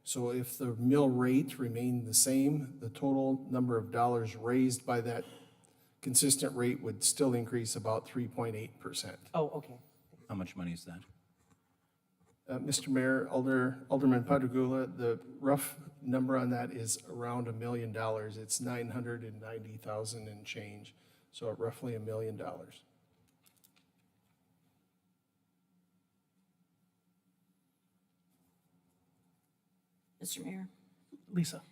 So if the mill rate remained the same, the total number of dollars raised by that consistent rate would still increase about 3.8%. Oh, okay. How much money is that? Mr. Mayor, Alderman Padugula, the rough number on that is around $1 million. It's 990,000 and change, so roughly $1 million. Mr. Mayor, Lisa?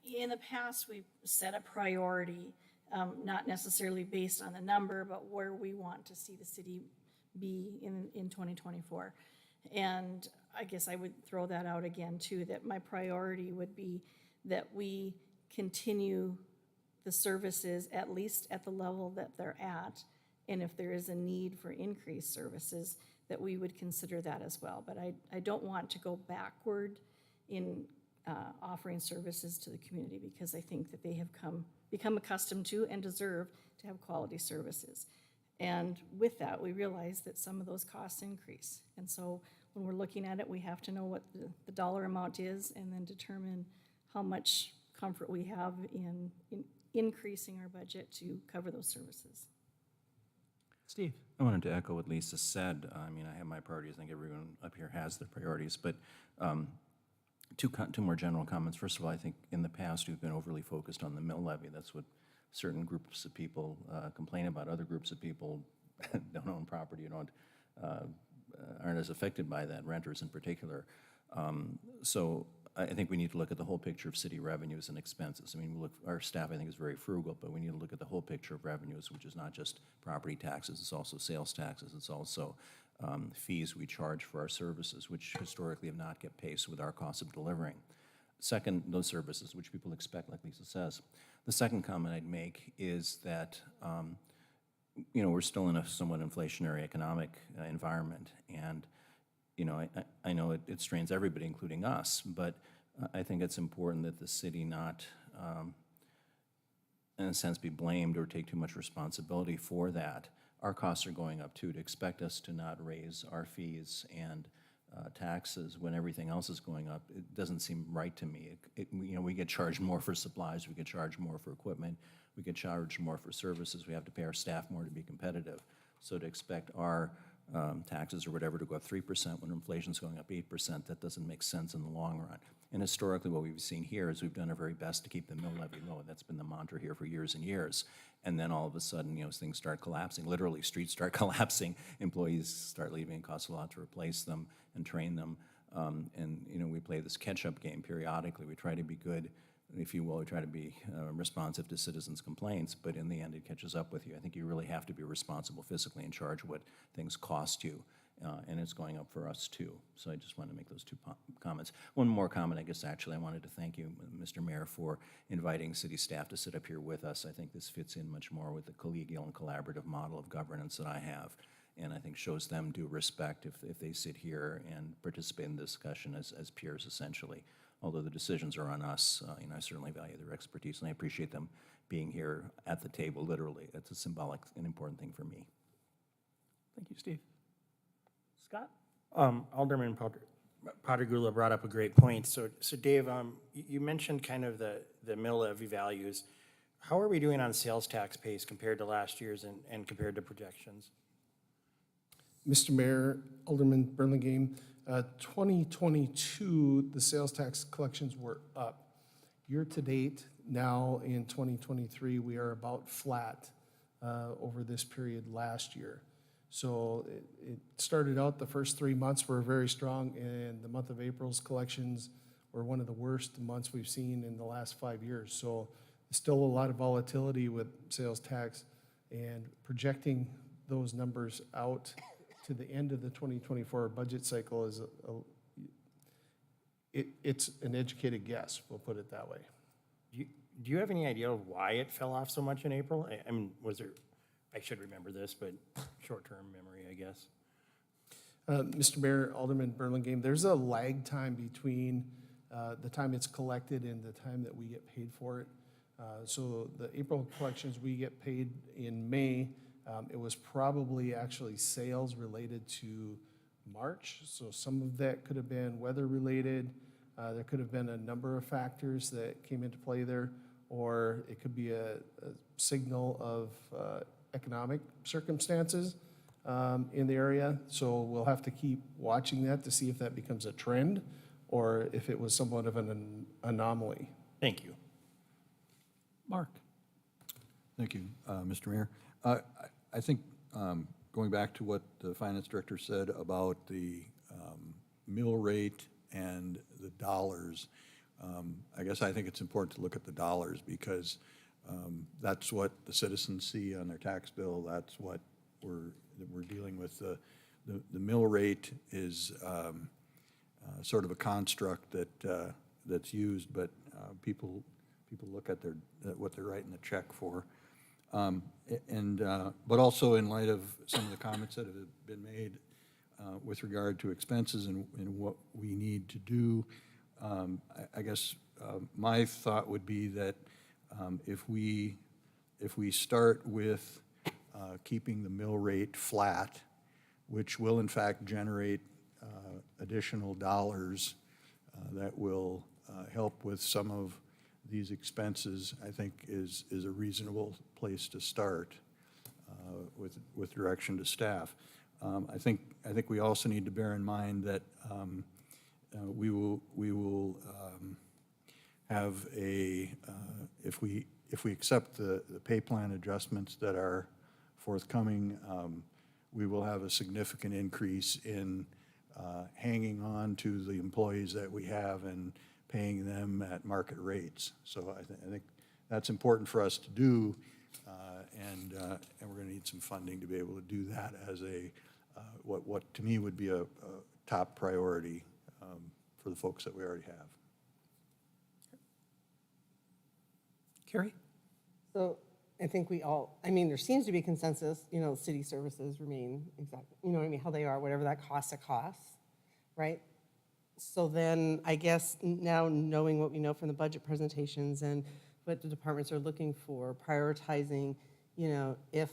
in the past, we've set a priority, not necessarily based on the number, but where we want to see the city be in 2024. And I guess I would throw that out again too, that my priority would be that we continue the services at least at the level that they're at. And if there is a need for increased services, that we would consider that as well. But I don't want to go backward in offering services to the community, because I think that they have become accustomed to and deserve to have quality services. And with that, we realize that some of those costs increase. And so when we're looking at it, we have to know what the dollar amount is and then determine how much comfort we have in increasing our budget to cover those services. Steve? I wanted to echo what Lisa said. I mean, I have my priorities. I think everyone up here has their priorities. But two more general comments. First of all, I think in the past we've been overly focused on the mill levy. That's what certain groups of people complain about. Other groups of people don't own property, aren't as affected by that, renters in particular. So I think we need to look at the whole picture of city revenues and expenses. I mean, our staff, I think, is very frugal, but we need to look at the whole picture of revenues, which is not just property taxes, it's also sales taxes, it's also fees we charge for our services, which historically have not kept pace with our cost of delivering. Second, those services, which people expect, like Lisa says. The second comment I'd make is that, we're still in a somewhat inflationary economic environment, and I know it strains everybody, including us, but I think it's important that the city not, in a sense, be blamed or take too much responsibility for that. Our costs are going up too. To expect us to not raise our fees and taxes when everything else is going up, it doesn't seem right to me. We get charged more for supplies, we get charged more for equipment, we get charged more for services, we have to pay our staff more to be competitive. So to expect our taxes or whatever to go up 3% when inflation's going up 8%, that doesn't make sense in the long run. And historically, what we've seen here is we've done our very best to keep the mill levy low. That's been the mantra here for years and years. And then all of a sudden, things start collapsing. Literally, streets start collapsing. Employees start leaving. It costs a lot to replace them and train them. We play this catch-up game periodically. We try to be good, if you will. We try to be responsive to citizens' complaints, but in the end, it catches up with you. I think you really have to be responsible fiscally and charge what things cost you. And it's going up for us too. So I just wanted to make those two comments. One more comment, I guess, actually, I wanted to thank you, Mr. Mayor, for inviting city staff to sit up here with us. I think this fits in much more with the collegial and collaborative model of governance that I have, and I think shows them due respect if they sit here and participate in the discussion as peers, essentially. Although the decisions are on us, I certainly value their expertise, and I appreciate them being here at the table, literally. That's a symbolic and important thing for me. Thank you, Steve. Scott? Alderman Padugula brought up a great point. So Dave, you mentioned kind of the mill levy values. How are we doing on sales tax pace compared to last year's and compared to projections? Mr. Mayor, Alderman Burlingame, 2022, the sales tax collections were up. Year to date, now in 2023, we are about flat over this period last year. So it started out, the first 3 months were very strong, and the month of April's collections were one of the worst months we've seen in the last 5 years. So still a lot of volatility with sales tax, and projecting those numbers out to the end of the 2024 budget cycle is it's an educated guess, we'll put it that way. Do you have any idea of why it fell off so much in April? I mean, I should remember this, but short-term memory, I guess. Mr. Mayor, Alderman Burlingame, there's a lag time between the time it's collected and the time that we get paid for it. So the April collections, we get paid in May. It was probably actually sales related to March. So some of that could have been weather related. There could have been a number of factors that came into play there, or it could be a signal of economic circumstances in the area. So we'll have to keep watching that to see if that becomes a trend or if it was somewhat of an anomaly. Thank you. Mark? Thank you, Mr. Mayor. I think going back to what the finance director said about the mill rate and the dollars, I guess I think it's important to look at the dollars because that's what the citizens see on their tax bill. That's what we're dealing with. The mill rate is sort of a construct that that's used, but people look at what they're writing the check for. But also in light of some of the comments that have been made with regard to expenses and what we need to do, I guess my thought would be that if we start with keeping the mill rate flat, which will in fact generate additional dollars that will help with some of these expenses, I think is a reasonable place to start with direction to staff. I think we also need to bear in mind that we will have if we accept the pay plan adjustments that are forthcoming, we will have a significant increase in hanging on to the employees that we have and paying them at market rates. So I think that's important for us to do, and we're going to need some funding to be able to do that as what to me would be a top priority for the folks that we already have. Carrie? So I think there seems to be consensus, city services remain exactly, how they are, whatever that costs, right? So then I guess now knowing what we know from the budget presentations and what the departments are looking for, prioritizing, if,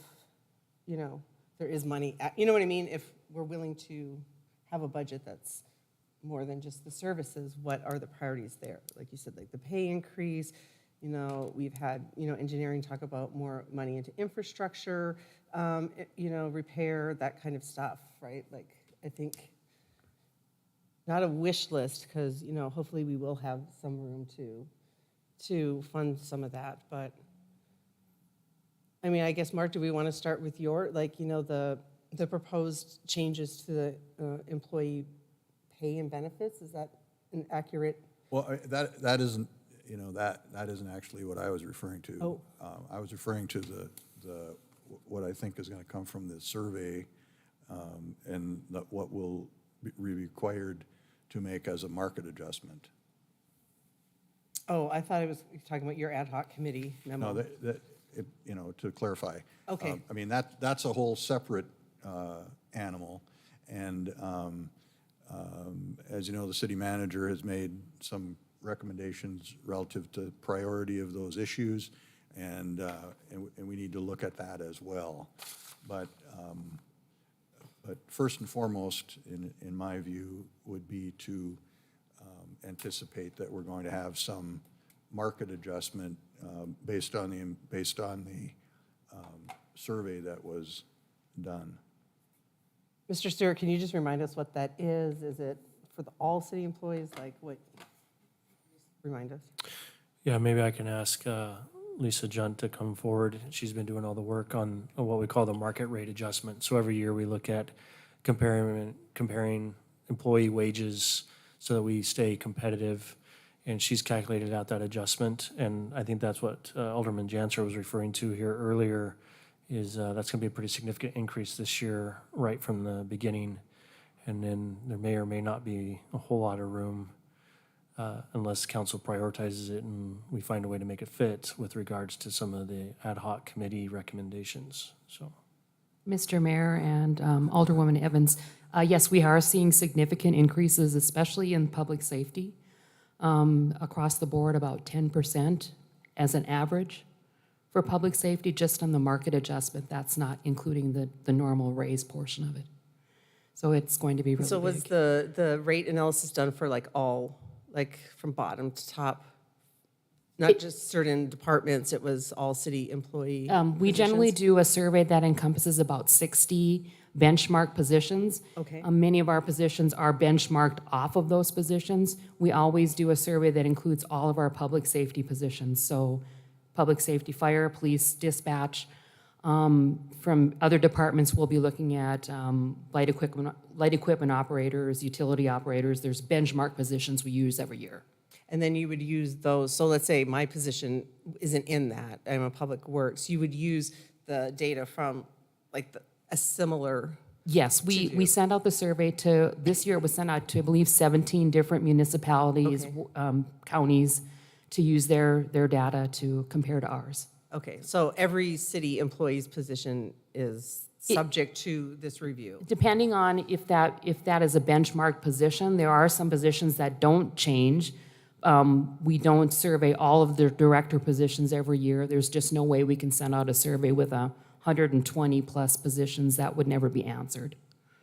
there is money, you know what I mean? If we're willing to have a budget that's more than just the services, what are the priorities there? Like you said, like the pay increase, we've had, engineering talk about more money into infrastructure, repair, that kind of stuff, right? Like, I think, not a wish list, because, hopefully we will have some room to fund some of that, but, I mean, I guess, Mark, do we want to start with the proposed changes to the employee pay and benefits? Is that an accurate? Well, that isn't, that isn't actually what I was referring to. Oh. I was referring to what I think is going to come from the survey and what will be required to make as a market adjustment. Oh, I thought I was talking about your ad hoc committee memo. No, to clarify. Okay. I mean, that's a whole separate animal. And as you know, the city manager has made some recommendations relative to priority of those issues, and we need to look at that as well. But first and foremost, in my view, would be to anticipate that we're going to have some market adjustment based on the survey that was done. Mr. Stewart, can you just remind us what that is? Is it for all city employees? Like what? Remind us. Yeah, maybe I can ask Lisa Junt to come forward. She's been doing all the work on what we call the market rate adjustment. So every year we look at comparing employee wages so that we stay competitive. And she's calculated out that adjustment. And I think that's what Alderman Janser was referring to here earlier, is that's going to be a pretty significant increase this year right from the beginning. And then there may or may not be a whole lot of room unless council prioritizes it and we find a way to make it fit with regards to some of the ad hoc committee recommendations. So, Mr. Mayor and Alderwoman Evans, yes, we are seeing significant increases, especially in public safety. Across the board, about 10% as an average for public safety, just on the market adjustment. That's not including the normal raise portion of it. So it's going to be really So was big. the rate analysis done for like all like from bottom to top? Not just certain departments, it was all city employee We generally positions? do a survey that encompasses about 60 benchmark positions. Okay. Many of our positions are benchmarked off of those positions. We always do a survey that includes all of our public safety positions, so public safety, fire, police, dispatch. From other departments, we'll be looking at light equipment operators, utility operators. There's benchmark positions we use every year. And then you would use those, so let's say my position isn't in that, I'm a public works, you would use the data from like a similar, Yes, we sent out the survey to, this year it was sent out to, I believe, 17 different municipalities, Okay. counties, to use their data to compare to ours. okay, so every city employee's position is subject to this review? Depending on if that is a benchmark position, there are some positions that don't change. We don't survey all of the director positions every year. There's just no way we can send out a survey with 120-plus positions that would never be answered.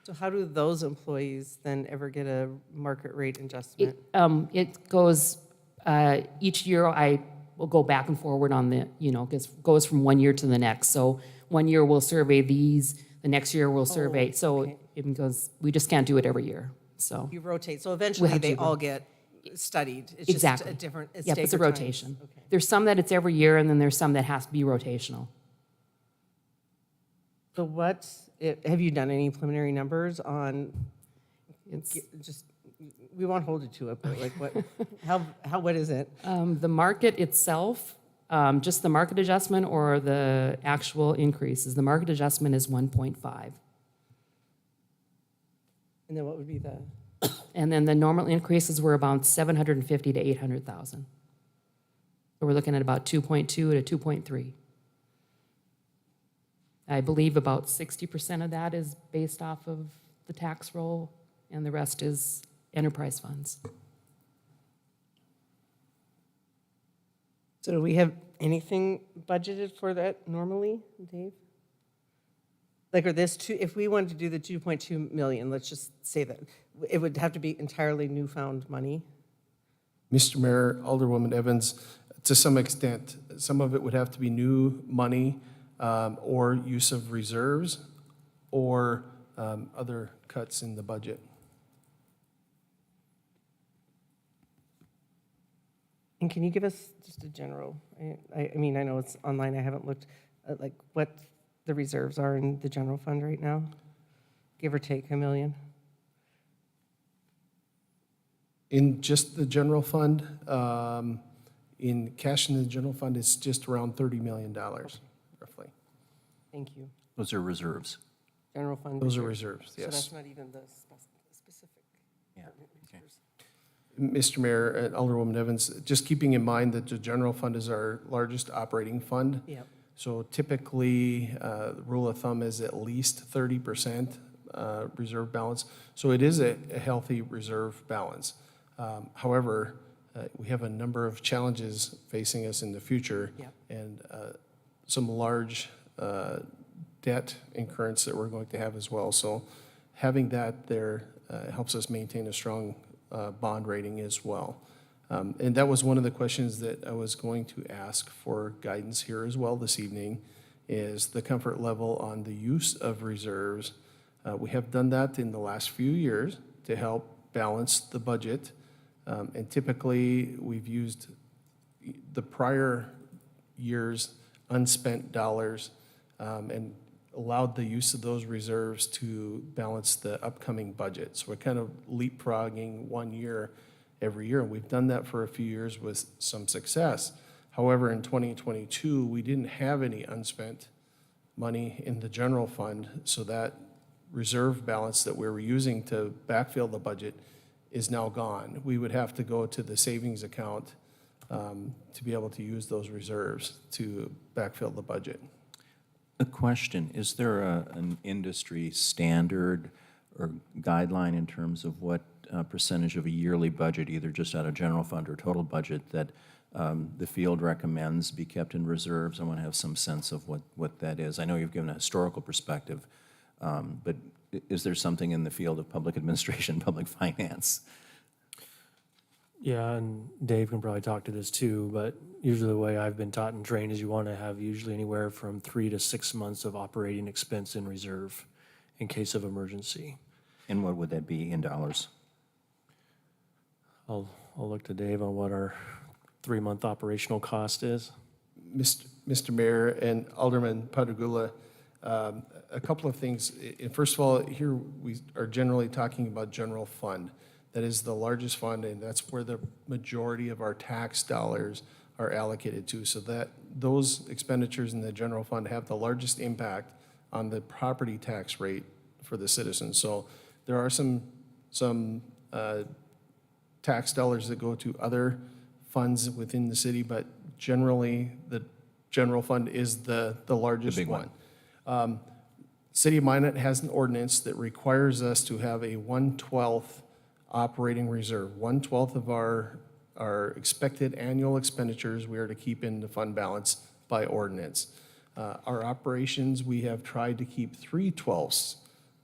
So how do those employees then ever get a market rate adjustment? It goes, each year I will go back and forward on the, goes from one year to the next. So one year we'll survey these, the next year we'll survey, so okay. it goes, we just can't do it every year, so. You rotate, so eventually have they to all get studied? It's just Exactly. a different, it's Yep, it's a staggered times. rotation. Okay. There's some that it's every year, and then there's some that has to be rotational. So have you done any preliminary numbers on, It's, just, we won't hold you to it, but like what is it? the market itself, just the market adjustment or the actual increases, the market adjustment is 1.5. And then what would be the? And then the normal increases were about 750 to 800,000. So we're looking at about 2.2 to 2.3. I believe about 60% of that is based off of the tax roll, and the rest is enterprise funds. So do we have anything budgeted for that normally, Dave? Like, are if we wanted to do the 2.2 million, let's just say that, it would have to be entirely newfound money? Mr. Mayor, Alderwoman Evans, to some extent, some of it would have to be new money or use of reserves or other cuts in the budget. And can you give us just a general, I mean, I know it's online, I haven't looked at like what the reserves are in the general fund right now? Give or take $1 million? In just the general fund, in cash in the general fund, it's just around $30 million, roughly. Thank you. Those are reserves. General fund. Those are reserve. reserves, So yes. that's not even the specific. Yeah, okay. Mr. Mayor and Alderwoman Evans, just keeping in mind that the general fund is our largest operating fund. Yep. So typically, rule of thumb is at least 30% reserve balance. So it is a healthy reserve balance. However, we have a number of challenges facing us in the future. Yep. And some large debt incurrence that we're going to have as well. So having that there helps us maintain a strong bond rating as well. And that was one of the questions that I was going to ask for guidance here as well this evening, is the comfort level on the use of reserves. We have done that in the last few years to help balance the budget. And typically, we've used the prior year's unspent dollars and allowed the use of those reserves to balance the upcoming budget. So we're kind of leapfrogging 1 year every year. And we've done that for a few years with some success. However, in 2022, we didn't have any unspent money in the general fund, so that reserve balance that we were using to backfill the budget is now gone. We would have to go to the savings account to be able to use those reserves to backfill the budget. A question, is there an industry standard or guideline in terms of what percentage of a yearly budget, either just out of general fund or total budget, that the field recommends be kept in reserves? I want to have some sense of what that is. I know you've given a historical perspective, but is there something in the field of public administration, public finance? Yeah, and Dave can probably talk to this too, but usually the way I've been taught and trained is you want to have usually anywhere from 3 to 6 months of operating expense in reserve in case of emergency. And what would that be in dollars? I'll look to Dave on what our 3-month operational cost is. Mr. Mayor and Alderman Patagula, a couple of things. First of all, here we are generally talking about general fund. That is the largest fund, and that's where the majority of our tax dollars are allocated to. So that those expenditures in the general fund have the largest impact on the property tax rate for the citizens. So there are some tax dollars that go to other funds within the city, but generally, the general fund is the largest big one. one. City of Minot has an ordinance that requires us to have a 1/12 operating reserve. 1/12 of our expected annual expenditures we are to keep in the fund balance by ordinance. Our operations, we have tried to keep 3/12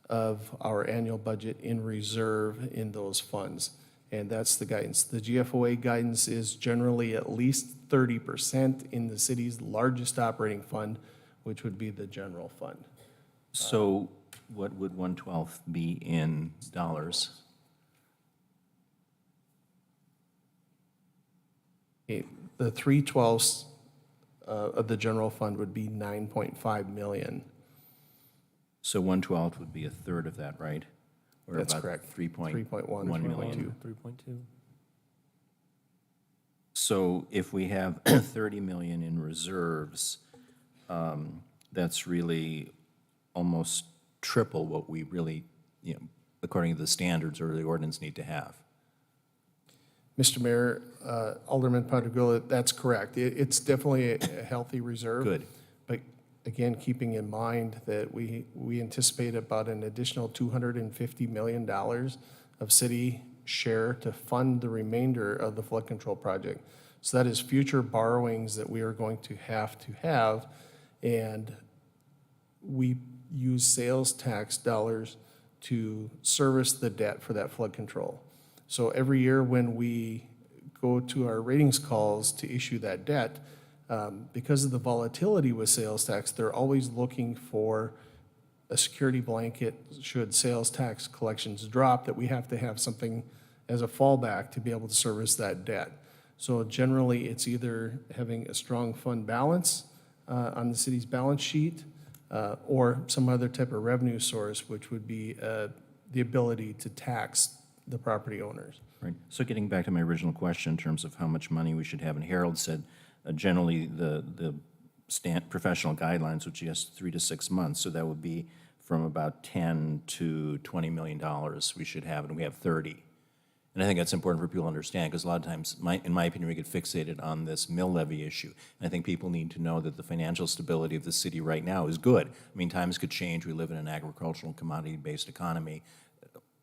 of our annual budget in reserve in those funds. And that's the guidance. The GFOA guidance is generally at least 30% in the city's largest operating fund, which would be the general fund. So what would 1/12 be in dollars? The 3/12 of the general fund would be 9.5 million. So 1/12 would be a third of that, right? Or That's about correct. 3.1 3.1 million. 3.2. So if we have 30 million in reserves, that's really almost triple what we really, according to the standards or the ordinance, need to have. Mr. Mayor, Alderman Patagula, that's correct. It's definitely a healthy reserve. Good. But again, keeping in mind that we anticipate about an additional $250 million of city share to fund the remainder of the flood control project. So that is future borrowings that we are going to have, and we use sales tax dollars to service the debt for that flood control. So every year when we go to our ratings calls to issue that debt, because of the volatility with sales tax, they're always looking for a security blanket should sales tax collections drop, that we have to have something as a fallback to be able to service that debt. So generally, it's either having a strong fund balance on the city's balance sheet or some other type of revenue source, which would be the ability to tax the property owners. Right. So getting back to my original question in terms of how much money we should have, and Harold said generally the professional guidelines would suggest 3 to 6 months, so that would be from about 10 to $20 million we should have, and we have 30. And I think that's important for people to understand, because a lot of times, in my opinion, we get fixated on this mill levy issue. And I think people need to know that the financial stability of the city right now is good. I mean, times could change. We live in an agricultural, commodity-based economy.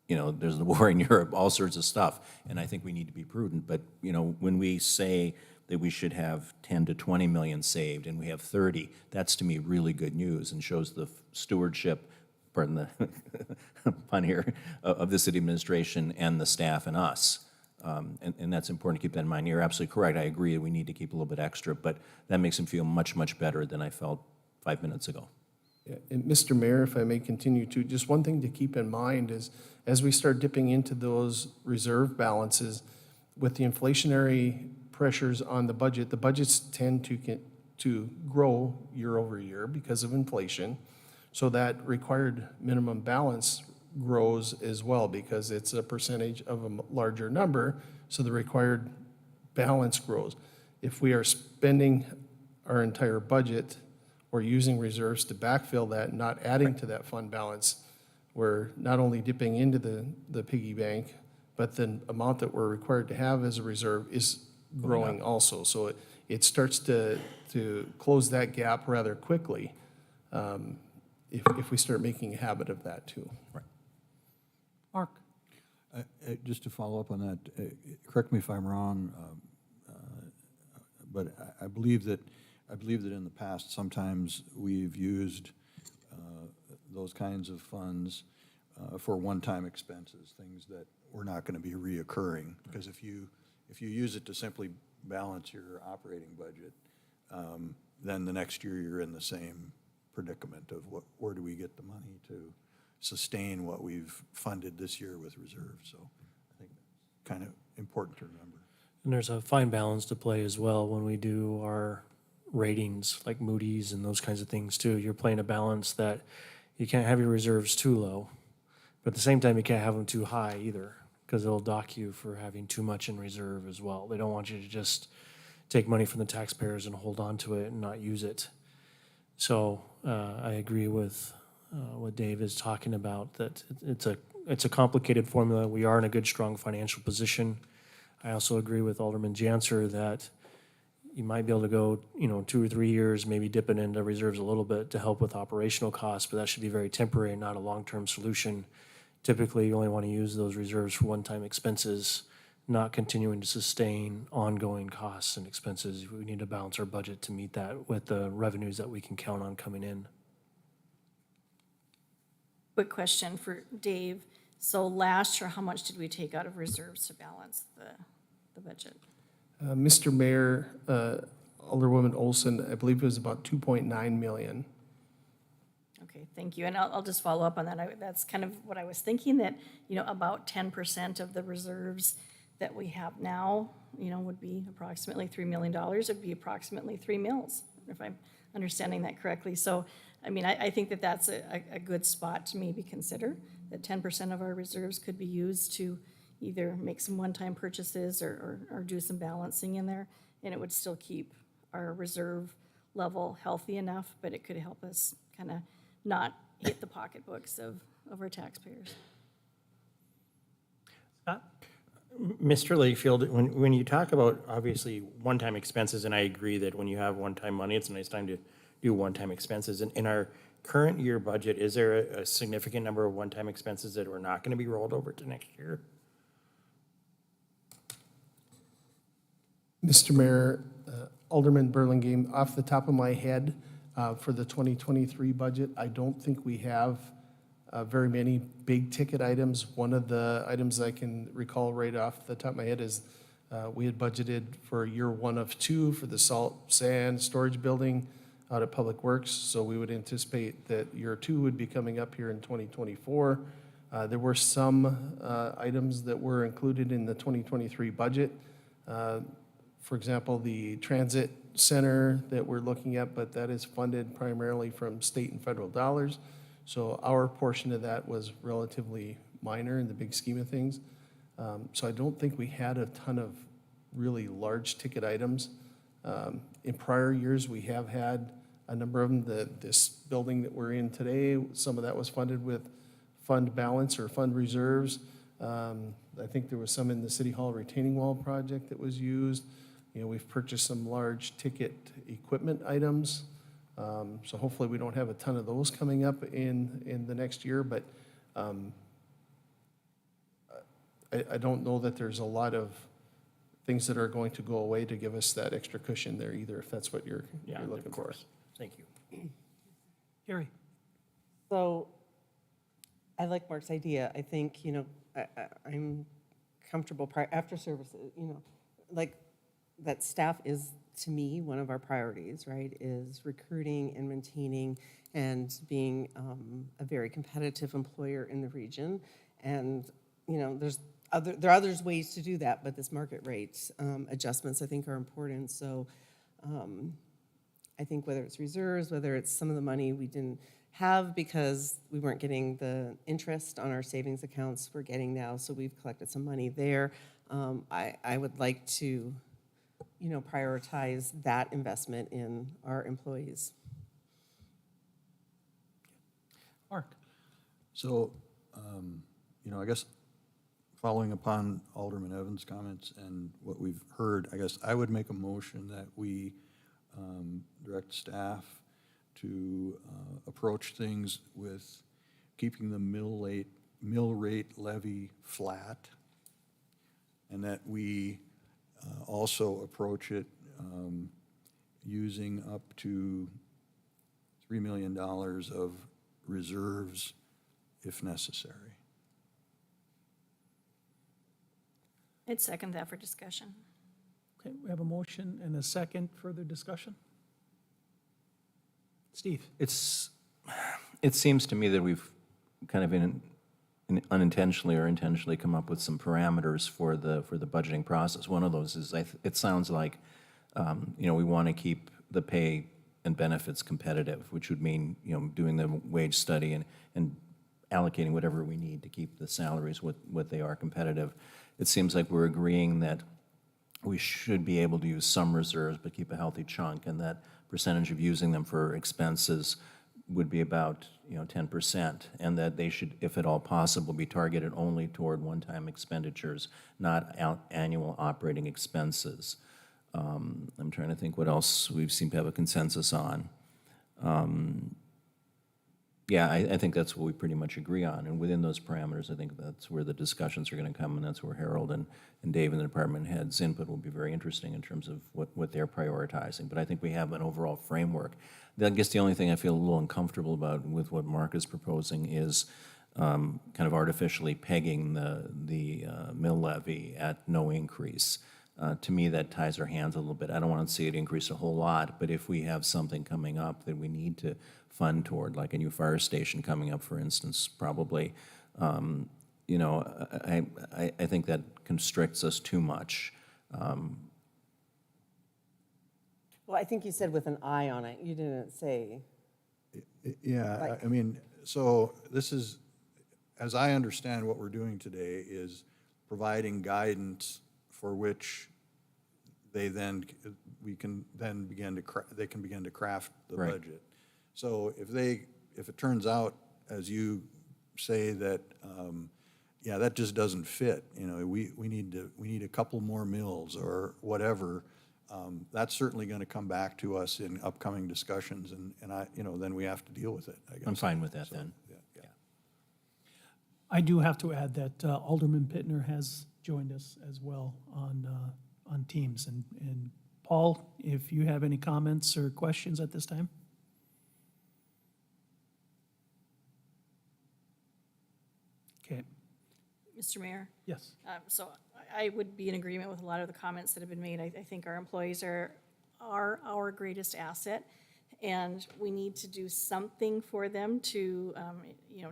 There's the war in Europe, all sorts of stuff. And I think we need to be prudent. But, when we say that we should have 10 to 20 million saved and we have 30, that's to me really good news and shows the stewardship, pardon the pun here, of the city administration and the staff and us. And that's important to keep that in mind. You're absolutely correct. I agree that we need to keep a little bit extra, but that makes him feel much, much better than I felt 5 minutes ago. Yeah, and Mr. Mayor, if I may continue to, just one thing to keep in mind is as we start dipping into those reserve balances, with the inflationary pressures on the budgets tend to grow year over year because of inflation. So that required minimum balance grows as well because it's a percentage of a larger number, so the required balance grows. If we are spending our entire budget or using reserves to backfill that, not adding to that fund balance, we're not only dipping into the piggy bank, but the amount that we're required to have as a reserve is growing also. So it starts to close that gap rather quickly if we start making a habit of that too. Right. Mark? Just to follow up on that, correct me if I'm wrong, but I believe that in the past, sometimes we've used those kinds of funds for one-time expenses, things that were not going to be reoccurring. Because if you if you use it to simply balance your operating budget, then the next year you're in the same predicament of where do we get the money to sustain what we've funded this year with reserves. So I think that's kind of important to remember. And there's a fine balance to play as well when we do our ratings, like Moody's and those kinds of things too. You're playing a balance that you can't have your reserves too low, but at the same time, you can't have them too high either, because it'll dock you for having too much in reserve as well. They don't want you to just take money from the taxpayers and hold on to it and not use it. So I agree with what Dave is talking about, that it's a complicated formula. We are in a good, strong financial position. I also agree with Alderman Janser that you might be able to go, 2 or 3 years, maybe dipping into reserves a little bit to help with operational costs, but that should be very temporary and not a long-term solution. Typically, you only want to use those reserves for one-time expenses, not continuing to sustain ongoing costs and expenses. We need to balance our budget to meet that with the revenues that we can count on coming in. Quick question for Dave. So last year, how much did we take out of reserves to balance the budget? Mr. Mayor, Alderwoman Olson, I believe it was about 2.9 million. Okay, thank you. And I'll just follow up on that. That's kind of what I was thinking, that, about 10% of the reserves that we have now, would be approximately $3 million. It'd be approximately 3 mills, if I'm understanding that correctly. So, I think that that's a good spot to maybe consider, that 10% of our reserves could be used to either make some one-time purchases or do some balancing in there, and it would still keep our reserve level healthy enough, but it could help us kind of not hit the pocketbooks of our taxpayers. Scott? Mr. Lakefield, when you talk about obviously one-time expenses, and I agree that when you have one-time money, it's a nice time to do one-time expenses. In our current year budget, is there a significant number of one-time expenses that are not going to be rolled over to next year? Mr. Mayor, Alderman Burlingame, off the top of my head, for the 2023 budget, I don't think we have very many big-ticket items. One of the items I can recall right off the top of my head is we had budgeted for year 1 of 2 for the salt sand storage building out at Public Works, so we would anticipate that year 2 would be coming up here in 2024. There were some items that were included in the 2023 budget. For example, the transit center that we're looking at, but that is funded primarily from state and federal dollars. So our portion of that was relatively minor in the big scheme of things. So I don't think we had a ton of really large ticket items. In prior years, we have had a number of them. This building that we're in today, some of that was funded with fund balance or fund reserves. I think there was some in the City Hall retaining wall project that was used. We've purchased some large ticket equipment items. So hopefully we don't have a ton of those coming up in the next year, but I don't know that there's a lot of things that are going to go away to give us that extra cushion there either, if that's what you're looking of for. course. Thank you. Gary? So I like Mark's idea. I think, I'm comfortable after services, like that staff is, to me, one of our priorities, right, is recruiting and maintaining and being a very competitive employer in the region. And, there are other ways to do that, but this market rate adjustments, I think, are important. So I think whether it's reserves, whether it's some of the money we didn't have because we weren't getting the interest on our savings accounts we're getting now, so we've collected some money there. I would like to, prioritize that investment in our employees. Mark? So, I guess following upon Alderman Evans' comments and what we've heard, I guess I would make a motion that we direct staff to approach things with keeping the mill rate levy flat, and that we also approach it using up to $3 million of reserves if necessary. I'd second that for discussion. Okay, we have a motion and a second. Further discussion? Steve? It seems to me that we've kind of unintentionally or intentionally come up with some parameters for the budgeting process. One of those is, it sounds like, we want to keep the pay and benefits competitive, which would mean, doing the wage study and allocating whatever we need to keep the salaries what they are competitive. It seems like we're agreeing that we should be able to use some reserves but keep a healthy chunk, and that percentage of using them for expenses would be about 10%, and that they should, if at all possible, be targeted only toward one-time expenditures, not annual operating expenses. I'm trying to think what else we seem to have a consensus on. Yeah, I think that's what we pretty much agree on, and within those parameters, I think that's where the discussions are going to come, and that's where Harold and Dave and the department heads' input will be very interesting in terms of what they're prioritizing. But I think we have an overall framework. I guess the only thing I feel a little uncomfortable about with what Mark is proposing is kind of artificially pegging the mill levy at no increase. To me, that ties our hands a little bit. I don't want to see it increase a whole lot, but if we have something coming up that we need to fund toward, like a new fire station coming up, for instance, probably, I think that constricts us too much. Well, I think you said with an eye on it, you didn't say. Yeah, I mean, so this is, as I understand what we're doing today, is providing guidance for which they then, we can then begin to, they can begin to craft the Right. budget. So if it turns out, as you say, that, that just doesn't fit, we need a couple more mills or whatever, that's certainly going to come back to us in upcoming discussions, and then we have to deal with it, I guess. I'm fine with that then. Yeah. I do have to add that Alderman Pittner has joined us as well on Teams. And Paul, if you have any comments or questions at this time? Okay, Mr. Mayor? yes. So I would be in agreement with a lot of the comments that have been made. I think our employees are our greatest asset, and we need to do something for them to,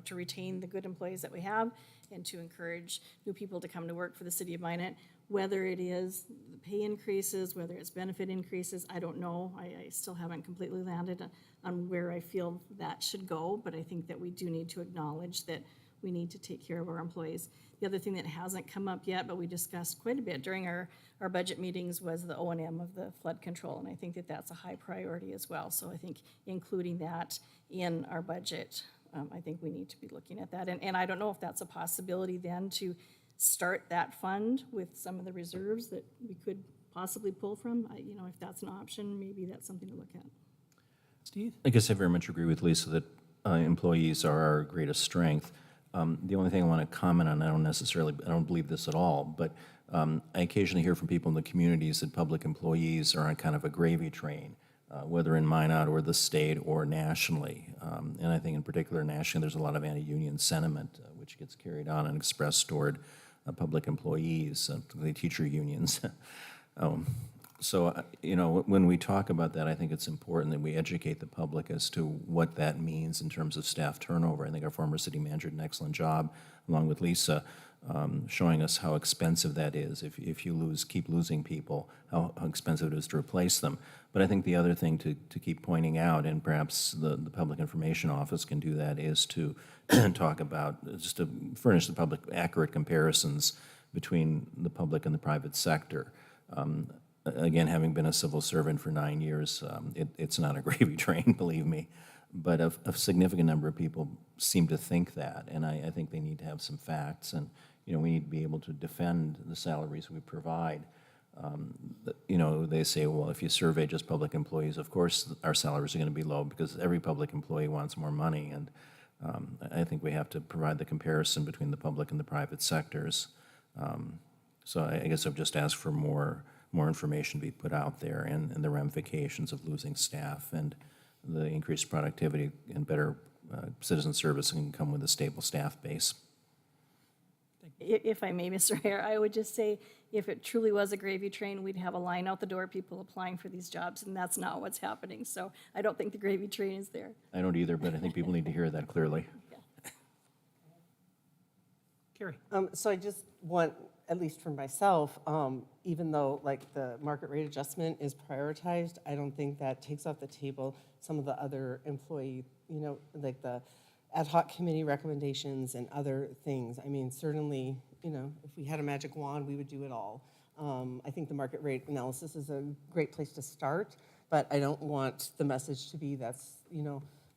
to retain the good employees that we have and to encourage new people to come to work for the city of Minot. Whether it is the pay increases, whether it's benefit increases, I don't know. I still haven't completely landed on where I feel that should go, but I think that we do need to acknowledge that we need to take care of our employees. The other thing that hasn't come up yet, but we discussed quite a bit during our budget meetings, was the O&M of the flood control, and I think that that's a high priority as well. So I think including that in our budget, I think we need to be looking at that. And I don't know if that's a possibility then to start that fund with some of the reserves that we could possibly pull from. If that's an option, maybe that's something to look at. Steve? I guess I very much agree with Lisa that employees are our greatest strength. The only thing I want to comment on, I don't believe this at all, but I occasionally hear from people in the communities that public employees are on kind of a gravy train, whether in Minot or the state or nationally. And I think in particular nationally, there's a lot of anti-union sentiment which gets carried on and expressed toward public employees, particularly teacher unions. So, when we talk about that, I think it's important that we educate the public as to what that means in terms of staff turnover. I think our former city manager did an excellent job, along with Lisa, showing us how expensive that is. If you keep losing people, how expensive it is to replace them. But I think the other thing to keep pointing out, and perhaps the Public Information Office can do that, is to talk about, just to furnish the public accurate comparisons between the public and the private sector. Again, having been a civil servant for 9 years, it's not a gravy train, believe me. But a significant number of people seem to think that, and I think they need to have some facts, and we need to be able to defend the salaries we provide. They say, well, if you survey just public employees, of course our salaries are going to be low because every public employee wants more money, and I think we have to provide the comparison between the public and the private sectors. So I guess I've just asked for more information to be put out there, and the ramifications of losing staff and the increased productivity and better citizen service can come with a stable staff base. Thank If I may, Mr. Mayor, I would just say, if it truly was a gravy train, we'd have a line out the door, people applying for these jobs, and that's not what's happening. So I don't think the gravy train is there. I don't either, but I think people need to hear that clearly. Carrie? So I just want, at least for myself, even though like the market rate adjustment is prioritized, I don't think that takes off the table some of the other employee, like the ad hoc committee recommendations and other things. I mean, certainly, if we had a magic wand, we would do it all. I think the market rate analysis is a great place to start, but I don't want the message to be that's,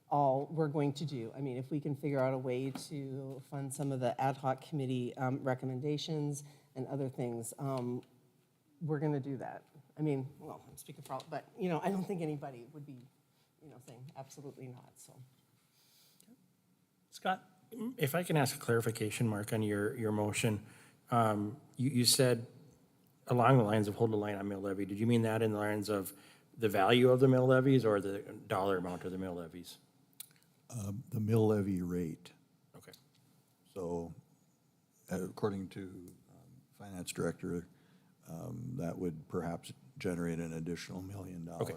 all we're going to do. I mean, if we can figure out a way to fund some of the ad hoc committee recommendations and other things, we're going to do that. I mean, well, I'm speaking for all, but, I don't think anybody would be, saying absolutely not, so. Scott? If I can ask a clarification, Mark, on your motion. You said along the lines of hold the line on mill levy. Did you mean that in the lines of the value of the mill levies or the dollar amount of the mill levies? The mill levy rate. Okay. So according to Finance Director, that would perhaps generate an additional $1 million of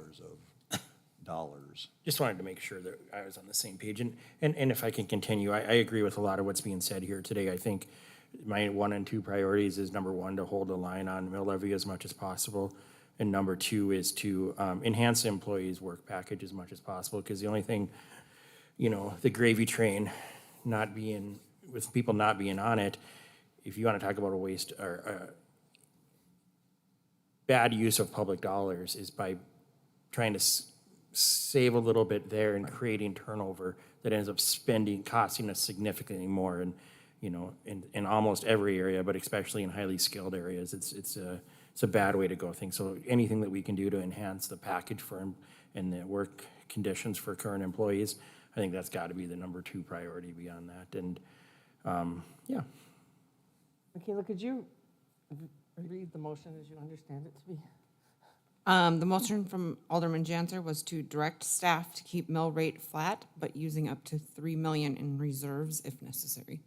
dollars. Just wanted to make sure that I was on the same page. And if I can continue, I agree with a lot of what's being said here today. I think my 1 and 2 priorities is number 1, to hold the line on mill levy as much as possible. And number 2 is to enhance the employees' work package as much as possible. Because the only thing, the gravy train not being, with people not being on it, if you want to talk about a waste or bad use of public dollars, is by trying to save a little bit there and creating turnover that ends up costing us significantly more. And, in almost every area, but especially in highly skilled areas, it's a bad way to go, I think. So anything that we can do to enhance the package for and the work conditions for current employees, I think that's got to be the number 2 priority beyond that. And, yeah. Michaela, could you read the motion as you understand it to be? The motion from Alderman Janser was to direct staff to keep mill rate flat, but using up to $3 million in reserves if necessary.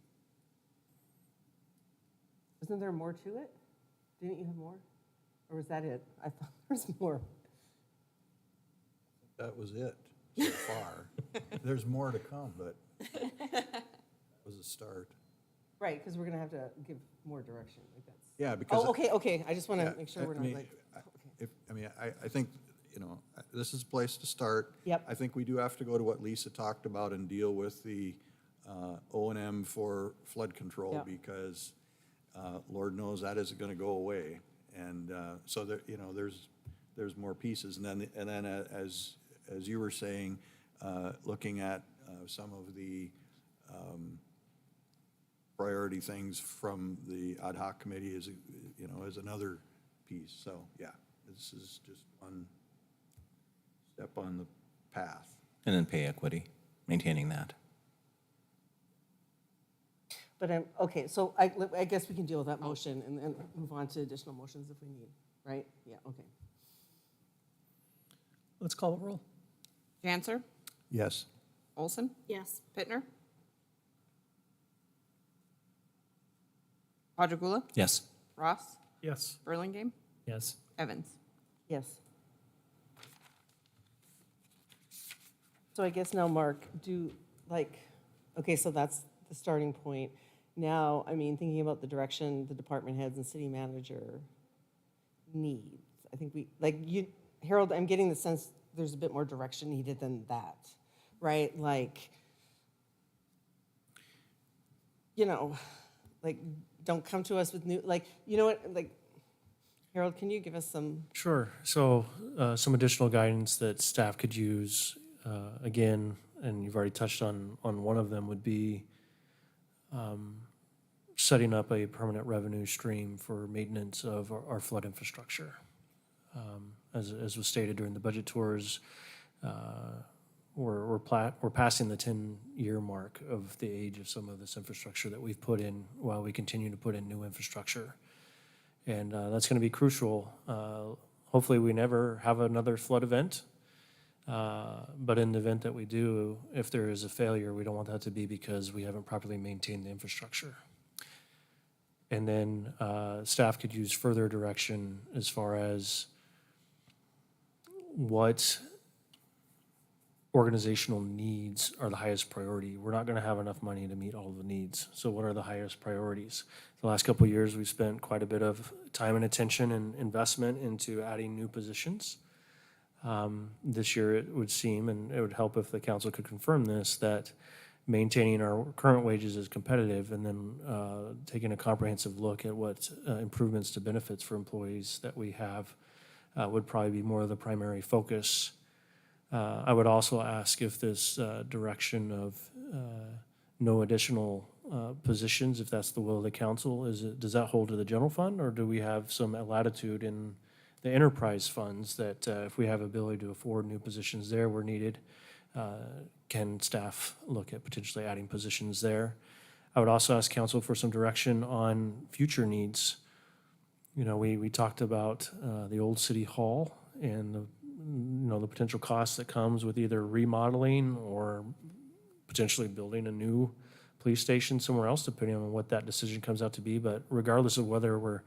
Isn't there more to it? Didn't you have more? Or was that it? I thought there was more. That was it so far. There's more to come, but that was a start. Right, because we're going to have to give more direction. Like that's. Yeah, because. Oh, okay. I just want to make sure we're not like. I think, this is a place to start. Yep. I think we do have to go to what Lisa talked about and deal with the O&M for flood control Yep. because Lord knows that isn't going to go away. And so there, there's more pieces. And then as you were saying, looking at some of the priority things from the ad hoc committee is another piece. So, yeah. This is just one step on the path. And then pay equity, maintaining that. But okay, so I guess we can deal with that motion and then move on to additional motions if we need, right? Yeah, okay. Let's call it roll. Janser, Yes. Olson, Yes. Pittner, Quadrigula, Yes. Ross, Yes. Burlingame, Yes. Evans. Yes. So I guess now, Mark, okay, so that's the starting point. Now, I mean, thinking about the direction the department heads and city manager needs, I think Harold, I'm getting the sense there's a bit more direction needed than that, right? Don't come to us with new, Harold, can you give us some? Sure. So some additional guidance that staff could use, again, and you've already touched on one of them, would be setting up a permanent revenue stream for maintenance of our flood infrastructure. As was stated during the budget tours, we're passing the 10-year mark of the age of some of this infrastructure that we've put in while we continue to put in new infrastructure. And that's going to be crucial. Hopefully we never have another flood event, but in the event that we do, if there is a failure, we don't want that to be because we haven't properly maintained the infrastructure. And then staff could use further direction as far as what organizational needs are the highest priority. We're not gonna have enough money to meet all of the needs, so what are the highest priorities? The last couple of years, we've spent quite a bit of time and attention and investment into adding new positions. This year, it would seem, and it would help if the council could confirm this, that maintaining our current wages is competitive, and then taking a comprehensive look at what improvements to benefits for employees that we have would probably be more of the primary focus. I would also ask if this direction of no additional positions, if that's the will of the council, does that hold to the general fund, or do we have some latitude in the enterprise funds that if we have ability to afford new positions there where needed, can staff look at potentially adding positions there? I would also ask council for some direction on future needs. You know, we talked about the old city hall and the potential cost that comes with either remodeling or potentially building a new police station somewhere else, depending on what that decision comes out to be. But regardless of whether we're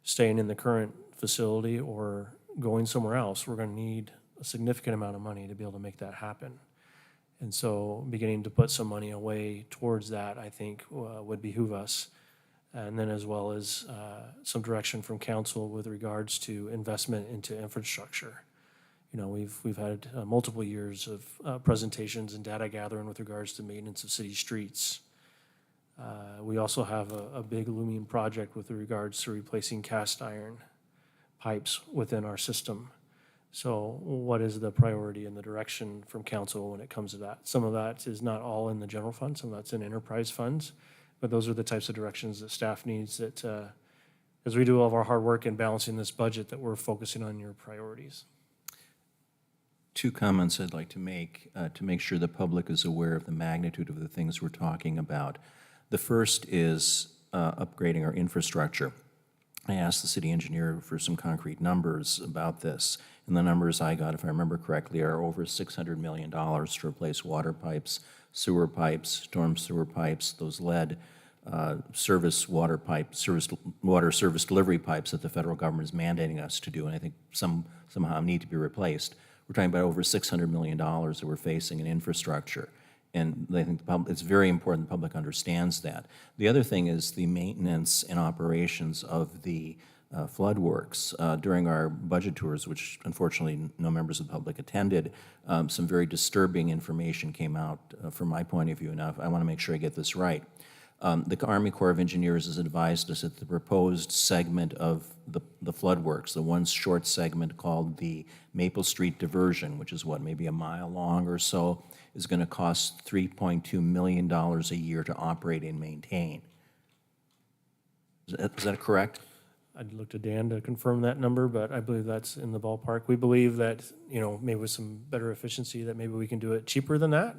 staying in the current facility or going somewhere else, we're going to need a significant amount of money to be able to make that happen. And so beginning to put some money away towards that, I think, would behoove us. And then as well as some direction from council with regards to investment into infrastructure. You know, we've had multiple years of presentations and data gathering with regards to maintenance of city streets. We also have a big looming project with regards to replacing cast iron pipes within our system. So what is the priority and the direction from council when it comes to that? Some of that is not all in the general fund, some of that's in enterprise funds, but those are the types of directions that staff needs that, as we do all of our hard work in balancing this budget, that we're focusing on your priorities. Two comments I'd like to make sure the public is aware of the magnitude of the things we're talking about. The first is upgrading our infrastructure. I asked the city engineer for some concrete numbers about this, and the numbers I got, if I remember correctly, are over $600 million to replace water pipes, sewer pipes, storm sewer pipes, those lead service water service delivery pipes that the federal government is mandating us to do, and I think somehow need to be replaced. We're talking about over $600 million that we're facing in infrastructure. And I think it's very important the public understands that. The other thing is the maintenance and operations of the flood works. During our budget tours, which unfortunately no members of the public attended, some very disturbing information came out from my point of view. Now, I want to make sure I get this right. The Army Corps of Engineers has advised us that the proposed segment of the flood works, the one short segment called the Maple Street Diversion, which is maybe a mile long or so, is going to cost $3.2 million a year to operate and maintain. Is that correct? I'd look to Dan to confirm that number, but I believe that's in the ballpark. We believe that, maybe with some better efficiency, that maybe we can do it cheaper than that.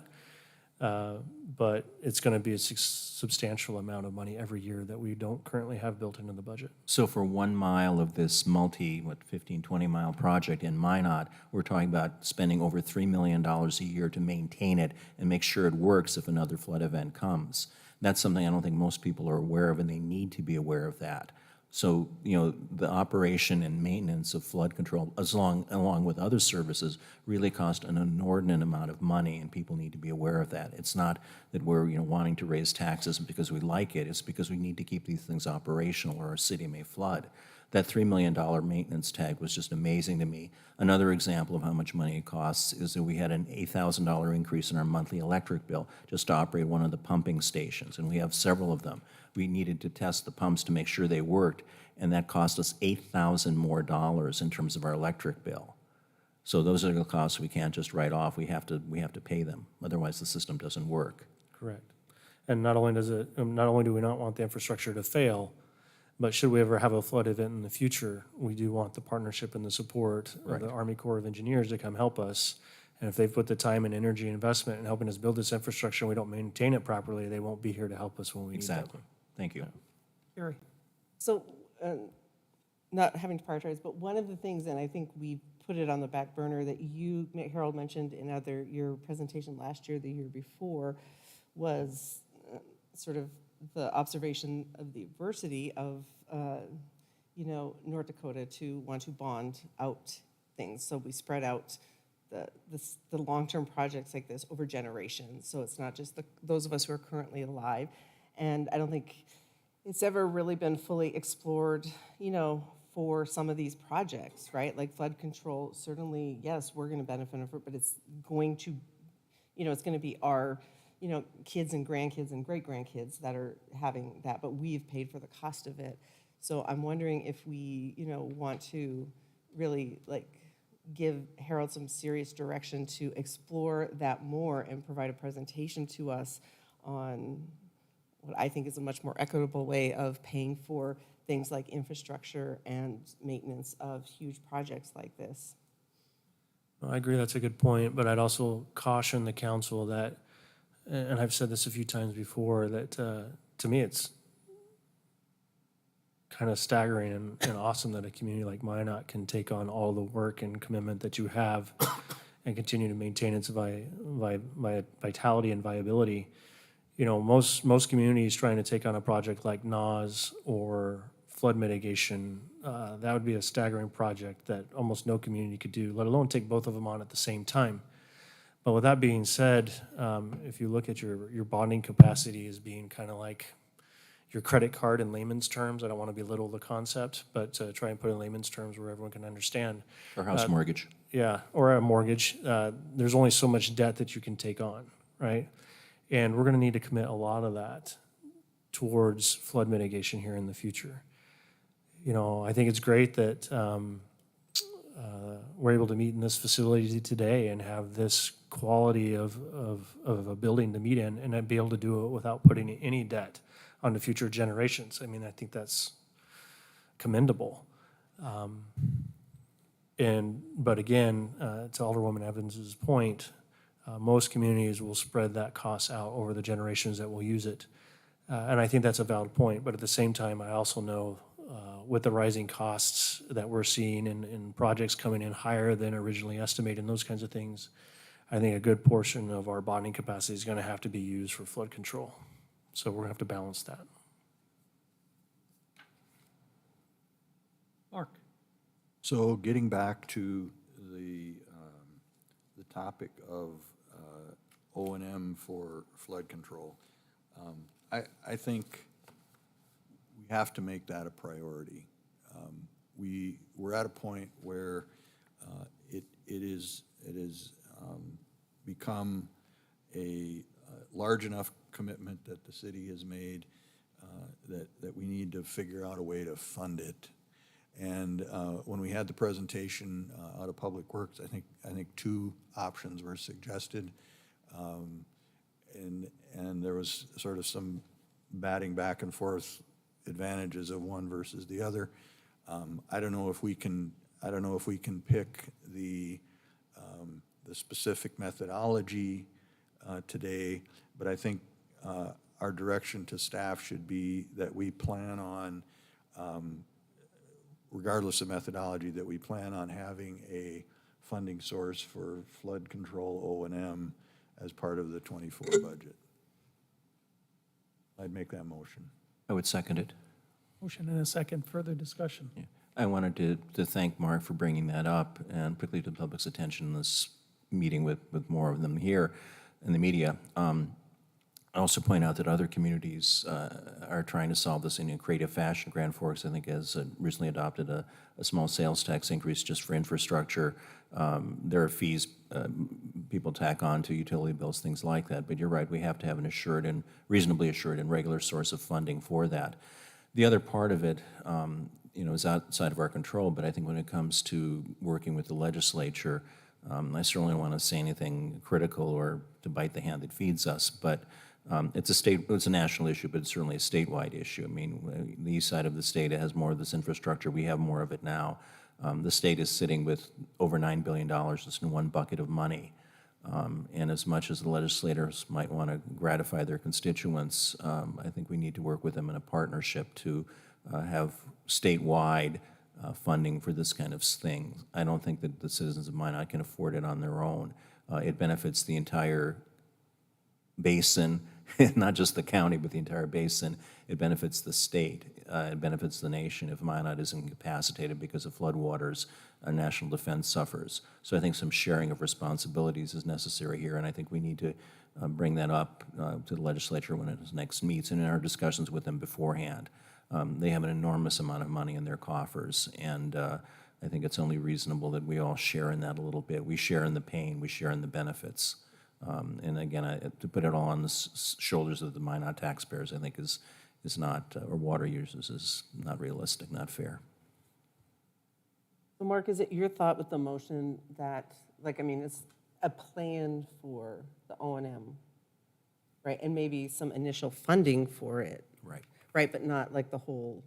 But it's going to be a substantial amount of money every year that we don't currently have built into the budget. So for 1 mile of this 15, 20 mile project in Minot, we're talking about spending over $3 million a year to maintain it and make sure it works if another flood event comes. That's something I don't think most people are aware of, and they need to be aware of that. So, the operation and maintenance of flood control, along with other services, really cost an inordinate amount of money, and people need to be aware of that. It's not that we're, wanting to raise taxes because we like it. It's because we need to keep these things operational or our city may flood. That $3 million maintenance tag was just amazing to me. Another example of how much money it costs is that we had an $8,000 increase in our monthly electric bill just to operate one of the pumping stations, and we have several of them. We needed to test the pumps to make sure they worked, and that cost us $8,000 more in terms of our electric bill. So those are the costs we can't just write off. We have to pay them. Otherwise, the system doesn't work. Correct. And not only do we not want the infrastructure to fail, but should we ever have a flood event in the future, we do want the partnership and the support of the Army Corps of Engineers to come help us. And if they've put the time and energy investment in helping us build this infrastructure and we don't maintain it properly, they won't be here to help us when we need them. Exactly. Thank you. Gary? So, not having to prioritize, but one of the things, and I think we put it on the back burner that you, Harold, mentioned in your presentation last year, the year before, was sort of the observation of the adversity of, North Dakota to want to bond out things. So we spread out the long-term projects like this over generations. So it's not just those of us who are currently alive. And I don't think it's ever really been fully explored, for some of these projects, right? Like flood control, certainly, yes, we're going to benefit from it, but it's going to, it's going to be our, kids and grandkids and great-grandkids that are having that, but we've paid for the cost of it. So I'm wondering if we, want to really, give Harold some serious direction to explore that more and provide a presentation to us on what I think is a much more equitable way of paying for things like infrastructure and maintenance of huge projects like this. I agree, that's a good point, but I'd also caution the council that, and I've said this a few times before, that to me it's kind of staggering and awesome that a community like Minot can take on all the work and commitment that you have and continue to maintain its vitality and viability. Most communities trying to take on a project like NAS or flood mitigation, that would be a staggering project that almost no community could do, let alone take both of them on at the same time. But with that being said, if you look at your bonding capacity as being kind of like your credit card in layman's terms, I don't want to belittle the concept, but try and put it in layman's terms where everyone can understand. Or house mortgage. Yeah, or a mortgage. There's only so much debt that you can take on, right? And we're going to need to commit a lot of that towards flood mitigation here in the future. I think it's great that we're able to meet in this facility today and have this quality of a building to meet in and then be able to do it without putting any debt on the future generations. I mean, I think that's commendable. But again, to Alderwoman Evans's point, most communities will spread that cost out over the generations that will use it. And I think that's a valid point. But at the same time, I also know with the rising costs that we're seeing and projects coming in higher than originally estimated and those kinds of things, I think a good portion of our bonding capacity is going to have to be used for flood control. So we're going to have to balance that. Mark? So getting back to the topic of O&M for flood control, I think we have to make that a priority. We're at a point where it is become a large enough commitment that the city has made that we need to figure out a way to fund it. And when we had the presentation out of Public Works, I think two options were suggested, and there was sort of some batting back and forth advantages of one versus the other. I don't know if we can pick the specific methodology today, but I think our direction to staff should be that we plan on, regardless of methodology, that we plan on having a funding source for flood control O&M as part of the '24 budget. I'd make that motion. I would second it. Motion and a second. Further discussion. Yeah. I wanted to thank Mark for bringing that up and particularly to the public's attention in this meeting with more of them here in the media. I also point out that other communities are trying to solve this in a creative fashion. Grand Forks, I think, has recently adopted a small sales tax increase just for infrastructure. There are fees people tack on to utility bills, things like that. But you're right, we have to have an assured and reasonably assured and regular source of funding for that. The other part of it, is outside of our control. But I think when it comes to working with the legislature, I certainly don't want to say anything critical or to bite the hand that feeds us. But it's a national issue, but it's certainly a statewide issue. I mean, the east side of the state has more of this infrastructure. We have more of it now. The state is sitting with over $9 billion just in one bucket of money. And as much as the legislators might want to gratify their constituents, I think we need to work with them in a partnership to have statewide funding for this kind of thing. I don't think that the citizens of Minot can afford it on their own. It benefits the entire basin not just the county, but the entire basin. It benefits the state. It benefits the nation if Minot is incapacitated because of floodwaters. National defense suffers. So I think some sharing of responsibilities is necessary here, and I think we need to bring that up to the legislature when it next meets and in our discussions with them beforehand. They have an enormous amount of money in their coffers, and I think it's only reasonable that we all share in that a little bit. We share in the pain, we share in the benefits. And again, to put it all on the shoulders of the Minot taxpayers, I think is not, or water users, is not realistic, not fair. So Mark, is it your thought with the motion that, like, I mean, it's a plan for the O&M, right? And maybe some initial funding for it, Right. right? But not like the whole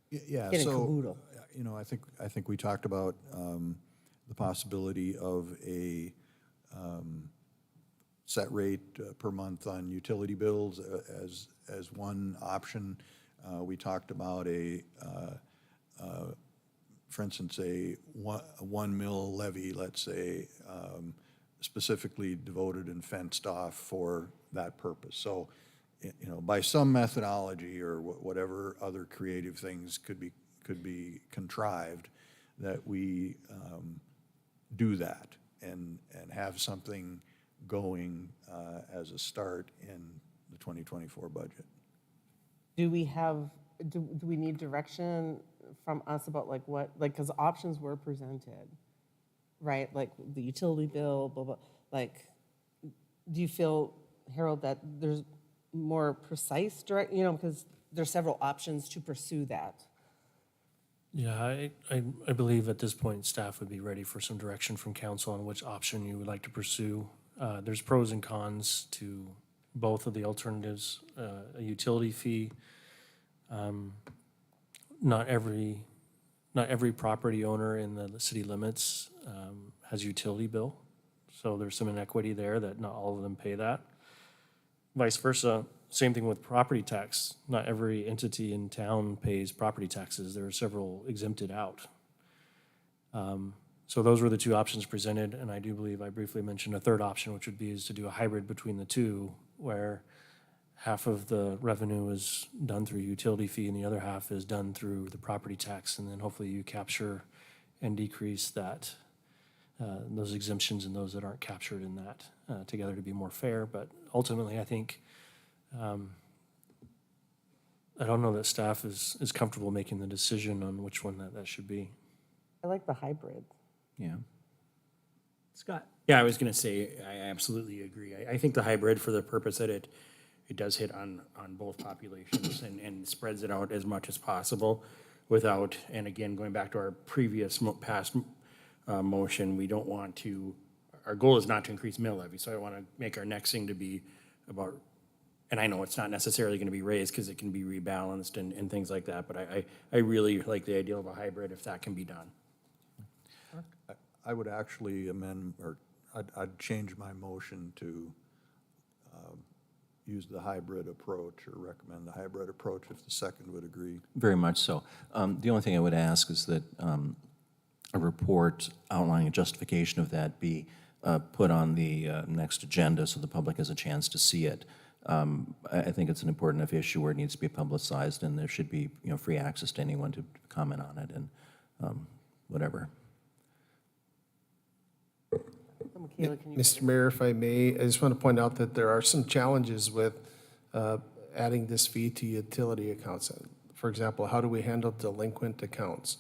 Yeah, kit and so, caboodle. you know, I think we talked about the possibility of a set rate per month on utility bills as one option. We talked about for instance, a 1 mil levy, let's say, specifically devoted and fenced off for that purpose. So, you know, by some methodology or whatever other creative things could be contrived, that we do that and have something going as a start in the 2024 budget. Do we need direction from us about like what, like, because options were presented, right? Like the utility bill, blah, blah, like, do you feel, Harold, that there's more precise direct, you know, because there's several options to pursue that? Yeah, I believe at this point, staff would be ready for some direction from council on which option you would like to pursue. There's pros and cons to both of the alternatives. A utility fee, not every property owner in the city limits has a utility bill. So there's some inequity there that not all of them pay that. Vice versa, same thing with property tax. Not every entity in town pays property taxes. There are several exempted out. So those were the two options presented, and I do believe I briefly mentioned a third option, which would be is to do a hybrid between the two, where half of the revenue is done through utility fee and the other half is done through the property tax, and then hopefully you capture and decrease that, those exemptions and those that aren't captured in that together to be more fair. But ultimately, I think, I don't know that staff is comfortable making the decision on which one that should be. I like the hybrid. Yeah. Scott? Yeah, I was gonna say, I absolutely agree. I think the hybrid, for the purpose that it does hit on both populations and spreads it out as much as possible without, and again, going back to our previous past motion, we don't want to, our goal is not to increase mill levy, so I want to make our next thing to be about, and I know it's not necessarily going to be raised because it can be rebalanced and things like that, but I really like the idea of a hybrid if that can be done. I would actually amend, or I'd change my motion to use the hybrid approach, or recommend the hybrid approach if the second would agree. Very much so. The only thing I would ask is that a report outlining a justification of that be put on the next agenda so the public has a chance to see it. I think it's an important enough issue where it needs to be publicized, and there should be, you know, free access to anyone to comment on it and whatever. Michaela, can you? Mr. Mayor, if I may, I just want to point out that there are some challenges with adding this fee to utility accounts. For example, how do we handle delinquent accounts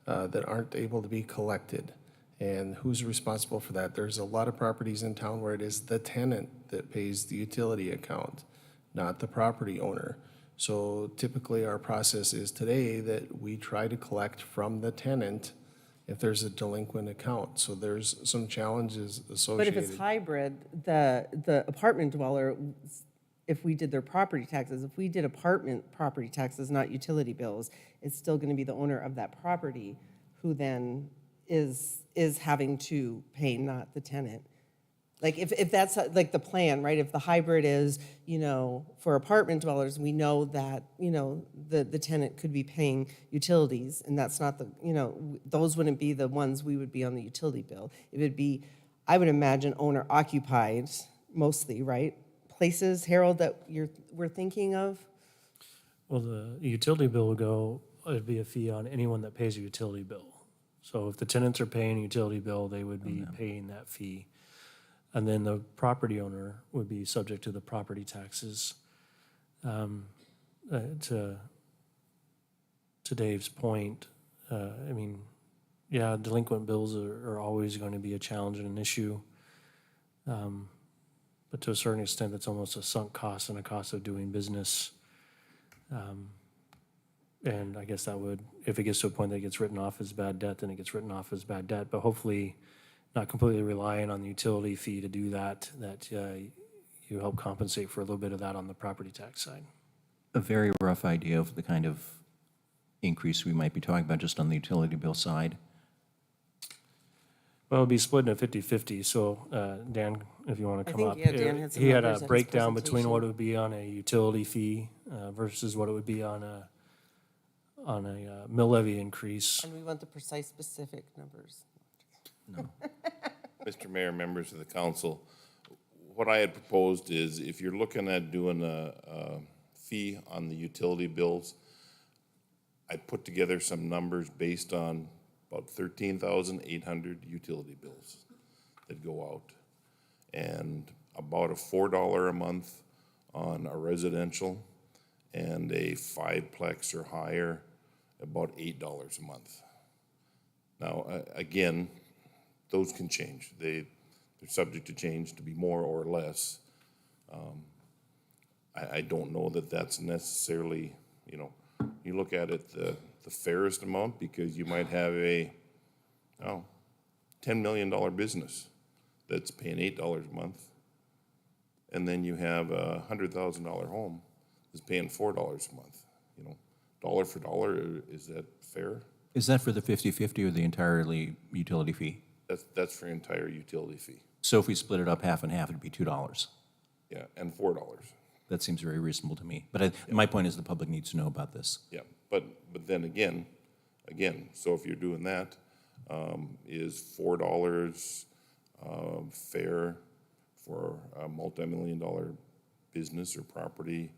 that aren't able to be collected? And who's responsible for that? There's a lot of properties in town where it is the tenant that pays the utility account, not the property owner. So typically our process is today that we try to collect from the tenant if there's a delinquent account. So there's some challenges associated. But if it's hybrid, the apartment dweller, if we did their property taxes, if we did apartment property taxes, not utility bills, it's still gonna be the owner of that property who then is having to pay, not the tenant. Like if that's like the plan, right? If the hybrid is, you know, for apartment dwellers, we know that, you know, the tenant could be paying utilities, and that's not the, you know, those wouldn't be the ones we would be on the utility bill. It would be, I would imagine, owner occupied mostly, right? places, Harold, that we're thinking of? Well, the utility bill would go, it'd be a fee on anyone that pays a utility bill. So if the tenants are paying a utility bill, they would be paying that fee. And then the property owner would be subject to the property taxes. To Dave's point, I mean, yeah, delinquent bills are always going to be a challenge and an issue. But to a certain extent, it's almost a sunk cost and a cost of doing business. And I guess that would, if it gets to a point that it gets written off as bad debt, then it gets written off as bad debt. But hopefully, not completely relying on the utility fee to do that, you help compensate for a little bit of that on the property tax side. A very rough idea of the kind of increase we might be talking about just on the utility bill side. Well, it'll be split in a 50-50, so Dan, if you want to I come think, up. Dan had some He had numbers a in his breakdown between what presentation. it would be on a utility fee versus what it would be on a mill levy increase. And we want the precise, specific numbers. Mr. Mayor, members of the council, what I had proposed is if you're looking at doing a fee on the utility bills, I put together some numbers based on about 13,800 utility bills that go out. And about a $4 a month on a residential and a 5-plex or higher, about $8 a month. Now, again, those can change. They're subject to change to be more or less. I don't know that that's necessarily, you look at it the fairest amount because you might have a $10 million business that's paying $8 a month. And then you have a $100,000 home that's paying $4 a month. Dollar for dollar, is that fair? Is that for the 50-50 or the entirely utility fee? That's for entire utility fee. So if we split it up half and half, it'd be $2. Yeah, and $4. That seems very reasonable to me. But my point is the public needs to know about this. Yeah, but then again, so if you're doing that, is $4 fair for a multi-million-dollar business or property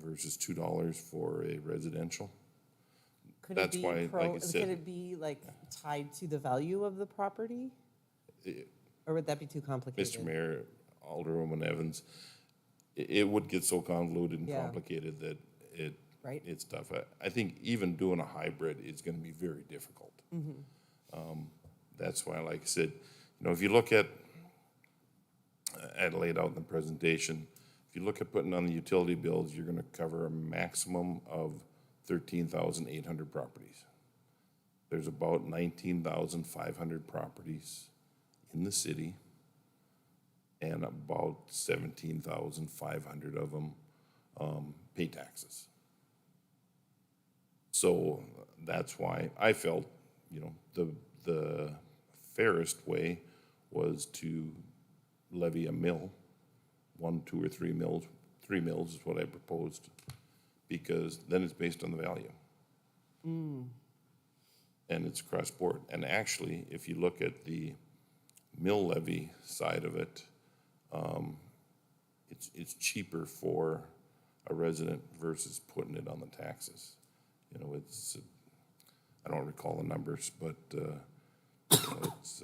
versus $2 for a residential? Could That's it be why, like I said- could it be like tied to the value of the property? Or would that be too complicated? Mr. Mayor, Alderwoman Evans, it would get so convoluted and Yeah. complicated that Right. it's tough. I think even doing a hybrid is gonna be very difficult. That's why, like I said, if you look at, I laid out in the presentation, if you look at putting on the utility bills, you're gonna cover a maximum of 13,800 properties. There's about 19,500 properties in the city, and about 17,500 of them pay taxes. So that's why I felt, the fairest way was to levy a mill, 1, 2, or 3 mills. 3 mills is what I proposed, because then it's based on the value. And it's cross-board. And actually, if you look at the mill levy side of it, it's cheaper for a resident versus putting it on the taxes. It's, I don't recall the numbers, but it's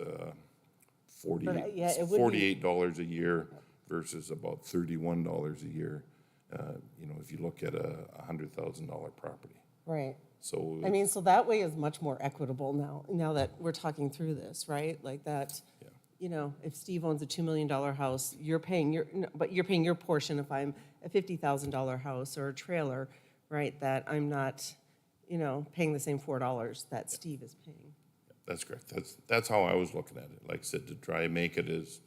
yeah, it would be- $48 a year versus about $31 a year, if you look at a $100,000 property. Right. So, I mean, so that way is much more equitable now that we're talking through this, right? Like that, if Steve owns a $2 million house, you're paying your portion if I'm a $50,000 house or a trailer, right? That I'm not, paying the same $4 that Steve is paying. that's correct. That's how I was looking at it. Like I said, to try and make it as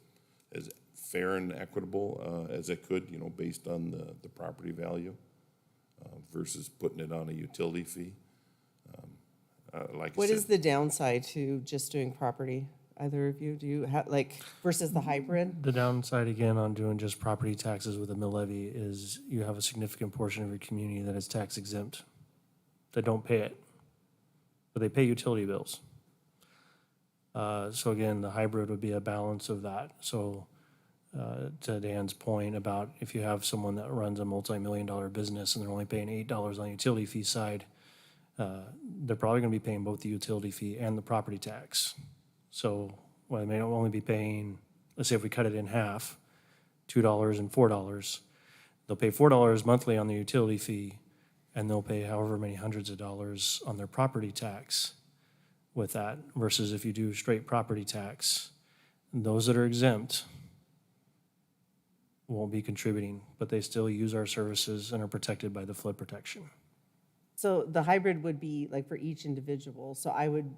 fair and equitable as it could, based on the property value versus putting it on a utility fee. Like I What said, is the downside to just doing property? Either of you, do you have, versus the hybrid? The downside, again, on doing just property taxes with a mill levy is you have a significant portion of your community that is tax exempt, that don't pay it, but they pay utility bills. So again, the hybrid would be a balance of that. So to Dan's point about if you have someone that runs a multi-million-dollar business and they're only paying $8 on the utility fee side, they're probably gonna be paying both the utility fee and the property tax. So, well, they may only be paying, let's say if we cut it in half, $2 and $4, they'll pay $4 monthly on the utility fee, and they'll pay however many hundreds of dollars on their property tax with that, versus if you do straight property tax, those that are exempt won't be contributing, but they still use our services and are protected by the flood protection. So the hybrid would be like for each individual, so I would,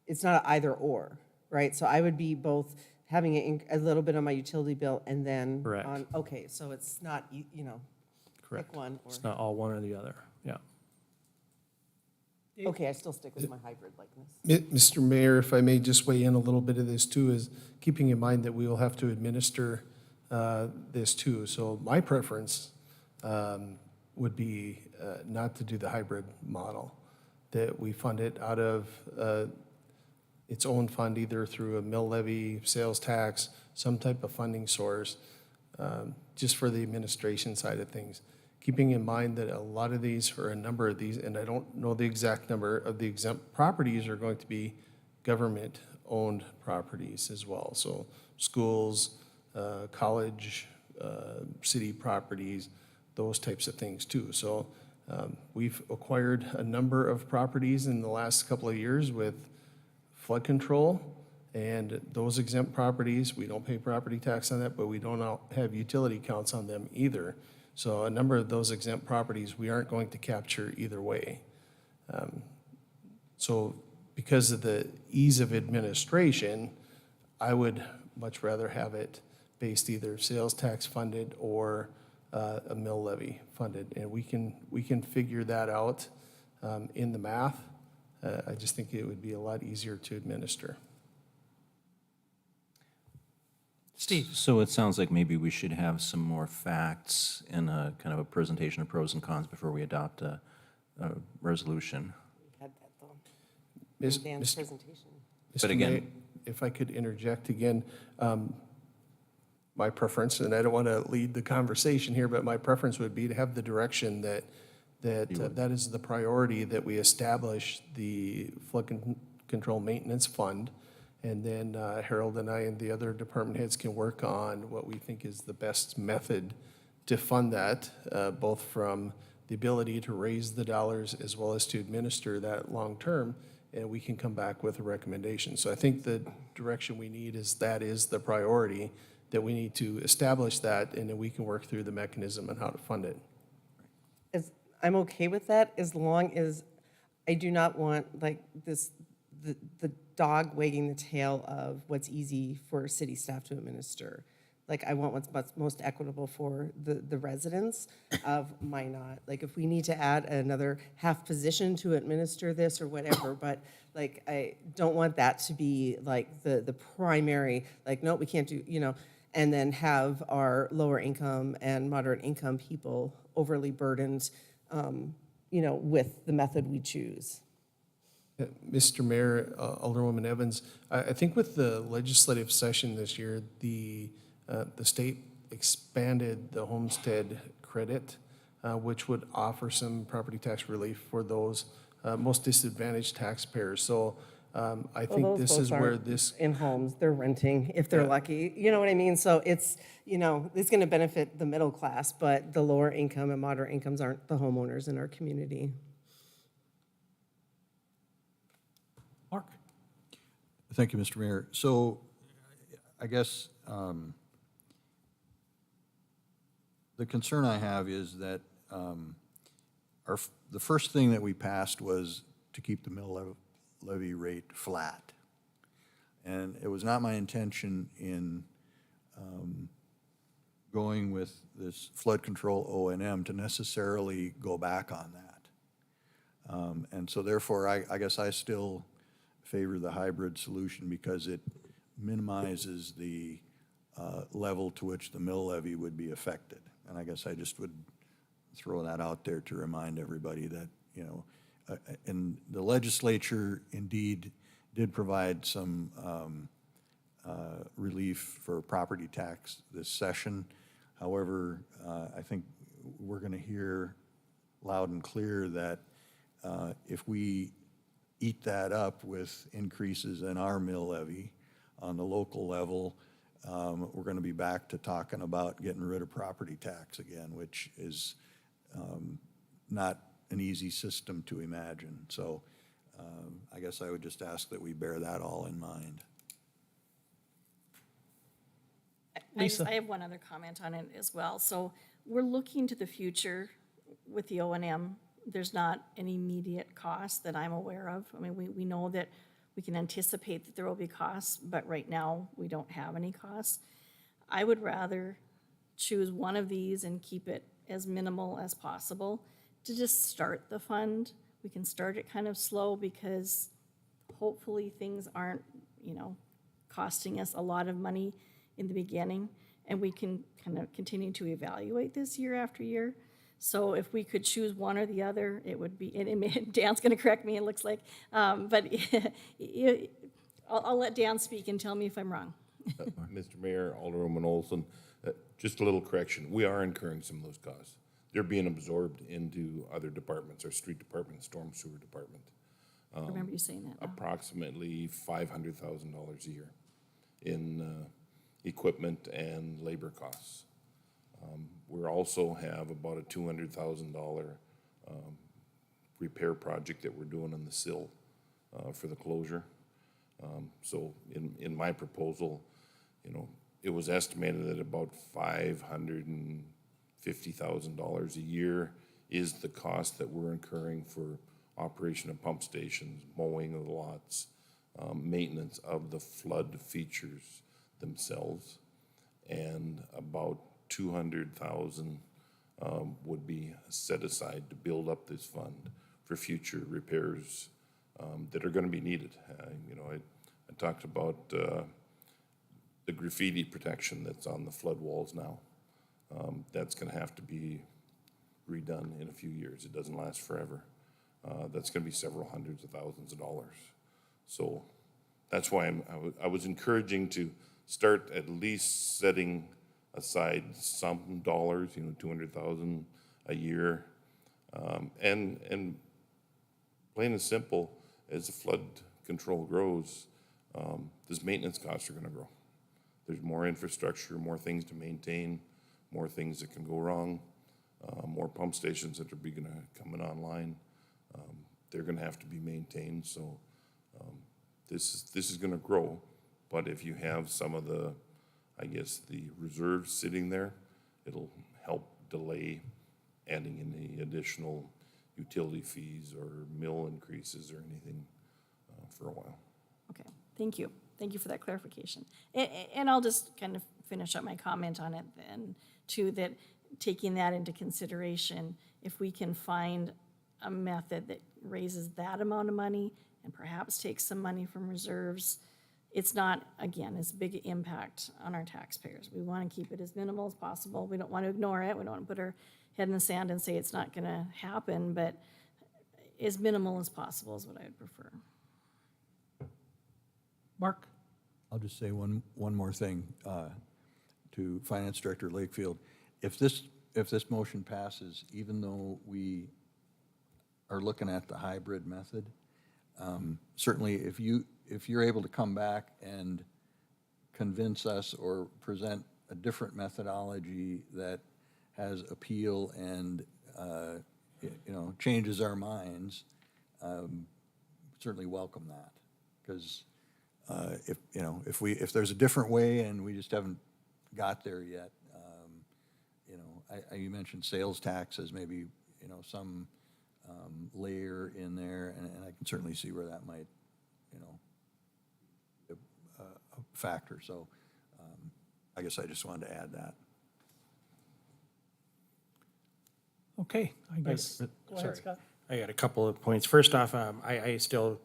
it's not either or, right? So I would be both having a little bit on my utility bill and then Correct. on, okay, so it's not, you know, Correct. pick one or, It's not all one or the other, yeah. okay, I still stick with my hybrid likeness. Mr. Mayor, if I may just weigh in a little bit of this too, is keeping in mind that we will have to administer this too. So my preference would be not to do the hybrid model, that we fund it out of its own fund, either through a mill levy, sales tax, some type of funding source, just for the administration side of things. Keeping in mind that a lot of these, or a number of these, and I don't know the exact number of the exempt properties, are going to be government-owned properties as well. So schools, college, city properties, those types of things too. So we've acquired a number of properties in the last couple of years with flood control, and those exempt properties, we don't pay property tax on that, but we don't have utility counts on them either. So a number of those exempt properties, we aren't going to capture either way. So because of the ease of administration, I would much rather have it based either sales tax funded or a mill levy funded. And we can figure that out in the math. I just think it would be a lot easier to administer. Steve? So it sounds like maybe we should have some more facts in a kind of a presentation of pros and cons before we adopt a resolution. Had that though, Miss- in Dan's Mr. presentation. But Mr. again- May, if I could interject again, my preference, and I don't want to lead the conversation here, but my preference would be to have the direction that that is the priority, that we establish the flood control maintenance fund, and then Harold and I and the other department heads can work on what we think is the best method to fund that, both from the ability to raise the dollars as well as to administer that long term, and we can come back with a recommendation. So I think the direction we need is that is the priority, that we need to establish that, and then we can work through the mechanism and how to fund it. I'm okay with that as long as I do not want like this, the dog wagging the tail of what's easy for city staff to administer. Like I want what's most equitable for the residents of Minot. Like if we need to add another half position to administer this or whatever, but like I don't want that to be like the primary, like, no, we can't do, you know, and then have our lower income and moderate income people overly burdened, you know, with the method we choose. Mr. Mayor, Alderwoman Evans, I think with the legislative session this year, the state expanded the homestead credit, which would offer some property tax relief for those most disadvantaged taxpayers. So I think Those this folks is where aren't this, in homes, they're renting if they're lucky, you know what I mean? So it's, you know, it's gonna benefit the middle class, but the lower income and moderate incomes aren't the homeowners in our community. Mark? Thank you, Mr. Mayor. So I guess the concern I have is that the first thing that we passed was to keep the mill levy rate flat. And it was not my intention in going with this flood control O&M to necessarily go back on that. And so therefore, I guess I still favor the hybrid solution because it minimizes the level to which the mill levy would be affected. And I guess I just would throw that out there to remind everybody that, you know, and the legislature indeed did provide some relief for property tax this session. However, I think we're going to hear loud and clear that if we eat that up with increases in our mill levy on the local level, we're going to be back to talking about getting rid of property tax again, which is not an easy system to imagine. So I guess I would just ask that we bear that all in mind. Lisa. I have one other comment on it as well. So we're looking to the future with the O&M. There's not an immediate cost that I'm aware of. I mean, we know that we can anticipate that there will be costs, but right now we don't have any costs. I would rather choose one of these and keep it as minimal as possible to just start the fund. We can start it kind of slow because hopefully things aren't, costing us a lot of money in the beginning, and we can kind of continue to evaluate this year after year. So if we could choose one or the other, it would be, and Dan's gonna correct me, it looks like, but I'll let Dan speak and tell me if I'm wrong. Mr. Mayor, Alderwoman Olson, just a little correction. We are incurring some of those costs. They're being absorbed into other departments, our street department, storm sewer department. I remember you saying that now. Approximately $500,000 a year in equipment and labor costs. We also have about a $200,000 repair project that we're doing on the sill for the closure. So in my proposal, it was estimated that about $550,000 a year is the cost that we're incurring for operation of pump stations, mowing of the lots, maintenance of the flood features themselves, and about $200,000 would be set aside to build up this fund for future repairs that are going to be needed. I talked about the graffiti protection that's on the flood walls now. That's going to have to be redone in a few years. It doesn't last forever. That's going to be several hundreds of thousands of dollars. So that's why I was encouraging to start at least setting aside some dollars, $200,000 a year. And plain and simple, as the flood control grows, these maintenance costs are going to grow. There's more infrastructure, more things to maintain, more things that can go wrong, more pump stations that are going to come in online. They're going to have to be maintained. So this is going to grow. But if you have some of the reserves sitting there, it'll help delay adding any additional utility fees or mill increases or anything for a while. Okay, thank you. Thank you for that clarification. And I'll just kind of finish up my comment on it then, too, that taking that into consideration, if we can find a method that raises that amount of money and perhaps takes some money from reserves, it's not, again, as big an impact on our taxpayers. We want to keep it as minimal as possible. We don't want to ignore it. We don't want to put our head in the sand and say it's not going to happen, but as minimal as possible is what I would prefer. Mark? I'll just say one more thing to Finance Director Lakefield. If this motion passes, even though we are looking at the hybrid method, certainly if you're able to come back and convince us or present a different methodology that has appeal and changes our minds, certainly welcome that. Because if there's a different way and we just haven't got there yet, you mentioned sales tax as maybe some layer in there, and I can certainly see where that might a factor. So I guess I just wanted to add that. Okay, I guess. Go ahead, Sorry. Scott. I got a couple of points. First off, I still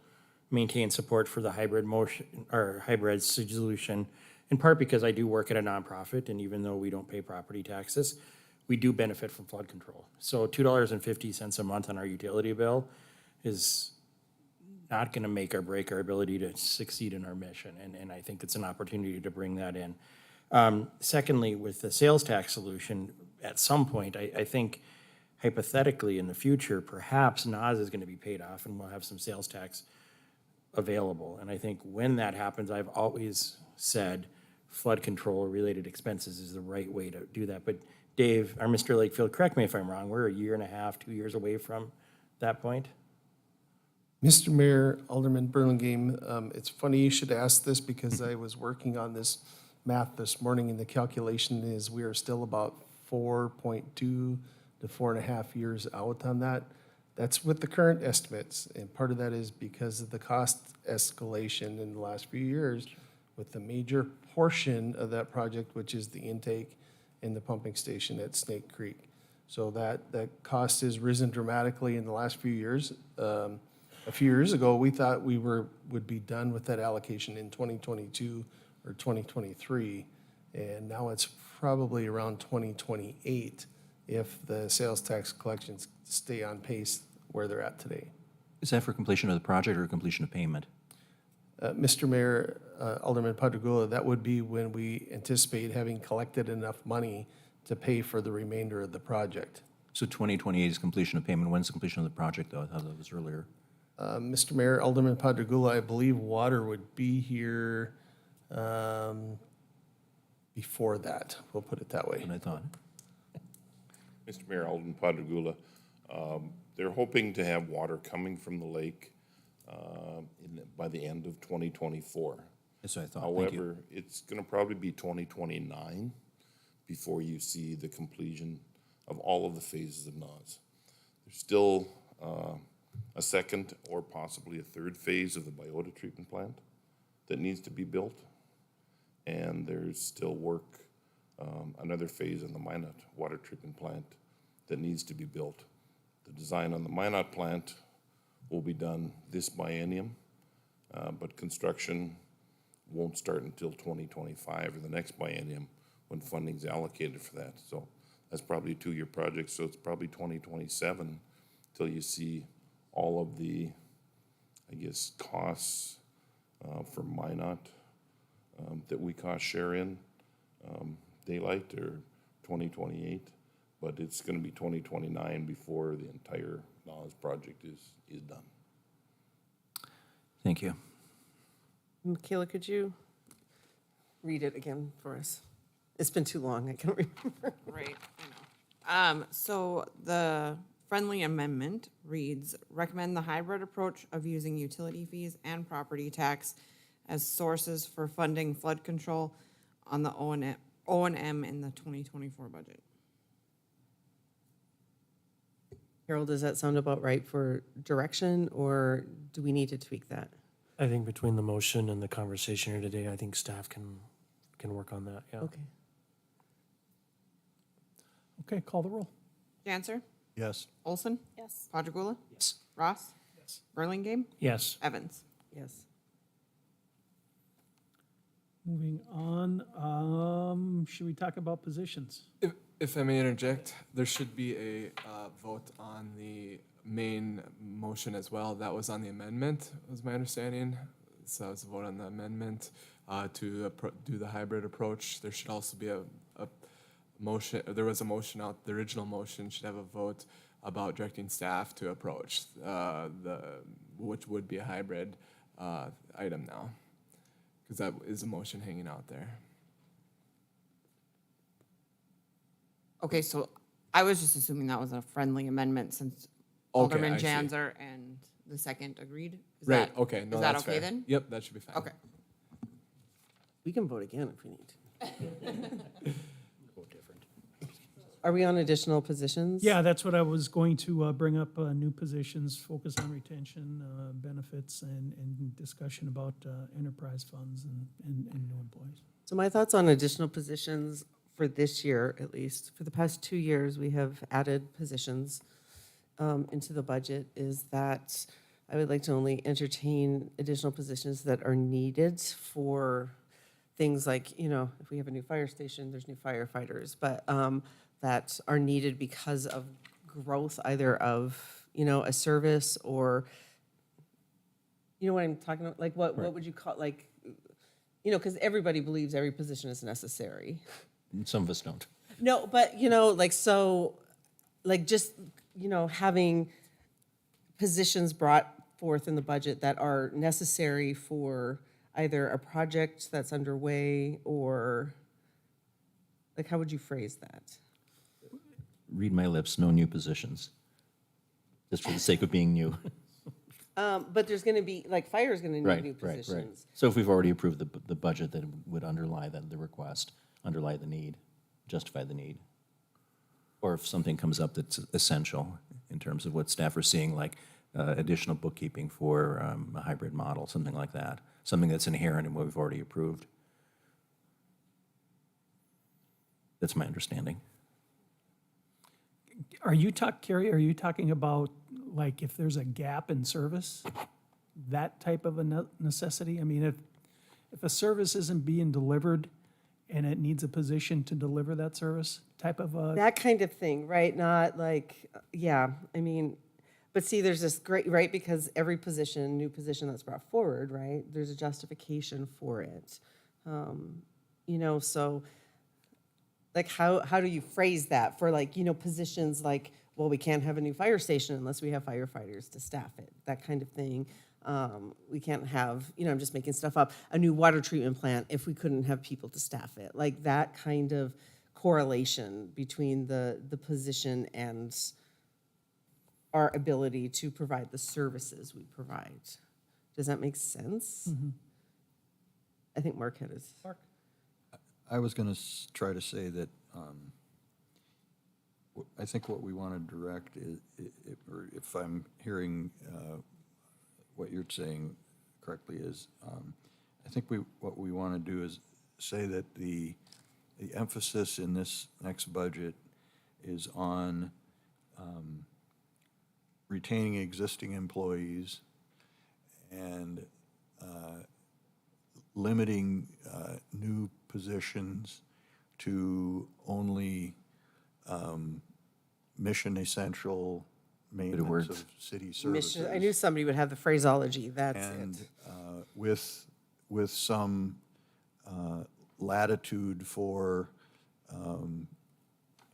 maintain support for the hybrid motion or hybrid solution, in part because I do work at a nonprofit, and even though we don't pay property taxes, we do benefit from flood control. So $2.50 a month on our utility bill is not gonna make or break our ability to succeed in our mission, and I think it's an opportunity to bring that in. Secondly, with the sales tax solution, at some point, I think hypothetically in the future, perhaps NAS is gonna be paid off and we'll have some sales tax available. And I think when that happens, I've always said flood control related expenses is the right way to do that. But Dave, or Mr. Lakefield, correct me if I'm wrong, we're a year and a half, 2 years away from that point? Mr. Mayor, Alderman Burlingame, it's funny you should ask this because I was working on this math this morning and the calculation is we are still about 4.2 to 4.5 years out on that. That's with the current estimates, and part of that is because of the cost escalation in the last few years with the major portion of that project, which is the intake and the pumping station at Snake Creek. So that cost has risen dramatically in the last few years. A few years ago, we thought we would be done with that allocation in 2022 or 2023, and now it's probably around 2028 if the sales tax collections stay on pace where they're at today. Is that for completion of the project or completion of payment? Mr. Mayor, Alderman Padrigula, that would be when we anticipate having collected enough money to pay for the remainder of the project. So 2028 is completion of payment. When's the completion of the project, though? I thought that was earlier. Mr. Mayor, Alderman Padrigula, I believe water would be here before that. We'll put it that way. What I thought. Mr. Mayor, Alden Padrigula, they're hoping to have water coming from the lake by the end of 2024. That's what I thought. Thank you. However, it's gonna probably be 2029 before you see the completion of all of the phases of NAS. There's still a second or possibly a third phase of the biota treatment plant that needs to be built. And there's still work, another phase in the Minot water treatment plant that needs to be built. The design on the Minot plant will be done this biennium, but construction won't start until 2025 or the next biennium when funding's allocated for that. So that's probably a 2-year project, so it's probably 2027 till you see all of the, I guess, costs for Minot that we cost share in daylight or 2028, but it's gonna be 2029 before the entire NAS project is done. Thank you. Michaela, could you read it again for us? It's been too long, I can't remember. Right, I know. So the friendly amendment reads, recommend the hybrid approach of using utility fees and property tax as sources for funding flood control on the O&M in the 2024 budget. Harold, does that sound about right for direction, or do we need to tweak that? I think between the motion and the conversation here today, I think staff can work on that, yeah. Okay. Okay, call the roll. Janser, Yes. Olson, Yes. Padrigula, Yes. Ross, Burlingame, Yes. Evans. Yes. Moving on, should we talk about positions? If I may interject, there should be a vote on the main motion as well. That was on the amendment, was my understanding. So that was a vote on the amendment to do the hybrid approach. There should also be a motion, there was a motion out, the original motion should have a vote about directing staff to approach which would be a hybrid item now. Because that is a motion hanging out there. Okay, so I was just assuming that was a friendly amendment since Okay, Alderman I see. Janser and the second agreed? Is Right, that- okay, no, is that that's okay fair. then? Yep, that should be fine. Okay. We can vote again if we need to. Are we on additional positions? Yeah, that's what I was going to bring up, new positions, focus on retention, benefits, and discussion about enterprise funds and new employees. So my thoughts on additional positions for this year, at least, for the past 2 years, we have added positions into the budget, is that I would like to only entertain additional positions that are needed for things like, if we have a new fire station, there's new firefighters, but that are needed because of growth, either of, a service or You know what I'm talking about? Like, what would you call, like, you know, because everybody believes every position is necessary. Some of us don't. No, but, you know, like, so, like, just, you know, having positions brought forth in the budget that are necessary for either a project that's underway or, like, how would you phrase that? Read my lips, no new positions. Just for the sake of being new. But there's gonna be, like, fire's gonna need Right, new right, right. positions. So if we've already approved the budget, that would underlie the request, underlie the need, justify the need. Or if something comes up that's essential in terms of what staff are seeing, like additional bookkeeping for a hybrid model, something like that. Something that's inherent in what we've already approved. That's my understanding. Carrie, are you talking about, like, if there's a gap in service? That type of a necessity? I mean, if a service isn't being delivered and it needs a position to deliver that service, type of a, That kind of thing, right? Not like, yeah, I mean, but see, there's this great, right? Because every position, new position that's brought forward, right? There's a justification for it. You know, so like how do you phrase that for, like, you know, positions like, well, we can't have a new fire station unless we have firefighters to staff it, that kind of thing. We can't have, you know, I'm just making stuff up, a new water treatment plant if we couldn't have people to staff it. Like that kind of correlation between the position and our ability to provide the services we provide. Does that make sense? I think Mark had his. I was going to try to say that I think what we want to direct is, or if I'm hearing what you're saying correctly, is I think what we want to do is say that the emphasis in this next budget is on retaining existing employees and limiting new positions to only mission essential maintenance words. of city services. Mission, I knew somebody would have the phraseology, that's And it. with some latitude for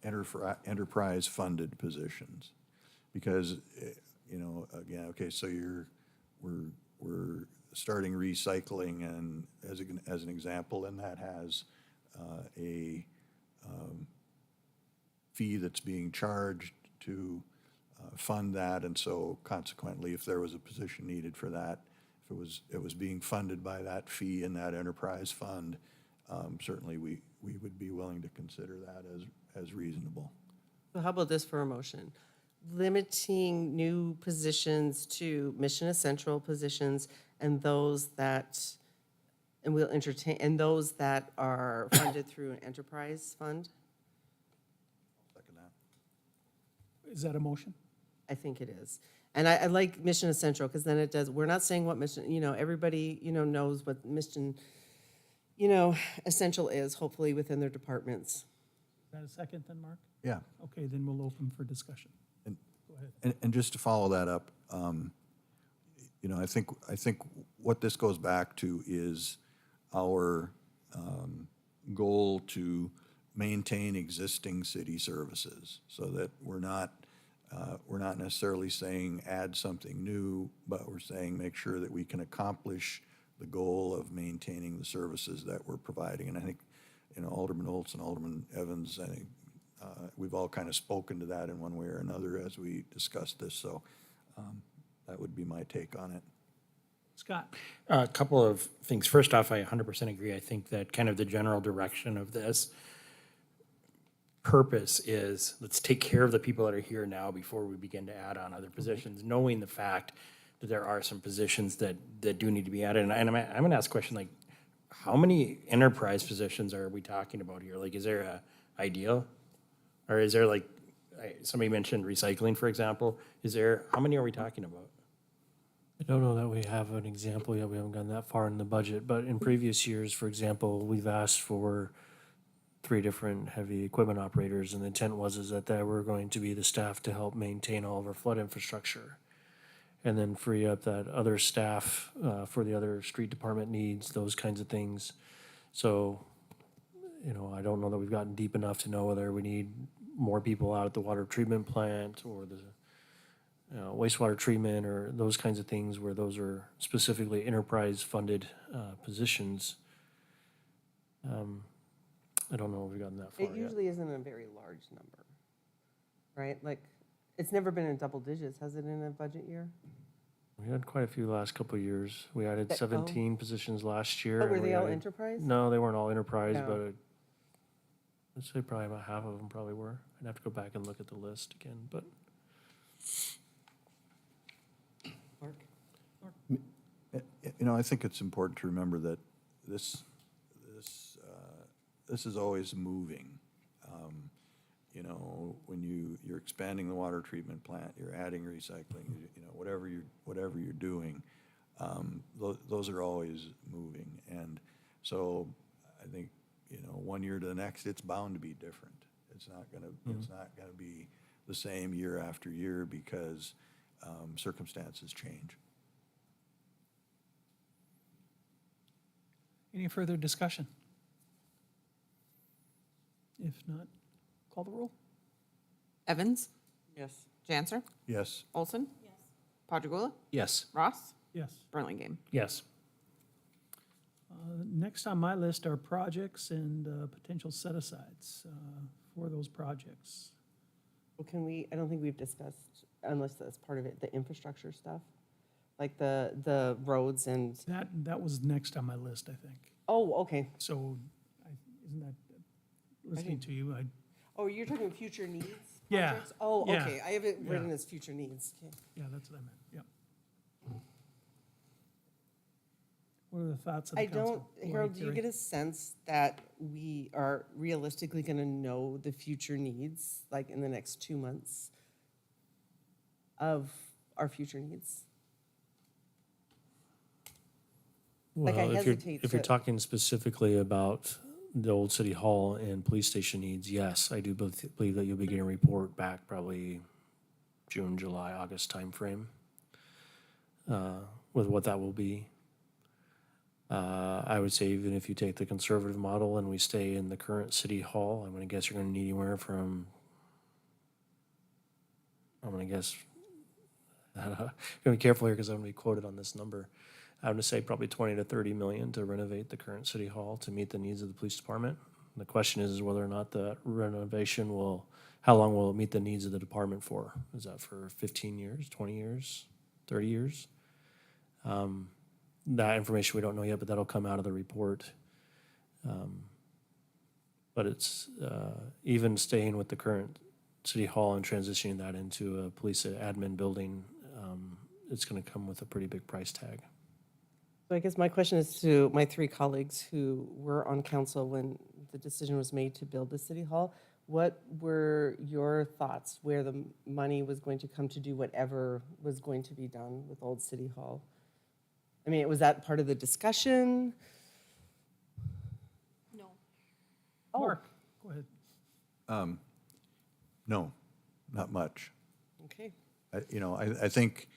enterprise-funded positions. Because, you know, again, okay, so we're starting recycling, and as an example, and that has a fee that's being charged to fund that, and so consequently, if there was a position needed for that, if it was being funded by that fee in that enterprise fund, certainly we would be willing to consider that as reasonable. So how about this for a motion? Limiting new positions to mission essential positions and those that, and we'll entertain, and those that are funded through an enterprise fund? Second that. is that a motion? I think it is. And I like mission essential, because then it does, we're not saying what mission, you know, everybody, you know, knows what mission, you know, essential is, hopefully within their departments. Is that a second then, Mark? Yeah. Okay, then we'll open for discussion. Go ahead. And just to follow that up, you know, I think what this goes back to is our goal to maintain existing city services, so that we're not necessarily saying add something new, but we're saying make sure that we can accomplish the goal of maintaining the services that we're providing. And I think, you know, Alderman Olds and Alderman Evans, I think we've all kind of spoken to that in one way or another as we discussed this, so that would be my take on it. Scott? A couple of things. First off, I 100% agree. I think that kind of the general direction of this purpose is, let's take care of the people that are here now before we begin to add on other positions, knowing the fact that there are some positions that do need to be added. And I'm going to ask a question like, how many enterprise positions are we talking about here? Like, is there a ideal? Or is there, like, somebody mentioned recycling, for example. How many are we talking about? I don't know that we have an example yet. We haven't gone that far in the budget, but in previous years, for example, we've asked for 3 different heavy equipment operators, and the intent was that they were going to be the staff to help maintain all of our flood infrastructure. and then free up that other staff for the other street department needs, those kinds of things. So, I don't know that we've gotten deep enough to know whether we need more people out at the water treatment plant or the wastewater treatment or those kinds of things where those are specifically enterprise-funded positions. I don't know if we've gotten that far It yet. usually isn't a very large number, right? Like, it's never been in double digits, has it, in a budget year? We had quite a few last couple of years. We added That- oh. 17 positions last year. But were and we they all added- enterprise? No, they weren't all enterprise, No. but I'd say probably about half of them probably were. I'd have to go back and look at the list again, but I think it's important to remember that this is always moving. When you're expanding the water treatment plant, you're adding recycling, whatever you're doing, those are always moving. And so I think, 1 year to the next, it's bound to be different. It's not gonna be the same year after year because circumstances change. Any further discussion? If not, call the roll. Evans, Yes. Janser, Yes. Olson. Yes. Padragula, Yes. Ross, Yes. Burlingame. yes. Next on my list are projects and potential set-asides for those projects. Well, I don't think we've discussed, unless that's part of it, the infrastructure stuff, like the roads and, That was next on my list, I think. oh, okay. So, isn't that, listening to you, Oh, you're talking future needs? Yeah, projects? Oh, yeah, okay, I have it written yeah. as future needs. Okay. yeah, that's what I meant, yeah. What are the thoughts of the I council? don't, Go ahead, Harold, do you Carrie. get a sense that we are realistically gonna know the future needs, like in the next 2 months of our future needs? Like, I Well, hesitate if you're to- talking specifically about the old city hall and police station needs, yes, I do believe that you'll be getting a report back probably June, July, August timeframe with what that will be. I would say even if you take the conservative model and we stay in the current city hall, I'm gonna guess you're gonna need anywhere from, I'm gonna guess, gonna be careful here because I'm gonna be quoted on this number. I'm gonna say probably 20 to 30 million to renovate the current city hall to meet the needs of the police department. The question is whether or not the renovation how long will it meet the needs of the department for? Is that for 15 years, 20 years, 30 years? That information we don't know yet, but that'll come out of the report. But it's, even staying with the current city hall and transitioning that into a police admin building, it's gonna come with a pretty big price tag. So I guess my question is to my 3 colleagues who were on council when the decision was made to build the city hall. What were your thoughts where the money was going to come to do whatever was going to be done with Old City Hall? I mean, was that part of the discussion? No. Oh, Mark, go ahead. No, not much. okay. I think,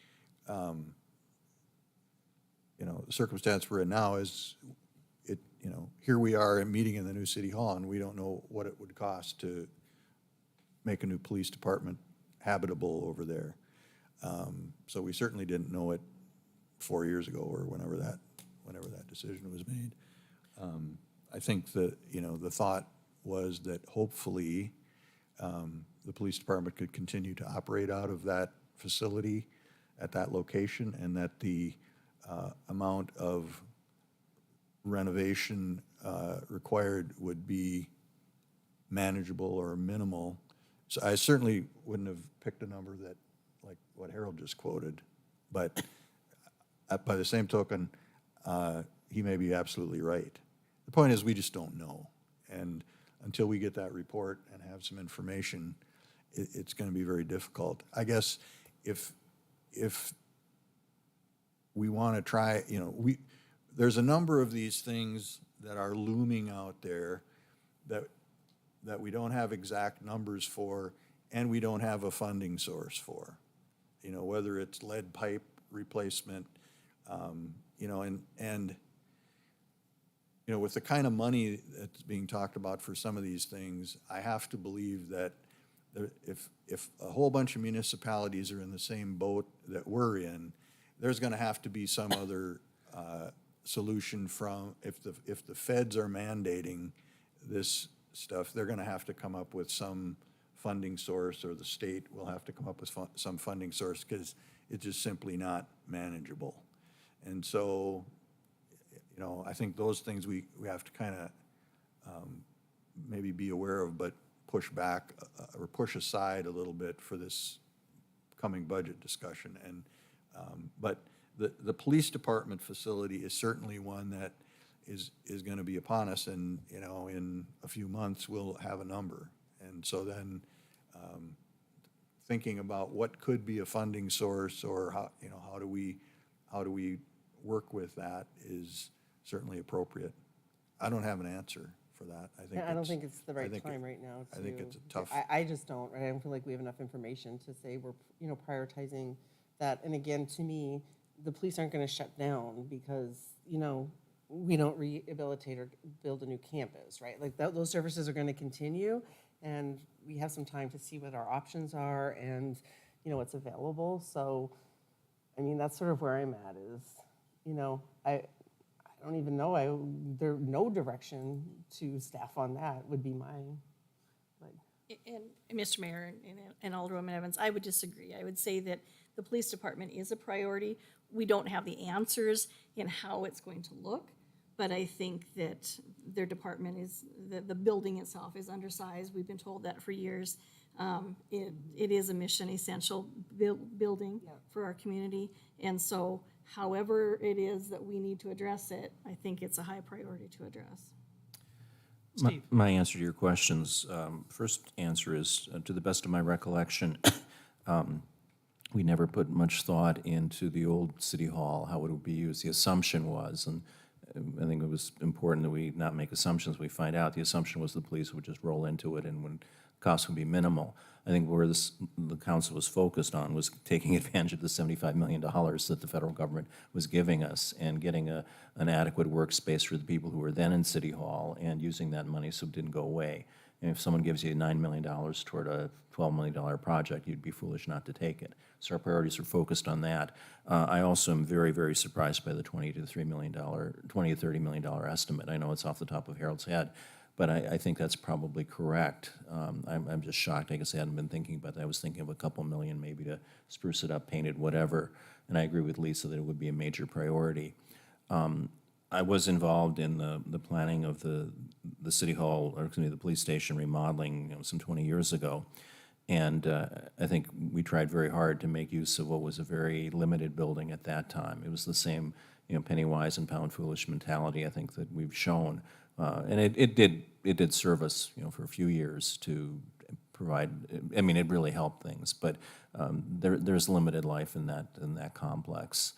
the circumstance we're in now is, here we are meeting in the new city hall, and we don't know what it would cost to make a new police department habitable over there. So we certainly didn't know it 4 years ago or whenever that decision was made. I think that, the thought was that hopefully the police department could continue to operate out of that facility at that location, and that the amount of renovation required would be manageable or minimal. So I certainly wouldn't have picked a number that, like what Harold just quoted, but by the same token, he may be absolutely right. The point is, we just don't know. And until we get that report and have some information, it's going to be very difficult. I guess if we want to try, there's a number of these things that are looming out there that we don't have exact numbers for, and we don't have a funding source for. Whether it's lead pipe replacement, you know, and you know, with the kind of money that's being talked about for some of these things, I have to believe that if a whole bunch of municipalities are in the same boat that we're in, there's gonna have to be some other solution from, if the feds are mandating this stuff, they're gonna have to come up with some funding source, or the state will have to come up with some funding source, because it's just simply not manageable. And so, you know, I think those things we have to kind of maybe be aware of, but push back or push aside a little bit for this coming budget discussion. And but the police department facility is certainly one that is going to be upon us, and you know, in a few months we'll have a number. And so then thinking about what could be a funding source, or how, you know, how do we work with that, is certainly appropriate. I don't have an answer for that. I don't think it's the right time right now. I think it's a tough. I just don't, right? I don't feel like we have enough information to say we're, you know, prioritizing that. And again, to me, the police aren't gonna shut down because, you know, we don't rehabilitate or build a new campus, right? Like those services are gonna continue, and we have some time to see what our options are and, you know, what's available. So, I mean, that's sort of where I'm at is, you know, I don't even know, there's no direction to staff on that would be my, like. And Mr. Mayor and Alderwoman Evans, I would disagree. I would say that the police department is a priority. We don't have the answers in how it's going to look, but I think that their department is, the building itself is undersized. We've been told that for years. It is a mission essential building for our community. And so however it is that we need to address it, I think it's a high priority to address. My answer to your questions, first answer is, to the best of my recollection, we never put much thought into the old city hall, how it would be used. The assumption was, and I think it was important that we not make assumptions. We find out the assumption was the police would just roll into it and when costs would be minimal. I think where the council was focused on was taking advantage of the $75 million that the federal government was giving us and getting an adequate workspace for the people who were then in City Hall, and using that money so it didn't go away. And if someone gives you $9 million toward a $12 million project, you'd be foolish not to take it. So our priorities are focused on that. I also am very, very surprised by the $20 to $30 million estimate. I know it's off the top of Harold's head, but I think that's probably correct. I'm just shocked. I guess I hadn't been thinking about that. I was thinking of a couple million maybe to spruce it up, paint it, whatever. And I agree with Lisa that it would be a major priority. I was involved in the planning of the city hall, or excuse me, the police station remodeling, some 20 years ago. And I think we tried very hard to make use of what was a very limited building at that time. It was the same, penny wise and pound foolish mentality, I think, that we've shown. And it did serve us, for a few years to provide. I mean, it really helped things, but there's limited life in that complex.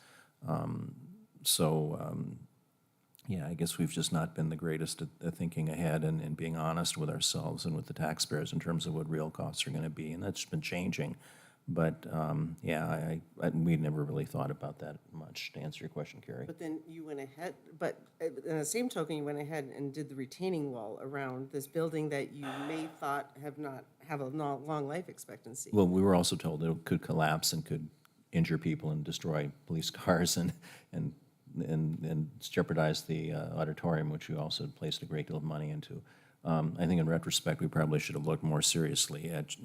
Yeah, I guess we've just not been the greatest at thinking ahead and being honest with ourselves and with the taxpayers in terms of what real costs are going to be, and that's been changing. But yeah, we never really thought about that much, to answer your question, Carrie. But then you went ahead, but in the same token, you went ahead and did the retaining wall around this building that you may thought have a long life expectancy. Well, we were also told that it could collapse and could injure people and destroy police cars and jeopardize the auditorium, which we also placed a great deal of money into. I think in retrospect, we probably should have looked more seriously at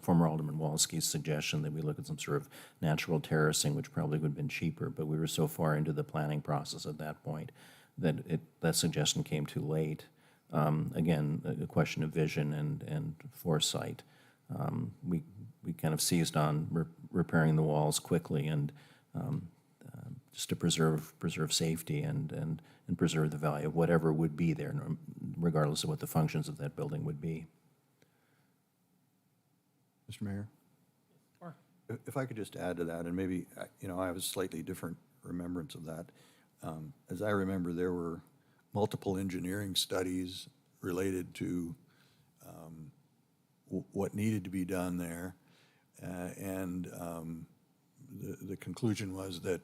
former Alderman Walski's suggestion that we look at some sort of natural terracing, which probably would have been cheaper, but we were so far into the planning process at that point that that suggestion came too late. Again, a question of vision and foresight. We kind of seized on repairing the walls quickly and just to preserve safety and preserve the value of whatever would be there, regardless of what the functions of that building would be. Mr. Mayor? If I could just add to that, and maybe, I have a slightly different remembrance of that. As I remember, there were multiple engineering studies related to what needed to be done there. And the conclusion was that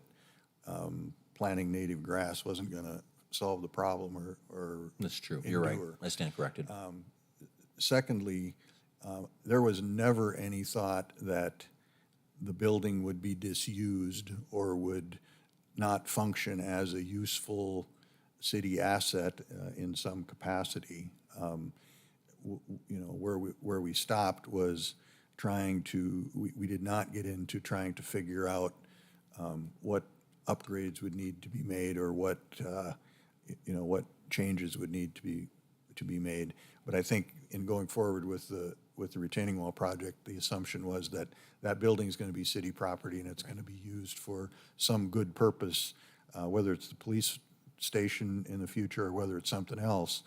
planting native grass wasn't going to solve the problem or That's true. You're right. endure. I stand corrected. Secondly, there was never any thought that the building would be disused or would not function as a useful city asset in some capacity. Where we stopped was trying to, we did not get into trying to figure out what upgrades would need to be made or what changes would need to be made. But I think in going forward with the retaining wall project, the assumption was that that building is going to be city property and it's going to be used for some good purpose, whether it's the police station in the future or whether it's something else.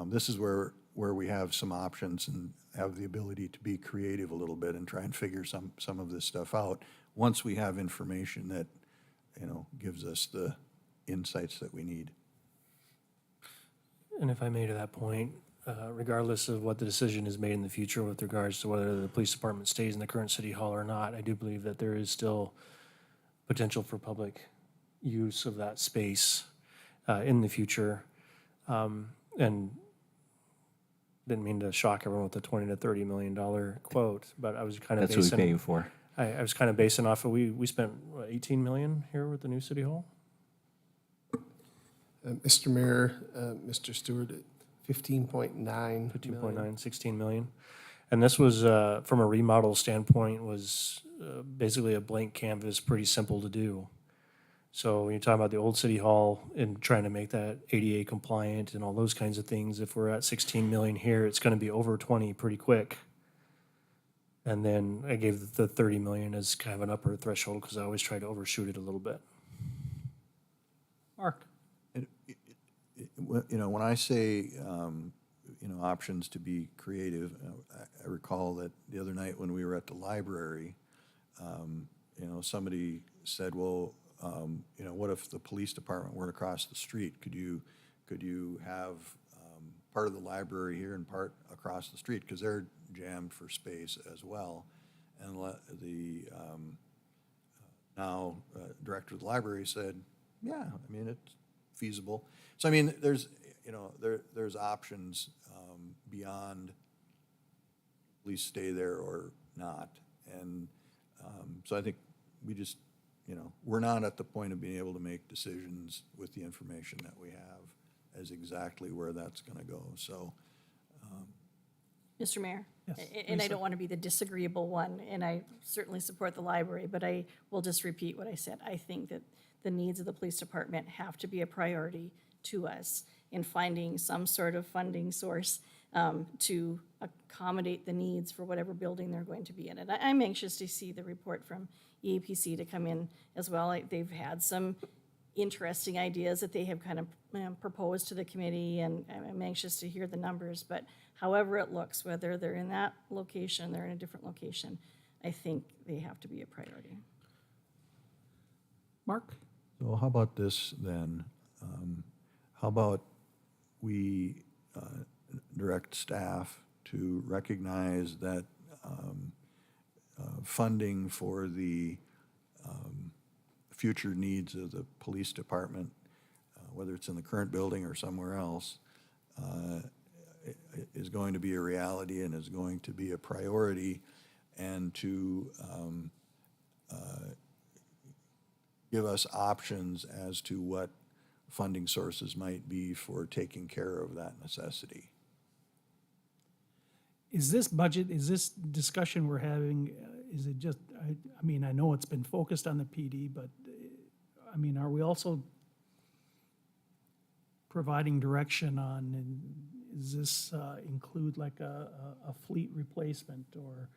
This is where we have some options and have the ability to be creative a little bit and try and figure some of this stuff out once we have information that, gives us the insights that we need. And if I may to that point, regardless of what the decision is made in the future with regards to whether the police department stays in the current city hall or not, I do believe that there is still potential for public use of that space in the future. And didn't mean to shock everyone with the $20 to $30 million quote, but I was kind of That's what we pay basing, you for. I was kind of basing off of, we spent, what, 18 million here with the new city hall? Mr. Mayor, Mr. Stewart, 15.9 15.9, 16 million. And this was, from a remodel standpoint, was basically a blank canvas, pretty simple to do. So when you're talking about the old city hall and trying to make that ADA compliant and all those kinds of things, if we're at 16 million here, it's gonna be over 20 pretty quick. And then I gave the 30 million as kind of an upper threshold because I always try to overshoot it a little bit. Mark? When I say, options to be creative, I recall that the other night when we were at the library, somebody said, well, what if the police department weren't across the street? Could you have part of the library here and part across the street? Because they're jammed for space as well. And the now director of the library said, yeah, it's feasible. So, there's, there's options beyond police stay there or not. And so I think we just, we're not at the point of being able to make decisions with the information that we have as exactly where that's going to go. So, Mr. Mayor? Yes, And I Lisa. don't want to be the disagreeable one, and I certainly support the library, but I will just repeat what I said. I think that the needs of the police department have to be a priority to us in finding some sort of funding source to accommodate the needs for whatever building they're going to be in. And I'm anxious to see the report from EAPC to come in as well. They've had some interesting ideas that they have kind of proposed to the committee, and I'm anxious to hear the numbers. But however it looks, whether they're in that location, they're in a different location, I think they have to be a priority. Mark? So how about this then? How about we direct staff to recognize that funding for the future needs of the police department, whether it's in the current building or somewhere else, is going to be a reality and is going to be a priority, and to give us options as to what funding sources might be for taking care of that necessity. Is this budget, is this discussion we're having, is it just, I know it's been focused on the PD, but, are we also providing direction on, and does this include like a fleet replacement, or,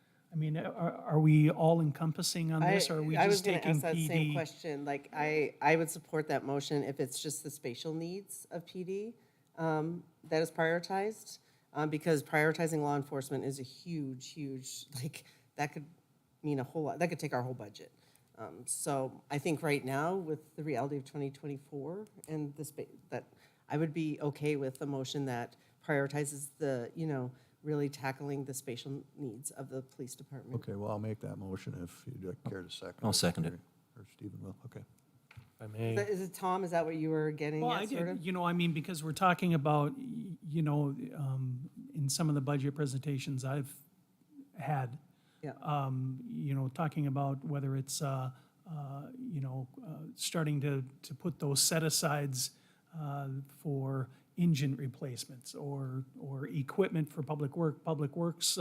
are we all encompassing on this, or are we I was just gonna taking ask that same PD? question. Like, I would support that motion if it's just the spatial needs of PD that is prioritized, because prioritizing law enforcement is a huge, that could mean a whole lot, that could take our whole budget. So I think right now, with the reality of 2024 and that I would be okay with the motion that prioritizes the, really tackling the spatial needs of the police department. Okay, well, I'll make that motion if you'd care to second. I'll second it. Or Stephen will, okay. If I may. Is it Tom, is that what you were getting Well, I at, sort did, of? you know, I mean, because we're talking about, in some of the budget presentations I've had, Yeah. you know, talking about whether it's, starting to put those set-asides for engine replacements or equipment for public works,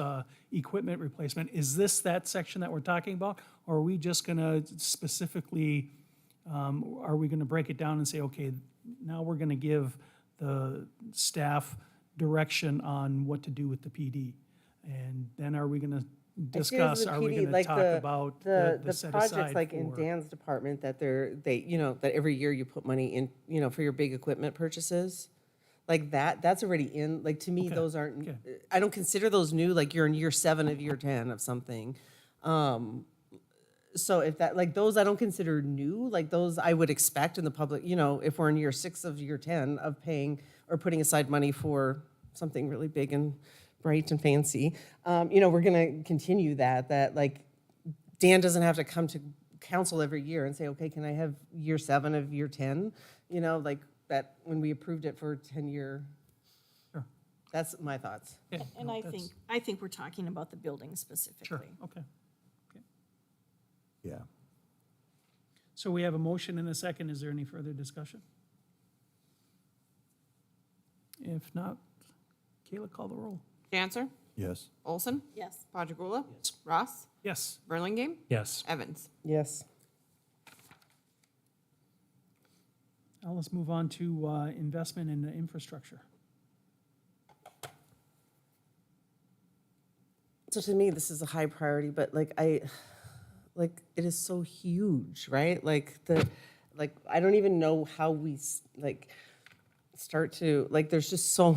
equipment replacement. Is this that section that we're talking about? Or are we just gonna specifically, are we gonna break it down and say, okay, now we're gonna give the staff direction on what to do with the PD? And then are we gonna discuss, are we PD, gonna like talk about the set projects aside like in for? Dan's department that that every year you put money in, for your big equipment purchases. Like that's already in, like, to me, Okay, those aren't, okay. I don't consider those new, like you're in year 7 of year 10 of something. So if that, like, those I don't consider new, like those I would expect in the public, if we're in year 6 of year 10 of paying or putting aside money for something really big and bright and fancy, we're gonna continue that like Dan doesn't have to come to council every year and say, okay, can I have year 7 of year 10? Like that when we approved it for 10-year. Sure. That's my thoughts. Yeah, And no, I that's- think we're talking about the building Sure, specifically. okay. Yeah. So we have a motion and a second. Is there any further discussion? If not, Kayla, call the roll. Janser, Yes. Olson, Yes. Padragula, Ross, Yes. Burlingame, Yes. Evans. Yes. Now let's move on to investment in the infrastructure. So to me, this is a high priority, but it is so huge, right? I don't even know how we start to, there's just so,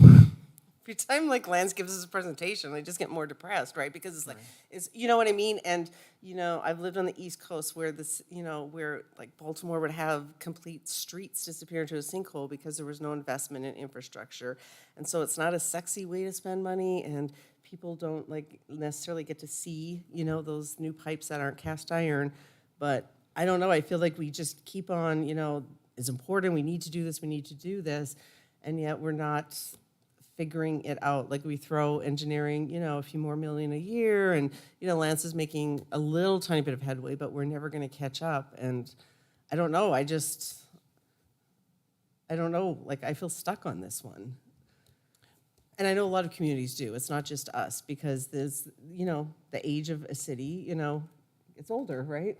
every time Lance gives us a presentation, I just get more depressed, right? Because it's you know what I mean? And, I've lived on the East Coast where where Baltimore would have complete streets disappear into a sinkhole because there was no investment in infrastructure. And so it's not a sexy way to spend money, and people don't necessarily get to see, those new pipes that aren't cast iron. But I don't know, I feel like we just keep on, it's important, we need to do this, we need to do this, and yet we're not figuring it out. Like we throw engineering, a few more million a year, and, Lance is making a little tiny bit of headway, but we're never gonna catch up. And I don't know, I don't know, I feel stuck on this one. And I know a lot of communities do. It's not just us, because there's, the age of a city, it's older, right?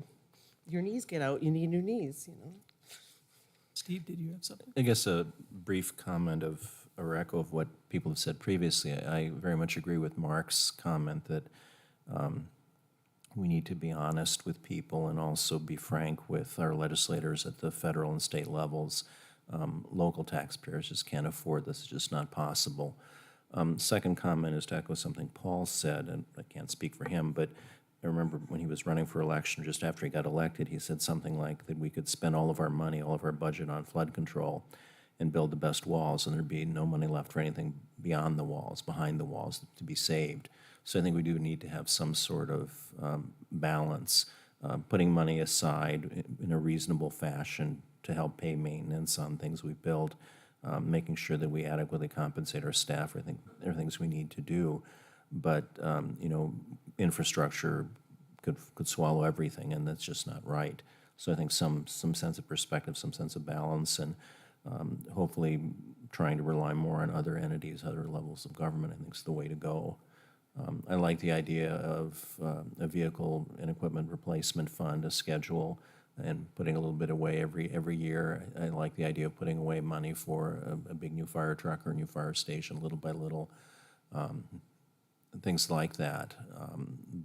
Your knees get out, you need new knees, Steve, did you have something? I guess a brief comment or echo of what people have said previously. I very much agree with Mark's comment that we need to be honest with people and also be frank with our legislators at the federal and state levels. Local taxpayers just can't afford this. It's just not possible. Second comment is to echo something Paul said, and I can't speak for him, but I remember when he was running for election, just after he got elected, he said something like that we could spend all of our money, all of our budget on flood control and build the best walls, and there'd be no money left for anything beyond the walls, behind the walls to be saved. So I think we do need to have some sort of balance, putting money aside in a reasonable fashion to help pay maintenance on things we build, making sure that we adequately compensate our staff for things we need to do. But, infrastructure could swallow everything, and that's just not right. So I think some sense of perspective, some sense of balance, and hopefully trying to rely more on other entities, other levels of government, I think is the way to go. I like the idea of a vehicle and equipment replacement fund, a schedule, and putting a little bit away every year. I like the idea of putting away money for a big new fire truck or a new fire station, little by little, things like that.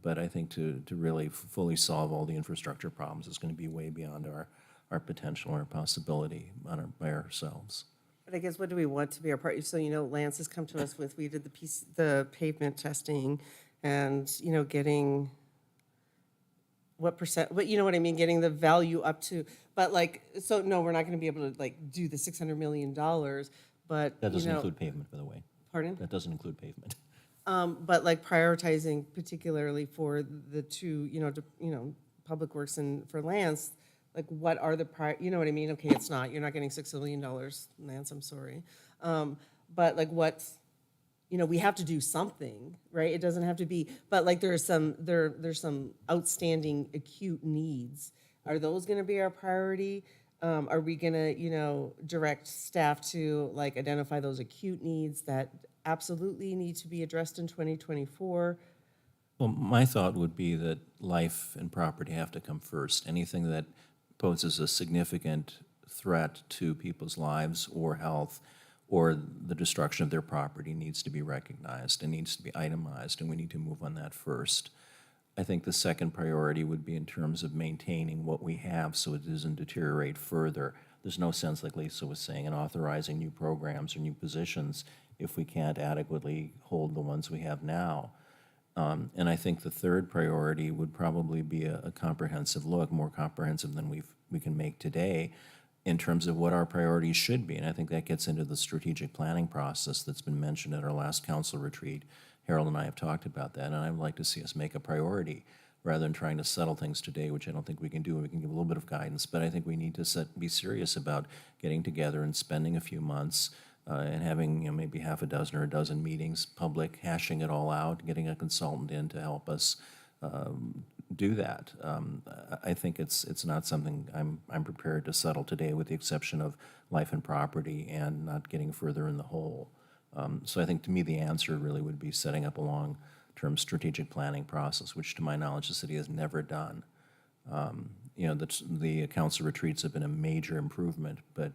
But I think to really fully solve all the infrastructure problems is going to be way beyond our potential, our possibility by ourselves. But I guess, what do we want to be our part? So, Lance has come to us with, we did the pavement testing and, getting what percent, but you know what I mean, getting the value up to, but so no, we're not gonna be able to do the $600 million, but, That doesn't include pavement, by the way. Pardon? That doesn't include pavement. But like prioritizing particularly for the two, Public Works and for Lance, like what are the you know what I mean? Okay, it's not, you're not getting $6 million, Lance, I'm sorry. But like what's, we have to do something, right? It doesn't have to be, but like there's some outstanding acute needs. Are those gonna be our priority? Are we gonna, direct staff to like identify those acute needs that absolutely need to be addressed in 2024? Well, my thought would be that life and property have to come first. Anything that poses a significant threat to people's lives or health or the destruction of their property needs to be recognized and needs to be itemized, and we need to move on that first. I think the second priority would be in terms of maintaining what we have so it doesn't deteriorate further. There's no sense, like Lisa was saying, in authorizing new programs or new positions if we can't adequately hold the ones we have now. And I think the third priority would probably be a comprehensive look, more comprehensive than we can make today, in terms of what our priorities should be. And I think that gets into the strategic planning process that's been mentioned at our last council retreat. Harold and I have talked about that, and I'd like to see us make a priority rather than trying to settle things today, which I don't think we can do. We can give a little bit of guidance, but I think we need to be serious about getting together and spending a few months and having maybe half a dozen or a dozen meetings, public, hashing it all out, getting a consultant in to help us do that. I think it's not something I'm prepared to settle today, with the exception of life and property and not getting further in the hole. So I think to me the answer really would be setting up a long-term strategic planning process, which to my knowledge the city has never done. The council retreats have been a major improvement, but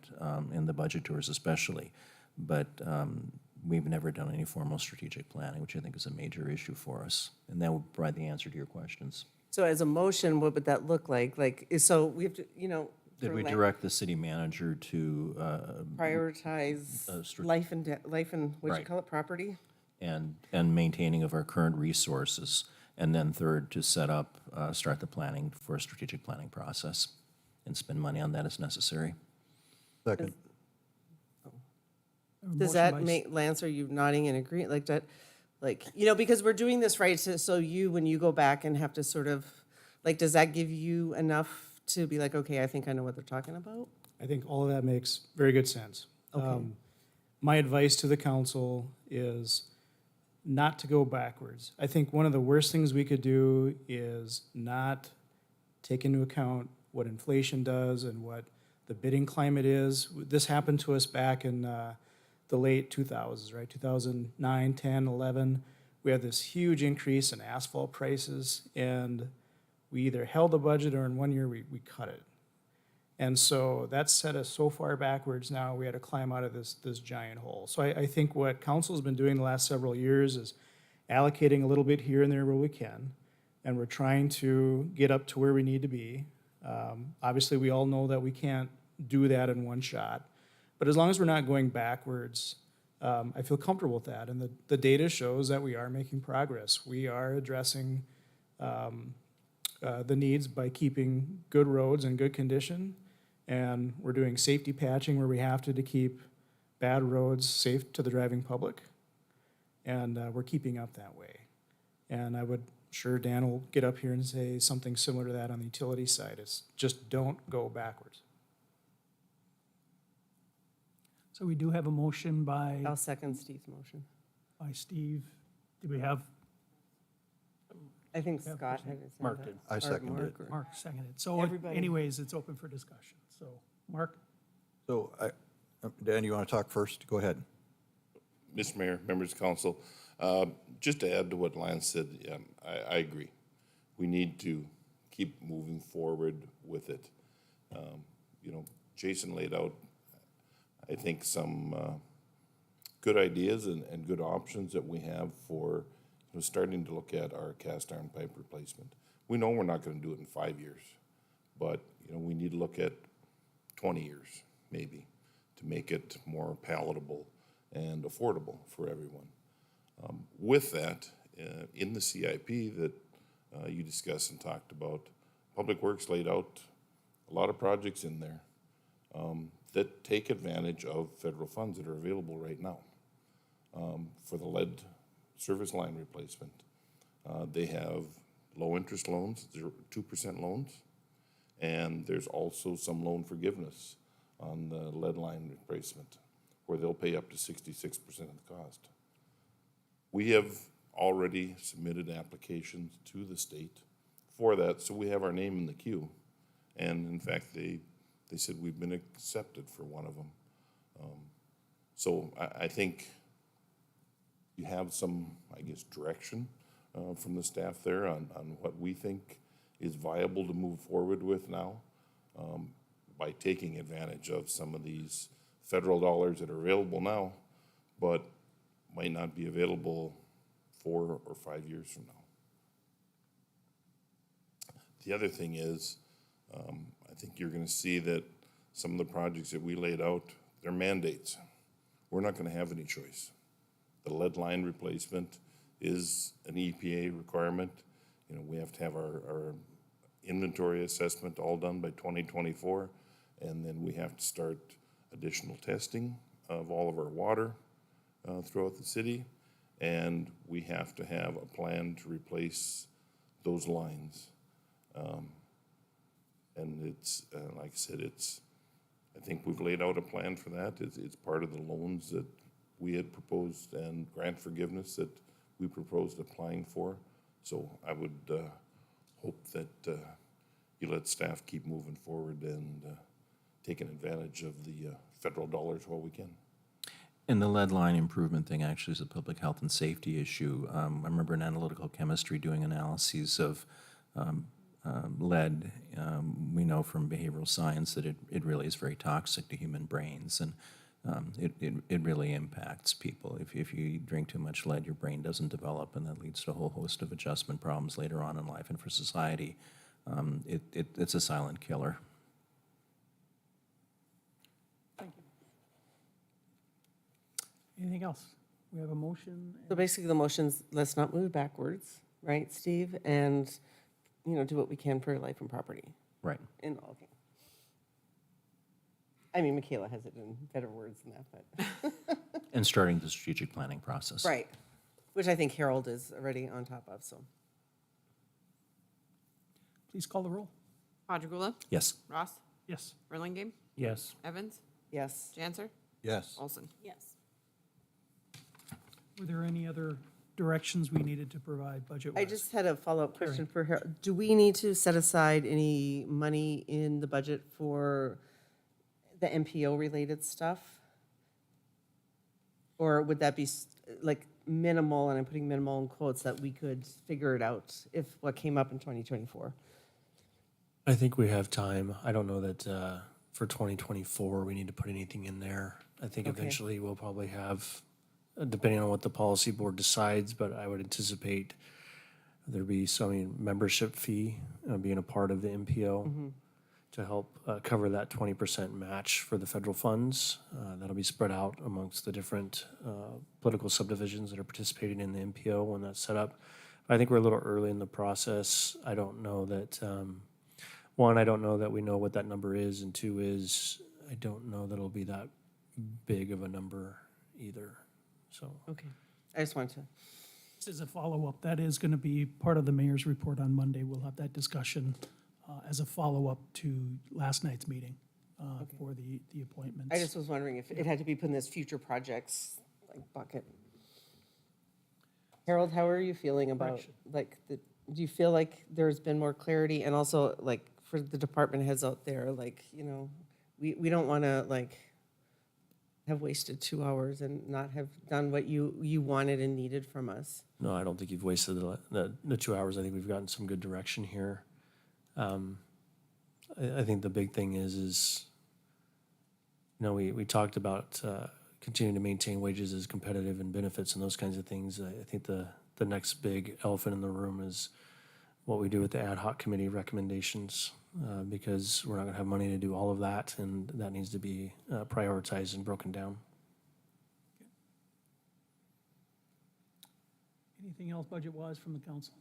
in the budget tours especially. But we've never done any formal strategic planning, which I think is a major issue for us. And that would provide the answer to your questions. So as a motion, what would that look like? So we have to, Did for we direct the city manager to prioritize life and, what'd you Right. call it, property? and maintaining of our current resources, and then third, to set up, start the planning for a strategic planning process and spend money on that as necessary. Second. Does that make, Lance, are you nodding in agreement, like that, because we're doing this, right, so when you go back and have to sort of, does that give you enough to be like, okay, I think I know what they're talking about? I think all of that makes very good sense. Okay. My advice to the council is not to go backwards. I think one of the worst things we could do is not take into account what inflation does and what the bidding climate is. This happened to us back in the late 2000s, right? 2009, 10, 11. We had this huge increase in asphalt prices, and we either held the budget or in one year we cut it. And so that set us so far backwards now, we had to climb out of this giant hole. So I think what council's been doing the last several years is allocating a little bit here and there where we can, and we're trying to get up to where we need to be. Obviously, we all know that we can't do that in one shot, but as long as we're not going backwards, I feel comfortable with that. And the data shows that we are making progress. We are addressing the needs by keeping good roads in good condition, and we're doing safety patching where we have to keep bad roads safe to the driving public, and we're keeping up that way. And I would, sure Dan will get up here and say something similar to that on the utility side. It's just don't go backwards. So we do have a motion by I'll second Steve's motion. Steve. Did we have I think Scott had it. Mark did. I seconded it. Mark seconded? So Everybody. anyways, it's open for discussion. So, Mark? So, Dan, you want to talk first? Go ahead. Mr. Mayor, members of council, just to add to what Lance said, I agree. We need to keep moving forward with it. Jason laid out, I think, some good ideas and good options that we have for starting to look at our cast iron pipe replacement. We know we're not going to do it in 5 years, but we need to look at 20 years maybe to make it more palatable and affordable for everyone. With that, in the CIP that you discussed and talked about, Public Works laid out a lot of projects in there that take advantage of federal funds that are available right now for the lead service line replacement. They have low-interest loans, 2% loans, and there's also some loan forgiveness on the lead line replacement, where they'll pay up to 66% of the cost. We have already submitted applications to the state for that, so we have our name in the queue. And in fact, they said we've been accepted for one of them. So I think you have some, I guess, direction from the staff there on what we think is viable to move forward with now by taking advantage of some of these federal dollars that are available now, but might not be available 4 or 5 years from now. The other thing is, I think you're gonna see that some of the projects that we laid out, they're mandates. We're not gonna have any choice. The lead line replacement is an EPA requirement. You know, we have to have our inventory assessment all done by 2024, and then we have to start additional testing of all of our water throughout the city, and we have to have a plan to replace those lines. And it's, like I said, I think we've laid out a plan for that. It's part of the loans that we had proposed and grant forgiveness that we proposed applying for. So I would hope that you let staff keep moving forward and taking advantage of the federal dollars while we can. And the lead line improvement thing actually is a public health and safety issue. I remember in analytical chemistry doing analyses of lead. We know from behavioral science that it really is very toxic to human brains, and it really impacts people. If you drink too much lead, your brain doesn't develop, and that leads to a whole host of adjustment problems later on in life. And for society, it's a silent killer. Thank you. Anything else? We have a motion. So basically, the motion's, let's not move backwards, right, Steve? And, you know, do what we can for life and property. Right. Okay. I mean, Michaela has it in better words than that, but. And starting the strategic planning process. Right, which I think Harold is already on top of, so. Please call the roll. Padragula, Yes. Ross, Yes. Burlingame, Yes. Evans, Yes. Janser, Yes. Olson. Yes. Were there any other directions we needed to provide budget-wise? I just had a follow-up question for Harold. Do we need to set aside any money in the budget for the MPO-related stuff? Or would that be like minimal, and I'm putting minimal in quotes, that we could figure it out if what came up in 2024? I think we have time. I don't know that for 2024, we need to put anything in there. I think Okay. eventually we'll probably have, depending on what the policy board decides, but I would anticipate there'd be some membership fee being a part of the MPO to help cover that 20% match for the federal funds. That'll be spread out amongst the different political subdivisions that are participating in the MPO when that's set up. I think we're a little early in the process. I don't know that, one, I don't know that we know what that number is, and two is, I don't know that it'll be that big of a number either, so. Okay, I just wanted to. This is a follow-up. That is going to be part of the mayor's report on Monday. We'll have that discussion as a follow-up to last night's meeting for the appointments. I just was wondering if it had to be put in this future projects like bucket. Harold, how are you feeling about, like, do you feel like there's been more clarity? And also, like, for the department heads out there, like, you know, we don't want to, like, have wasted 2 hours and not have done what you wanted and needed from us. No, I don't think you've wasted the 2 hours. I think we've gotten some good direction here. I think the big thing is, you know, we talked about continuing to maintain wages as competitive and benefits and those kinds of things. I think the next big elephant in the room is what we do with the ad hoc committee recommendations, because we're not going to have money to do all of that, and that needs to be prioritized and broken down. Anything else budget-wise from the council?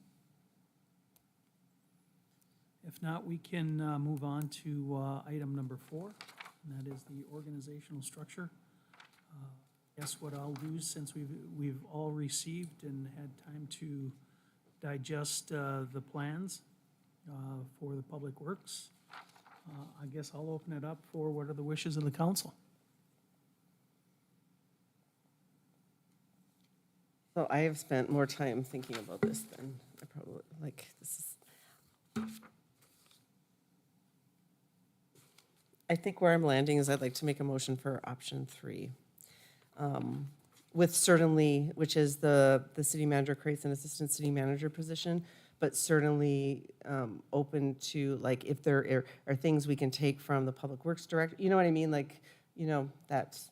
If not, we can move on to item number 4, and that is the organizational structure. Guess what I'll do, since we've all received and had time to digest the plans for the Public Works, I guess I'll open it up for what are the wishes of the council. So I have spent more time thinking about this than I probably, like, this is. I think where I'm landing is I'd like to make a motion for option 3. With certainly, which is the city manager creates an assistant city manager position, but certainly open to, like, if there are things we can take from the Public Works Director, you know what I mean? Like, you know, that's,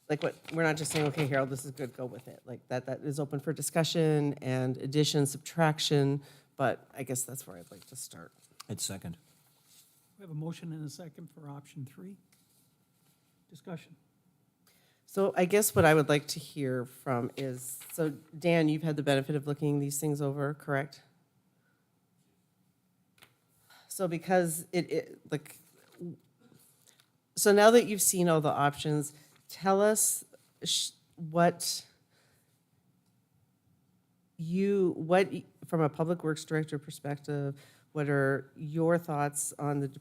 like, what, we're not just saying, okay, Harold, this is good, go with it. Like, that is open for discussion and addition, subtraction, but I guess that's where I'd like to start. It's second. We have a motion and a second for option 3. Discussion. So I guess what I would like to hear from is, so Dan, you've had the benefit of looking these things over, correct? So because like, so now that you've seen all the options, tell us what, from a Public Works Director perspective, what are your thoughts on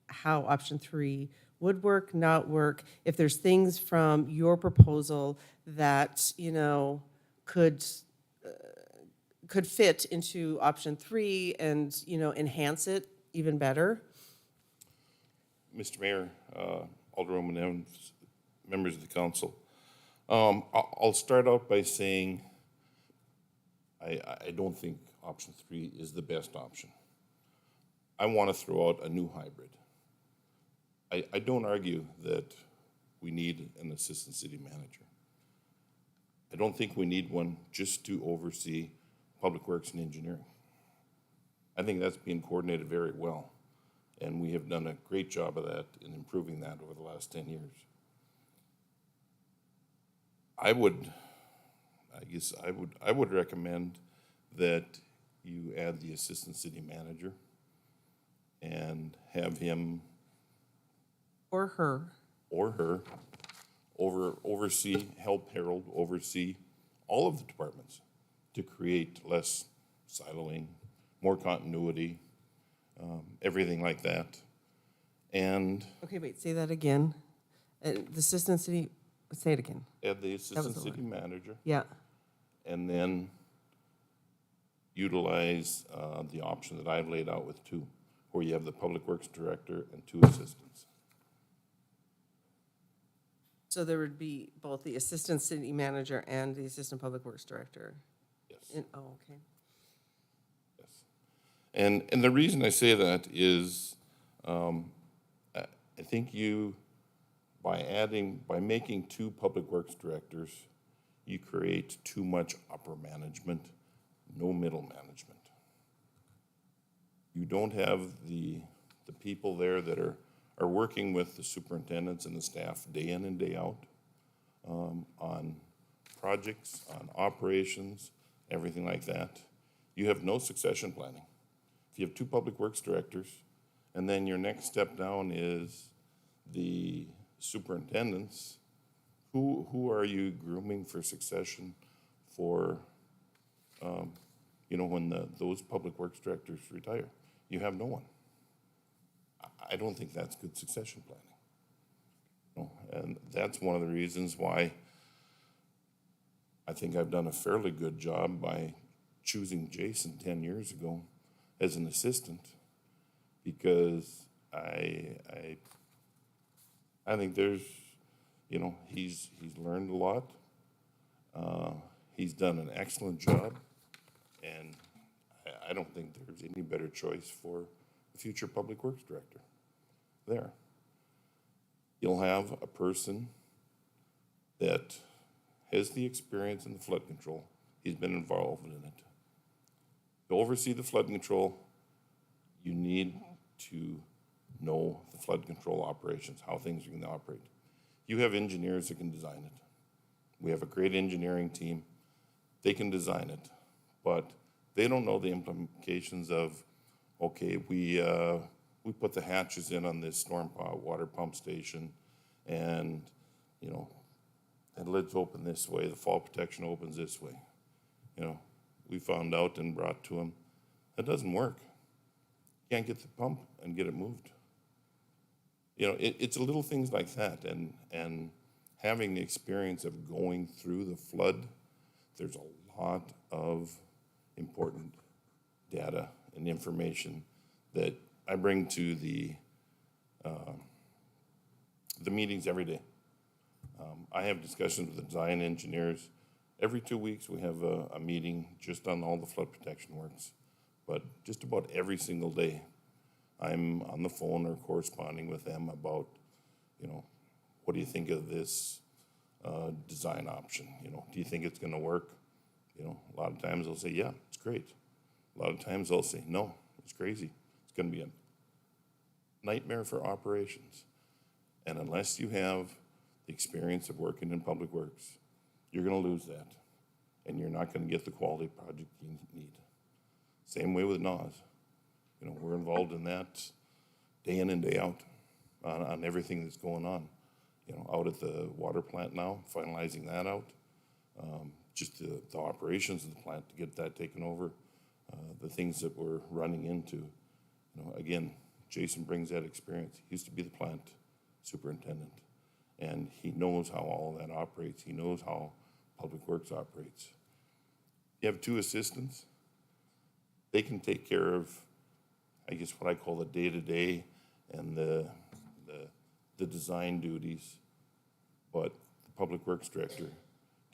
how option 3 would work, not work, if there's things from your proposal that, you know, could fit into option 3 and, you know, enhance it even better? Mr. Mayor, Alderwoman Evans, members of the council, I'll start out by saying I don't think option 3 is the best option. I want to throw out a new hybrid. I don't argue that we need an assistant city manager. I don't think we need one just to oversee public works and engineering. I think that's being coordinated very well, and we have done a great job of that in improving that over the last 10 years. I would recommend that you add the assistant city manager and have him Or her. Oversee, help Harold oversee all of the departments to create less siloing, more continuity, everything like that. And Okay, wait, say that again. The assistant city, say it again. add the assistant the city manager, Yeah. and then utilize the option that I've laid out with 2, where you have the public works director and 2 assistants. So there would be both the assistant city manager and the assistant public works director? Yes. Oh, okay. Yes. And the reason I say that is, I think by making 2 public works directors, you create too much upper management, no middle management. You don't have the people there that are working with the superintendents and the staff day in and day out on projects, on operations, everything like that. You have no succession planning. If you have 2 public works directors, and then your next step down is the superintendents, who are you grooming for succession for, when those public works directors retire? You have no one. I don't think that's good succession planning. No, and that's one of the reasons why I think I've done a fairly good job by choosing Jason 10 years ago as an assistant, because I think there's, he's learned a lot. He's done an excellent job, and I don't think there's any better choice for the future public works director there. You'll have a person that has the experience in the flood control. He's been involved in it. To oversee the flood control, you need to know the flood control operations, how things are going to operate. You have engineers that can design it. We have a great engineering team. They can design it, but they don't know the implications of, okay, we put the hatches in on this storm water pump station, and that lid's open this way, the fall protection opens this way. You know, we found out and brought to him, that doesn't work. Can't get the pump and get it moved. You know, it's little things like that, and having the experience of going through the flood, there's a lot of important data and information that I bring to the meetings every day. I have discussions with the design engineers. Every 2 weeks, we have a meeting just on all the flood protection works. But just about every single day, I'm on the phone or corresponding with them about, you know, what do you think of this design option? You know, do you think it's gonna work? You know, a lot of times they'll say, yeah, it's great. A lot of times they'll say, no, it's crazy. It's gonna be a nightmare for operations. And unless you have the experience of working in public works, you're gonna lose that. And you're not gonna get the quality project you need. Same way with NAWS. You know, we're involved in that day in and day out on everything that's going on. You know, out at the water plant now, finalizing that out. Just the operations of the plant to get that taken over. The things that we're running into. You know, again, Jason brings that experience. He used to be the plant superintendent. And he knows how all that operates. He knows how Public Works operates. You have 2 assistants. They can take care of, I guess, what I call the day-to-day and the design duties, but the Public Works Director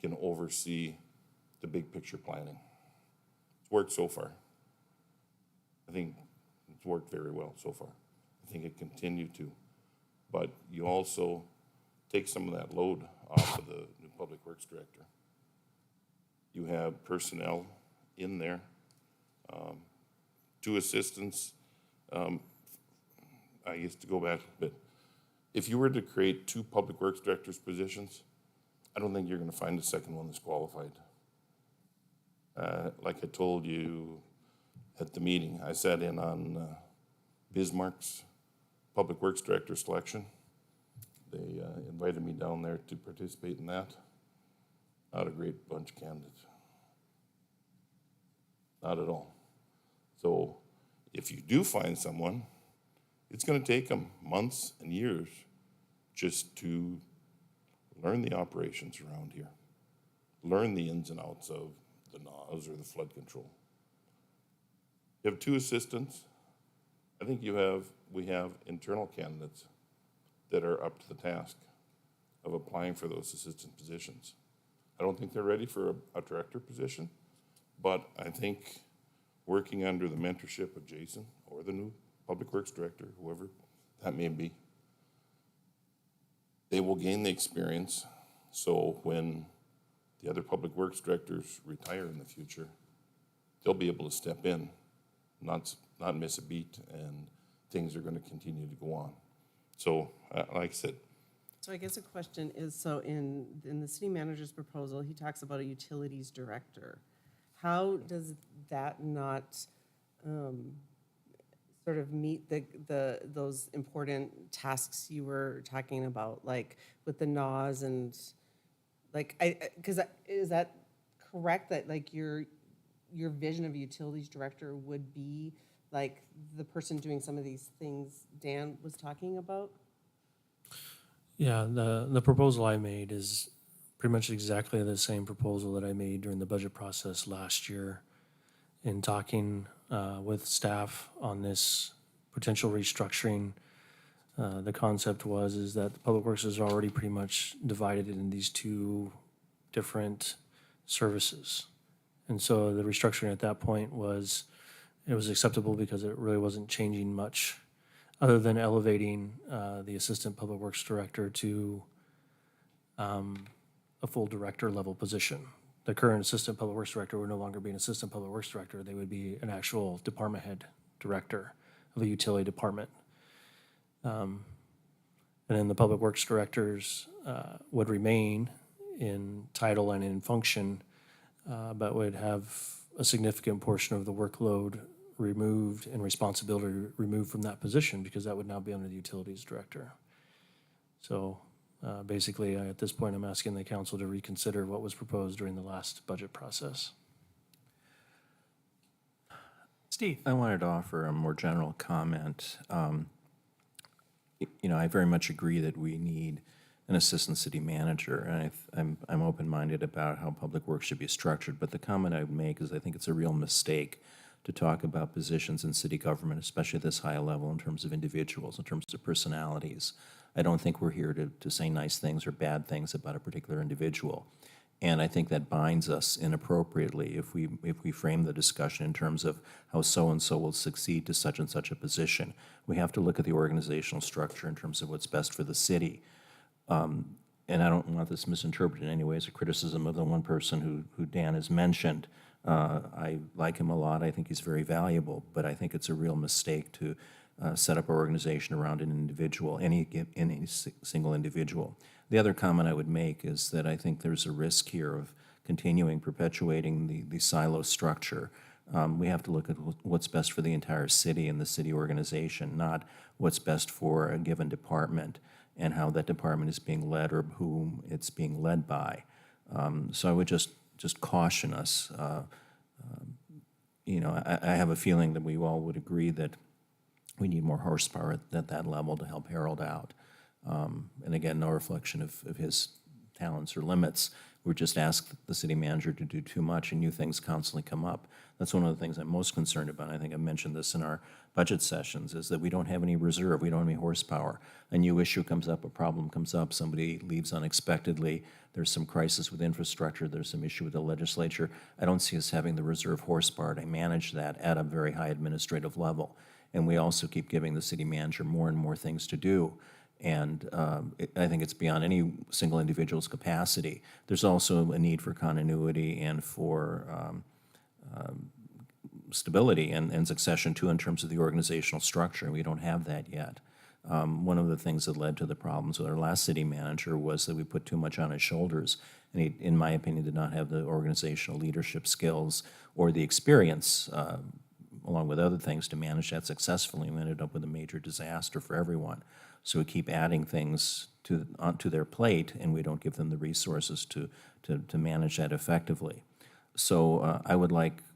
can oversee the big picture planning. It's worked so far. I think it's worked very well so far. I think it continued to. But you also take some of that load off of the new Public Works Director. You have personnel in there, 2 assistants. I guess to go back a bit, if you were to create 2 Public Works Directors positions, I don't think you're gonna find a second one that's qualified. Like I told you at the meeting, I sat in on Bismarck's Public Works Director selection. They invited me down there to participate in that. Not a great bunch of candidates. Not at all. So if you do find someone, it's gonna take them months and years just to learn the operations around here. Learn the ins and outs of the NAWS or the flood control. You have 2 assistants. I think we have internal candidates that are up to the task of applying for those assistant positions. I don't think they're ready for a director position, but I think working under the mentorship of Jason or the new Public Works Director, whoever that may be, they will gain the experience. So when the other Public Works Directors retire in the future, they'll be able to step in, not miss a beat, and things are gonna continue to go on. So, like I said. So I guess a question is, so in the city manager's proposal, he talks about a utilities director. How does that not sort of meet those important tasks you were talking about, like with the NAWS and like, because is that correct that like your vision of a utilities director would be like the person doing some of these things Dan was talking about? Yeah, the proposal I made is pretty much exactly the same proposal that I made during the budget process last year. In talking with staff on this potential restructuring, the concept is that the Public Works is already pretty much divided in these 2 different services. And so the restructuring at that point was acceptable because it really wasn't changing much other than elevating the Assistant Public Works Director to a full director level position. The current Assistant Public Works Director would no longer be an Assistant Public Works Director. They would be an actual department head director of a utility department. And then the Public Works Directors would remain in title and in function, but would have a significant portion of the workload removed and responsibility removed from that position because that would now be under the Utilities Director. So Basically, at this point, I'm asking the council to reconsider what was proposed during the last budget process. Steve? I wanted to offer a more general comment. You know, I very much agree that we need an assistant city manager, and I'm open-minded about how public works should be structured, but the comment I would make is I think it's a real mistake to talk about positions in city government, especially at this high level, in terms of individuals, in terms of personalities. I don't think we're here to say nice things or bad things about a particular individual. And I think that binds us inappropriately if we frame the discussion in terms of how so-and-so will succeed to such and such a position. We have to look at the organizational structure in terms of what's best for the city. And I don't want this misinterpreted in any way as a criticism of the one person who Dan has mentioned. I like him a lot. I think he's very valuable, but I think it's a real mistake to set up our organization around an individual, any single individual. The other comment I would make is that I think there's a risk here of continuing perpetuating the silo structure. We have to look at what's best for the entire city and the city organization, not what's best for a given department and how that department is being led or whom it's being led by. So I would just caution us. You know, I have a feeling that we all would agree that we need more horsepower at that level to help Harold out. And again, no reflection of his talents or limits. We just ask the city manager to do too much, and new things constantly come up. That's one of the things I'm most concerned about. I think I mentioned this in our budget sessions, is that we don't have any reserve, we don't have any horsepower. A new issue comes up, a problem comes up, somebody leaves unexpectedly, there's some crisis with infrastructure, there's some issue with the legislature. I don't see us having the reserve horsepower to manage that at a very high administrative level. And we also keep giving the city manager more and more things to do. And I think it's beyond any single individual's capacity. There's also a need for continuity and for stability and succession too in terms of the organizational structure, and we don't have that yet. One of the things that led to the problems with our last city manager was that we put too much on his shoulders, and he, in my opinion, did not have the organizational leadership skills or the experience, along with other things, to manage that successfully, and we ended up with a major disaster for everyone. So we keep adding things onto their plate, and we don't give them the resources to manage that effectively. So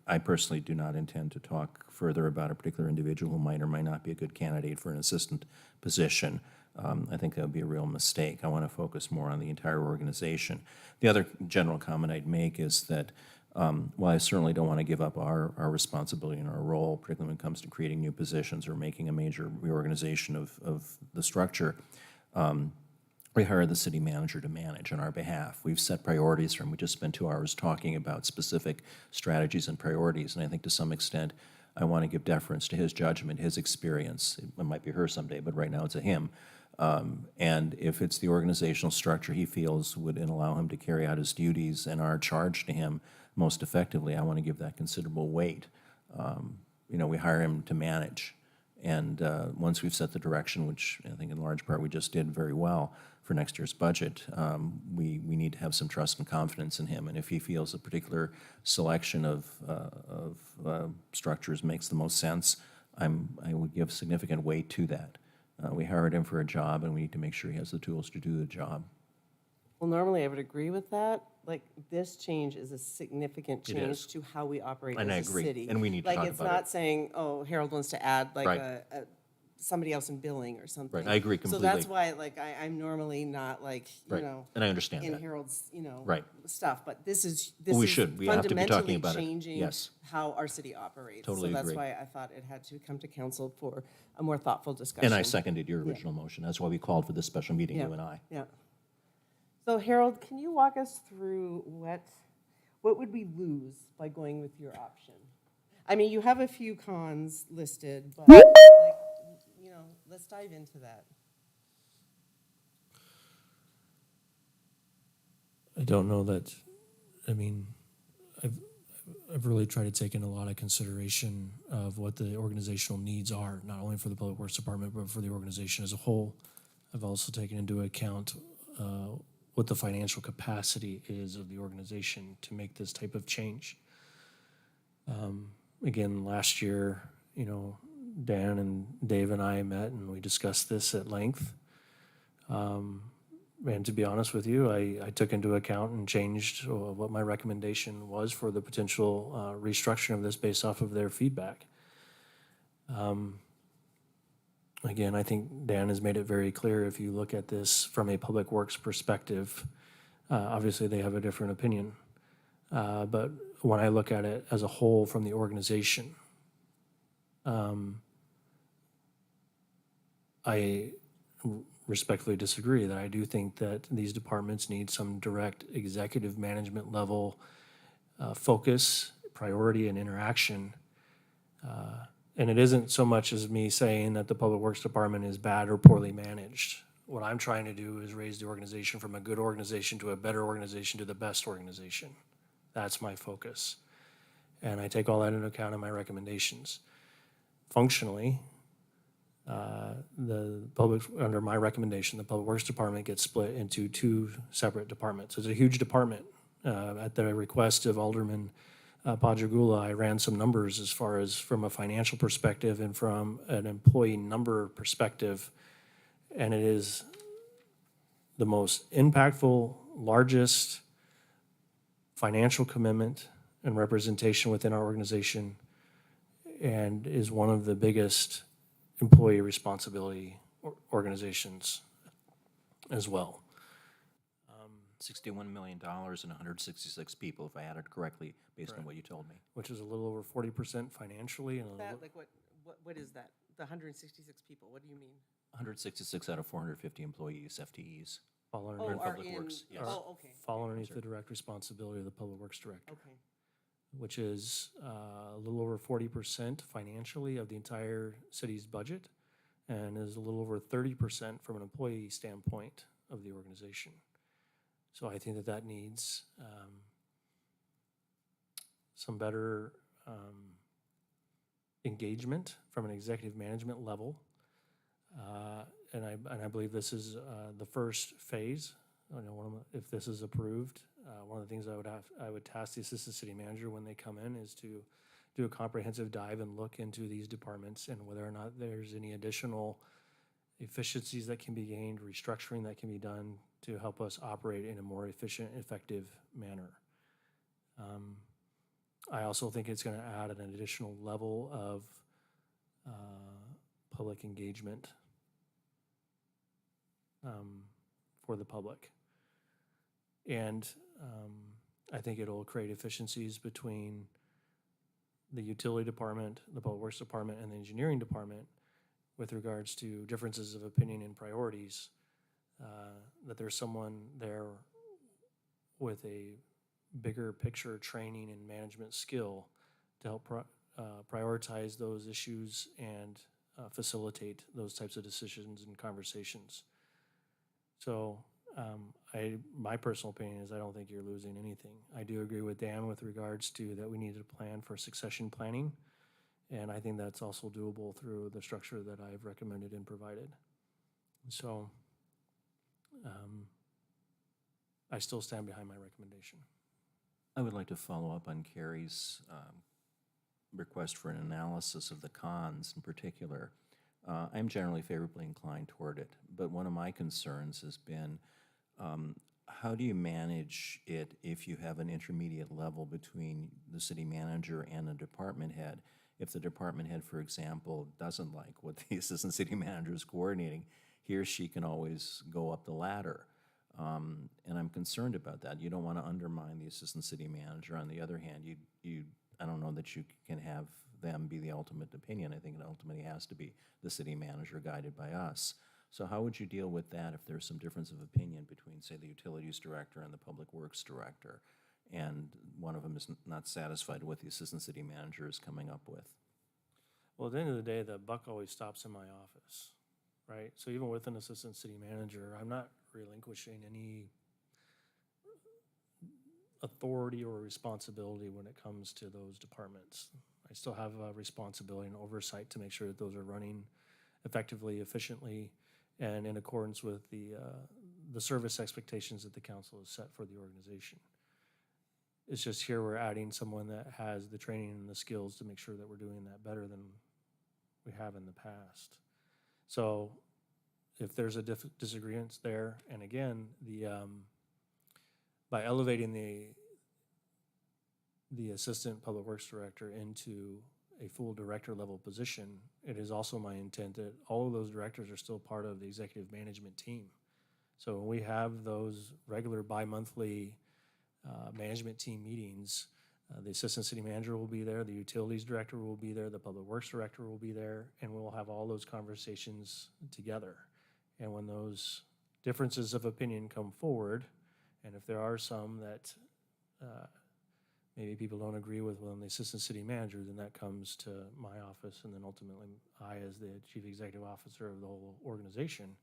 I personally do not intend to talk further about a particular individual who might or might not be a good candidate for an assistant position. I think that would be a real mistake. I want to focus more on the entire organization. The other general comment I'd make is that while I certainly don't want to give up our responsibility and our role, particularly when it comes to creating new positions or making a major reorganization of the structure, we hire the city manager to manage on our behalf. We've set priorities for him. We just spent 2 hours talking about specific strategies and priorities, and I think to some extent I want to give deference to his judgment, his experience. It might be her someday, but right now it's a him. And if it's the organizational structure he feels would allow him to carry out his duties and our charge to him most effectively, I want to give that considerable weight. You know, we hire him to manage. And once we've set the direction, which I think in large part we just did very well for next year's budget, we need to have some trust and confidence in him. And if he feels a particular selection of structures makes the most sense, I would give significant weight to that. We hired him for a job, and we need to make sure he has the tools to do the job. Well, normally I would agree with that. Like, this change is a significant It change is. to how we operate And I as a agree. city. And we need to talk Like, it's about not it. saying, oh, Harold wants to add like Right. somebody else in billing or something. Right, I agree So that's completely. why, like, I'm normally not like, you Right. know, And I understand in that. Harold's, you know, Right. stuff. But this is Well, we should. We have to be talking fundamentally about it. changing Yes. how our city operates. Totally So that's agree. why I thought it had to come to council for a more thoughtful discussion. And I seconded your original motion. That's why we called for this special meeting, Yeah. you and I. Yeah. So Harold, can you walk us through what would we lose by going with your option? I mean, you have a few cons listed, but like, you know, let's dive into that. I don't know that, I mean, I've really tried to take in a lot of consideration of what the organizational needs are, not only for the Public Works Department, but for the organization as a whole. I've also taken into account what the financial capacity is of the organization to make this type of change. Again, last year, you know, Dan and Dave and I met and we discussed this at length. And to be honest with you, I took into account and changed what my recommendation was for the potential restructuring of this based off of their feedback. Again, I think Dan has made it very clear, if you look at this from a public works perspective, obviously they have a different opinion. But when I look at it as a whole from the organization, I respectfully disagree that I do think that these departments need some direct executive management level focus, priority, and interaction. And it isn't so much as me saying that the Public Works Department is bad or poorly managed. What I'm trying to do is raise the organization from a good organization to a better organization to the best organization. That's my focus. And I take all that into account in my recommendations. Functionally, under my recommendation, the Public Works Department gets split into two separate departments. It's a huge department. At the request of Alderman Padragula, I ran some numbers as far as from a financial perspective and from an employee number perspective, and it is the most impactful, largest financial commitment and representation within our organization, and is one of the biggest employee responsibility organizations as well. $61 million and 166 people, if I added correctly, based on what you told me. Which is a little over 40% financially and a little, Like what is that? The 166 people, what do you mean? 166 out of 450 employees, FTEs. fall Oh, underneath, are Public in, Works, yes. oh, okay, fall underneath the direct responsibility of the Public Works Director, okay. which is a little over 40% financially of the entire city's budget, and is a little over 30% from an employee standpoint of the organization. So I think that that needs some better engagement from an executive management level. And I believe this is the first phase. I know if this is approved, one of the things I would task the assistant city manager when they come in is to do a comprehensive dive and look into these departments and whether or not there's any additional efficiencies that can be gained, restructuring that can be done to help us operate in a more efficient, effective manner. I also think it's going to add an additional level of public engagement for the public. And I think it'll create efficiencies between the utility department, the public works department, and the engineering department with regards to differences of opinion and priorities, that there's someone there with a bigger picture training and management skill to help prioritize those issues and facilitate those types of decisions and conversations. So my personal opinion is I don't think you're losing anything. I do agree with Dan with regards to that we need to plan for succession planning, and I think that's also doable through the structure that I've recommended and provided. So I still stand behind my recommendation. I would like to follow up on Carrie's request for an analysis of the cons in particular. I'm generally favorably inclined toward it, but one of my concerns has been how do you manage it if you have an intermediate level between the city manager and a department head? If the department head, for example, doesn't like what the assistant city manager is coordinating, he or she can always go up the ladder. And I'm concerned about that. You don't want to undermine the assistant city manager. On the other hand, I don't know that you can have them be the ultimate opinion. I think it ultimately has to be the city manager guided by us. So how would you deal with that if there's some difference of opinion between, say, the utilities director and the public works director, and one of them is not satisfied with what the assistant city manager is coming up with? Well, at the end of the day, the buck always stops in my office, right? So even with an assistant city manager, I'm not relinquishing any authority or responsibility when it comes to those departments. I still have a responsibility and oversight to make sure that those are running effectively, efficiently, and in accordance with the service expectations that the council has set for the organization. It's just here we're adding someone that has the training and the skills to make sure that we're doing that better than we have in the past. So if there's a disagreement there, and again, by elevating the Assistant Public Works Director into a full director level position, it is also my intent that all of those directors are still part of the executive management team. So when we have those regular bi-monthly management team meetings, the Assistant City Manager will be there, the Utilities Director will be there, the Public Works Director will be there, and we'll have all those conversations together. And when those differences of opinion come forward, and if there are some that maybe people don't agree with on the Assistant City Manager, then that comes to my office, and then ultimately I, as the Chief Executive Officer of the whole organization,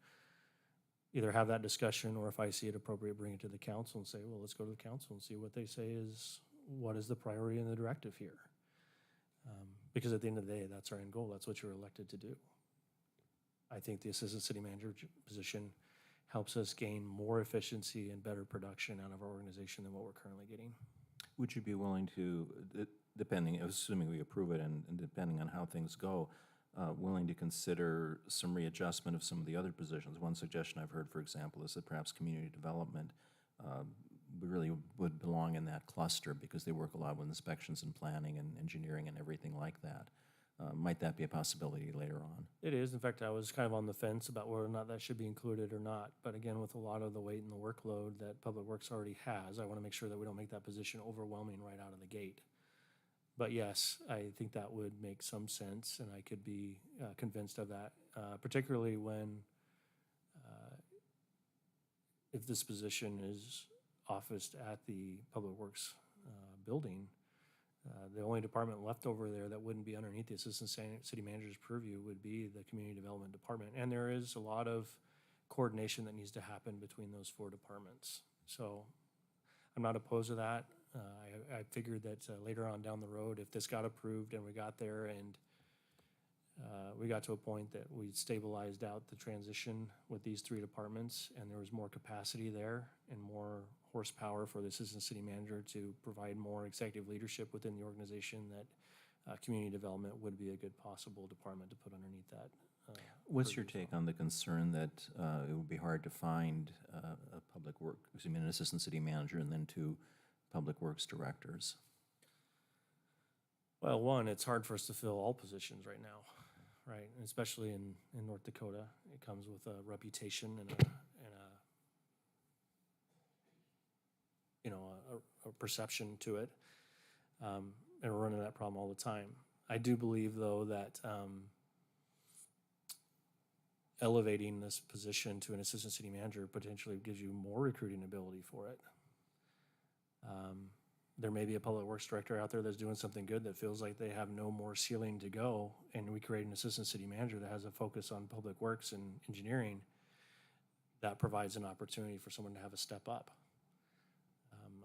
either have that discussion, or if I see it appropriate, bring it to the council and say, well, let's go to the council and see what they say is, what is the priority and the directive here? Because at the end of the day, that's our end goal. That's what you're elected to do. I think the Assistant City Manager position helps us gain more efficiency and better production out of our organization than what we're currently getting. Would you be willing to, depending, assuming we approve it and depending on how things go, willing to consider some readjustment of some of the other positions? One suggestion I've heard, for example, is that perhaps community development really would belong in that cluster because they work a lot with inspections and planning and engineering and everything like that. Might that be a possibility later on? It is. In fact, I was kind of on the fence about whether or not that should be included or not. But again, with a lot of the weight and the workload that Public Works already has, I want to make sure that we don't make that position overwhelming right out of the gate. But yes, I think that would make some sense, and I could be convinced of that, particularly when, if this position is officed at the Public Works building, the only department left over there that wouldn't be underneath the Assistant City Manager's purview would be the Community Development Department. And there is a lot of coordination that needs to happen between those four departments. So I'm not opposed to that. I figured that later on down the road, if this got approved and we got there and we got to a point that we stabilized out the transition with these three departments and there was more capacity there and more horsepower for the Assistant City Manager to provide more executive leadership within the organization, that community development would be a good possible department to put underneath that. What's your take on the concern that it would be hard to find an Assistant City Manager and then two Public Works Directors? Well, one, it's hard for us to fill all positions right now, right? And especially in North Dakota, it comes with a reputation and a perception to it, and we're running that problem all the time. I do believe, though, that elevating this position to an Assistant City Manager potentially gives you more recruiting ability for it. There may be a Public Works Director out there that's doing something good that feels like they have no more ceiling to go, and we create an Assistant City Manager that has a focus on Public Works and engineering. That provides an opportunity for someone to have a step up.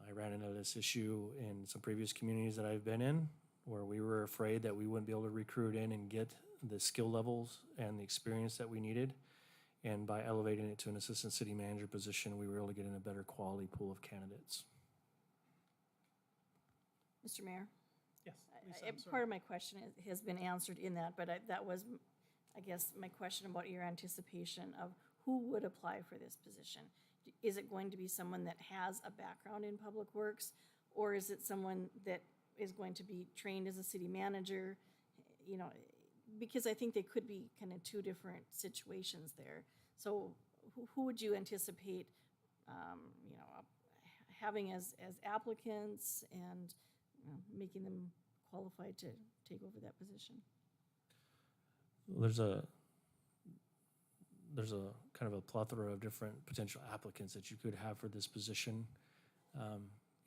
I ran into this issue in some previous communities that I've been in, where we were afraid that we wouldn't be able to recruit in and get the skill levels and the experience that we needed. And by elevating it to an Assistant City Manager position, we were able to get in a better quality pool of candidates. Mr. Mayor? Yes, Lisa, I- I'm sorry. Part of my question has been answered in that, but that was, I guess, my question about your anticipation of who would apply for this position. Is it going to be someone that has a background in Public Works, or is it someone that is going to be trained as a city manager? You know, because I think they could be kind of two different situations there. So who would you anticipate, having as applicants and making them qualified to take over that position? There's a kind of a plethora of different potential applicants that you could have for this position.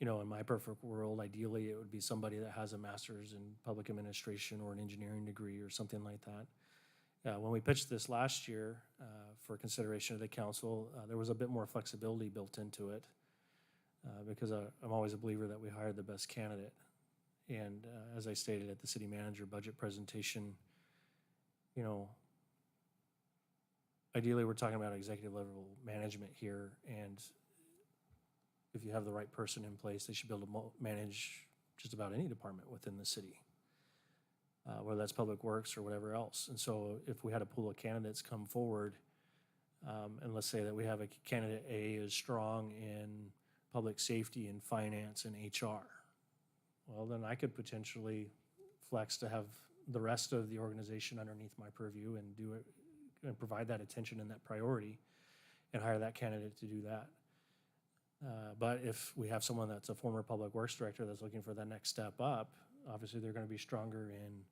In my perfect world, ideally, it would be somebody that has a master's in public administration or an engineering degree or something like that. When we pitched this last year for consideration of the council, there was a bit more flexibility built into it because I'm always a believer that we hire the best candidate. And as I stated at the city manager budget presentation, ideally, we're talking about executive level management here, and if you have the right person in place, they should be able to manage just about any department within the city, whether that's Public Works or whatever else. And so if we had a pool of candidates come forward, And let's say that we have a candidate A is strong in public safety and finance and HR. Well, then I could potentially flex to have the rest of the organization underneath my purview and do it and provide that attention and that priority and hire that candidate to do that. But if we have someone that's a former public works director that's looking for that next step up, obviously they're going to be stronger in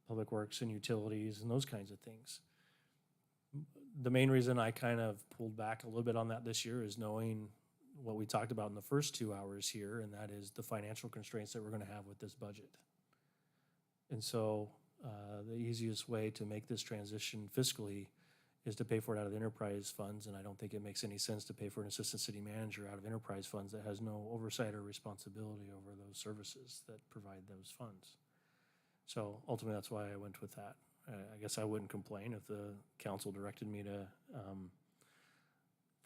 public works and utilities and those kinds of things. The main reason I kind of pulled back a little bit on that this year is knowing what we talked about in the first 2 hours here, and that is the financial constraints that we're going to have with this budget. And so the easiest way to make this transition fiscally is to pay for it out of the enterprise funds, and I don't think it makes any sense to pay for an assistant city manager out of enterprise funds that has no oversight or responsibility over those services that provide those funds. So ultimately, that's why I went with that. I guess I wouldn't complain if the council directed me to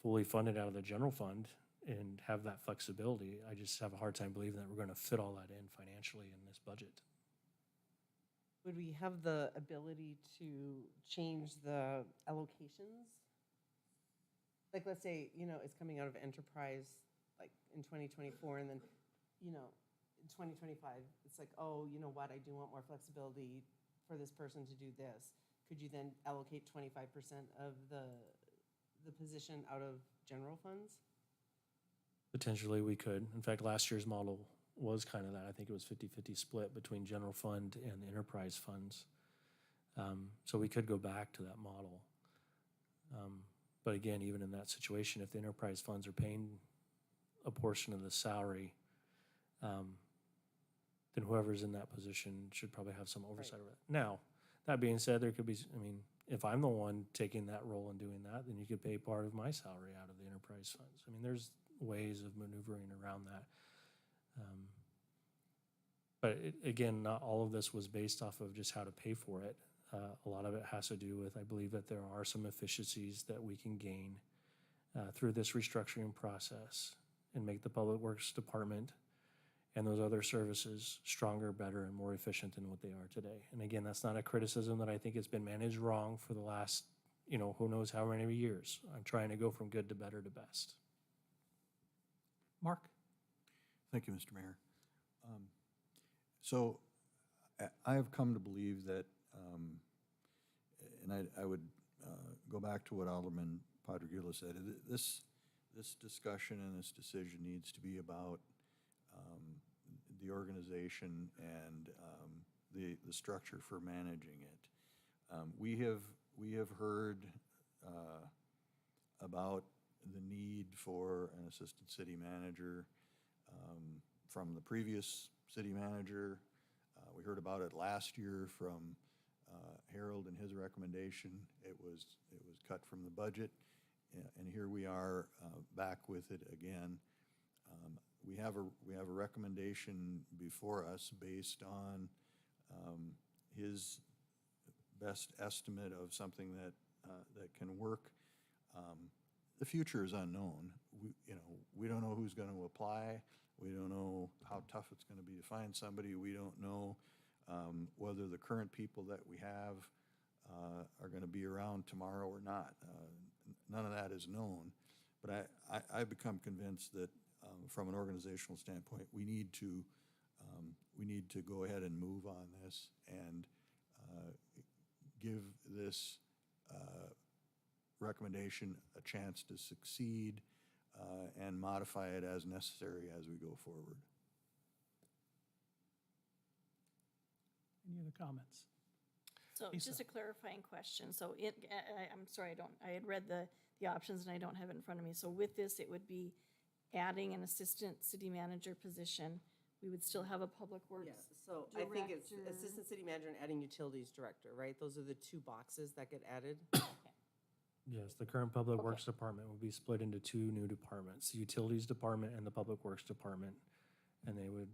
fully fund it out of the general fund and have that flexibility. I just have a hard time believing that we're going to fit all that in financially in this budget. Would we have the ability to change the allocations? Like, let's say, it's coming out of enterprise, like in 2024, and then, in 2025, it's like, oh, you know what, I do want more flexibility for this person to do this. Could you then allocate 25% of the position out of general funds? Potentially we could. In fact, last year's model was kind of that. I think it was 50-50 split between general fund and the enterprise funds. So we could go back to that model. But again, even in that situation, if the enterprise funds are paying a portion of the salary, then whoever's in that position should probably have some oversight over it. Now, that being said, there could be, if I'm the one taking that role and doing that, then you could pay part of my salary out of the enterprise funds. There's ways of maneuvering around that. But again, not all of this was based off of just how to pay for it. A lot of it has to do with, I believe that there are some efficiencies that we can gain through this restructuring process and make the Public Works Department and those other services stronger, better, and more efficient than what they are today. And again, that's not a criticism that I think it's been managed wrong for the last, who knows how many years. I'm trying to go from good to better to best. Mark? Thank you, Mr. Mayor. So I have come to believe that, and I would go back to what Alderman Padregula said, this discussion and this decision needs to be about the organization and the structure for managing it. We have heard about the need for an assistant city manager from the previous city manager. We heard about it last year from Harold and his recommendation. It was cut from the budget, and here we are back with it again. We have a recommendation before us based on his best estimate of something that can work. The future is unknown. We don't know who's going to apply. We don't know how tough it's going to be to find somebody. We don't know whether the current people that we have are going to be around tomorrow or not. None of that is known. But I've become convinced that from an organizational standpoint, we need to go ahead and move on this and give this recommendation a chance to succeed and modify it as necessary as we go forward. Any other comments? So Lisa. just a clarifying question. So I'm sorry, I had read the options and I don't have it in front of me. So with this, it would be adding an assistant city manager position. We would still have a public works. Yeah, so I think it's director. assistant city manager and adding utilities director, right? Those are the two boxes that get added. Yes, the current Public Works Department will be split into two new departments, the Utilities Department and the Public Works Department. And the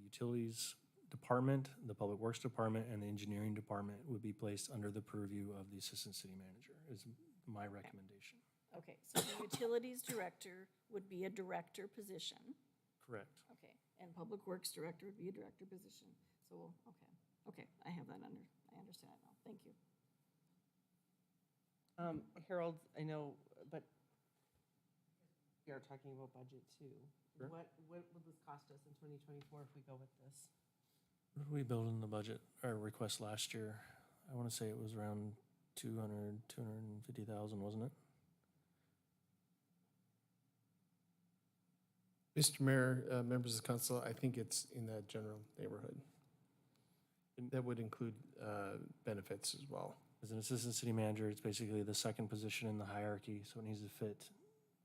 Utilities Department, the Public Works Department, and the Engineering Department would be placed under the purview of the Assistant City Manager, is my recommendation. Okay, so the utilities director would be a director position. Correct. Okay, and public works director would be a director position. So, okay, I have that I understand it now. Thank you. Harold, I know, but we are talking about budget too. What will this cost us in 2024 if we go with this? What did we build in the budget, our request last year? I want to say it was around 250,000, wasn't it? Mr. Mayor, members of the council, I think it's in that general neighborhood. And that would include benefits as well. As an assistant city manager, it's basically the second position in the hierarchy, so it needs to fit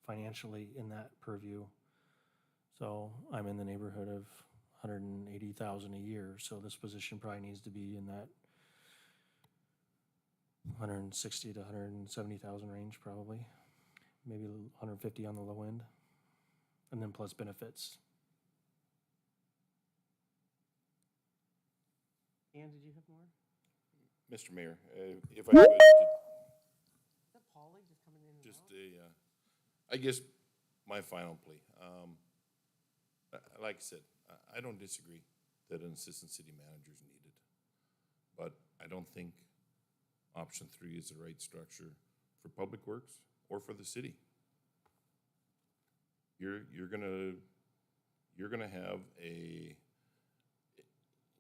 financially in that purview. So I'm in the neighborhood of 180,000 a year, so this position probably needs to be in that 160 to 170,000 range, probably. Maybe 150 on the low end, and then plus benefits. Dan, did you have more? Mr. Mayor, if I could, Is that Paulie just coming in and just out? I guess my final plea. Like I said, I don't disagree that an assistant city manager is needed, but I don't think option 3 is the right structure for Public Works or for the city. You're gonna have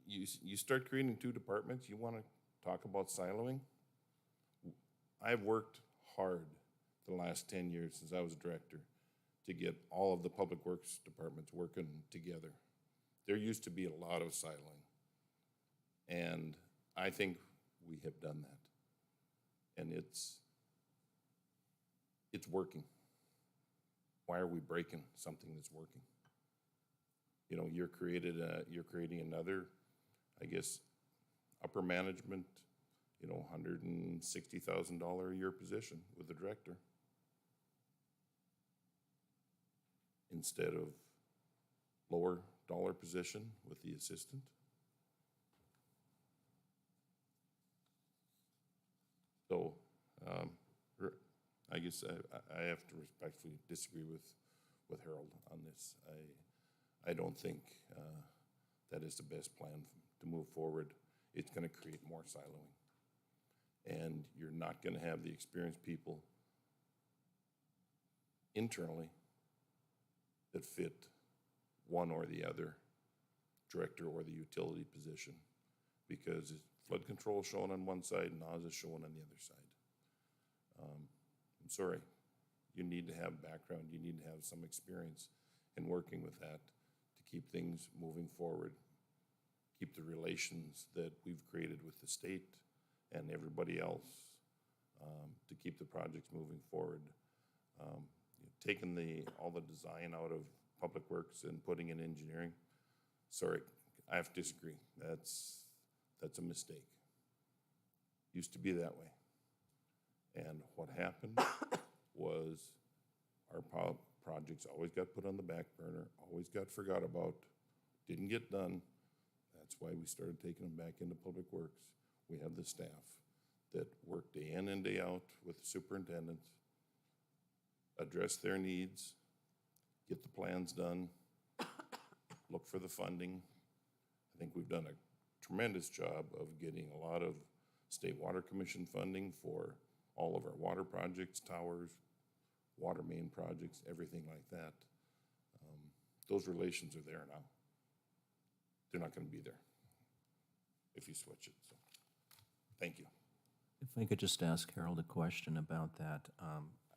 you start creating 2 departments. You want to talk about siloing? I've worked hard the last 10 years since I was director to get all of the Public Works departments working together. There used to be a lot of siloing, and I think we have done that. And it's working. Why are we breaking something that's working? You know, you're creating another, I guess, upper management, $160,000 a year position with the director, instead of lower dollar position with the assistant. So, I guess I have to respectfully disagree with Harold on this. I don't think that is the best plan to move forward. It's going to create more siloing, and you're not going to have the experienced people internally that fit one or the other, director or the utility position, because flood control is shown on one side and NOS is shown on the other side. I'm sorry, you need to have background, you need to have some experience in working with that to keep things moving forward, keep the relations that we've created with the state and everybody else, to keep the projects moving forward. Taking all the design out of Public Works and putting in engineering, sorry, I have to disagree. That's a mistake. Used to be that way. And what happened was our projects always got put on the back burner, always got forgot about, didn't get done. That's why we started taking them back into Public Works. We have the staff that work day in and day out with the superintendents, address their needs, get the plans done, look for the funding. I think we've done a tremendous job of getting a lot of State Water Commission funding for all of our water projects, towers, water main projects, everything like that. Those relations are there now. They're not going to be there if you switch it. So, thank you. If I could just ask Harold a question about that.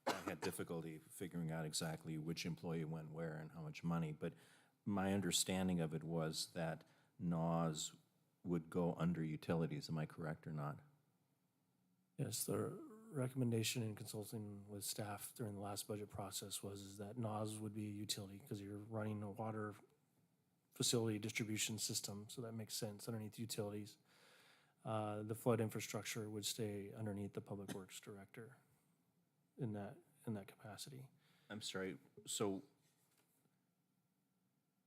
I had difficulty figuring out exactly which employee went where and how much money, but my understanding of it was that NOS would go under utilities. Am I correct or not? Yes, the recommendation in consulting with staff during the last budget process was that NOS would be a utility because you're running a water facility distribution system, so that makes sense underneath utilities. The flood infrastructure would stay underneath the Public Works Director in that capacity. I'm sorry, so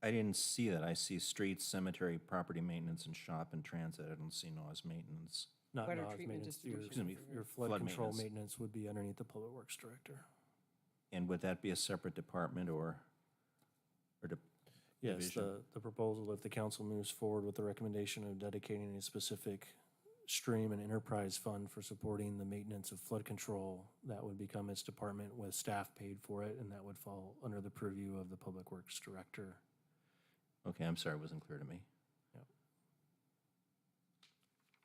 I didn't see that. I see streets, cemetery, property maintenance, and shop and transit. I don't see NOS maintenance. Not Water NOS treatment maintenance, distribution. Excuse me, your flood flood control maintenance. maintenance would be underneath the Public Works Director. And would that be a separate department or Yes, division? the proposal, if the council moves forward with the recommendation of dedicating a specific stream an enterprise fund for supporting the maintenance of flood control. That would become its department with staff paid for it, and that would fall under the purview of the Public Works Director. Okay, I'm sorry, it wasn't clear to me.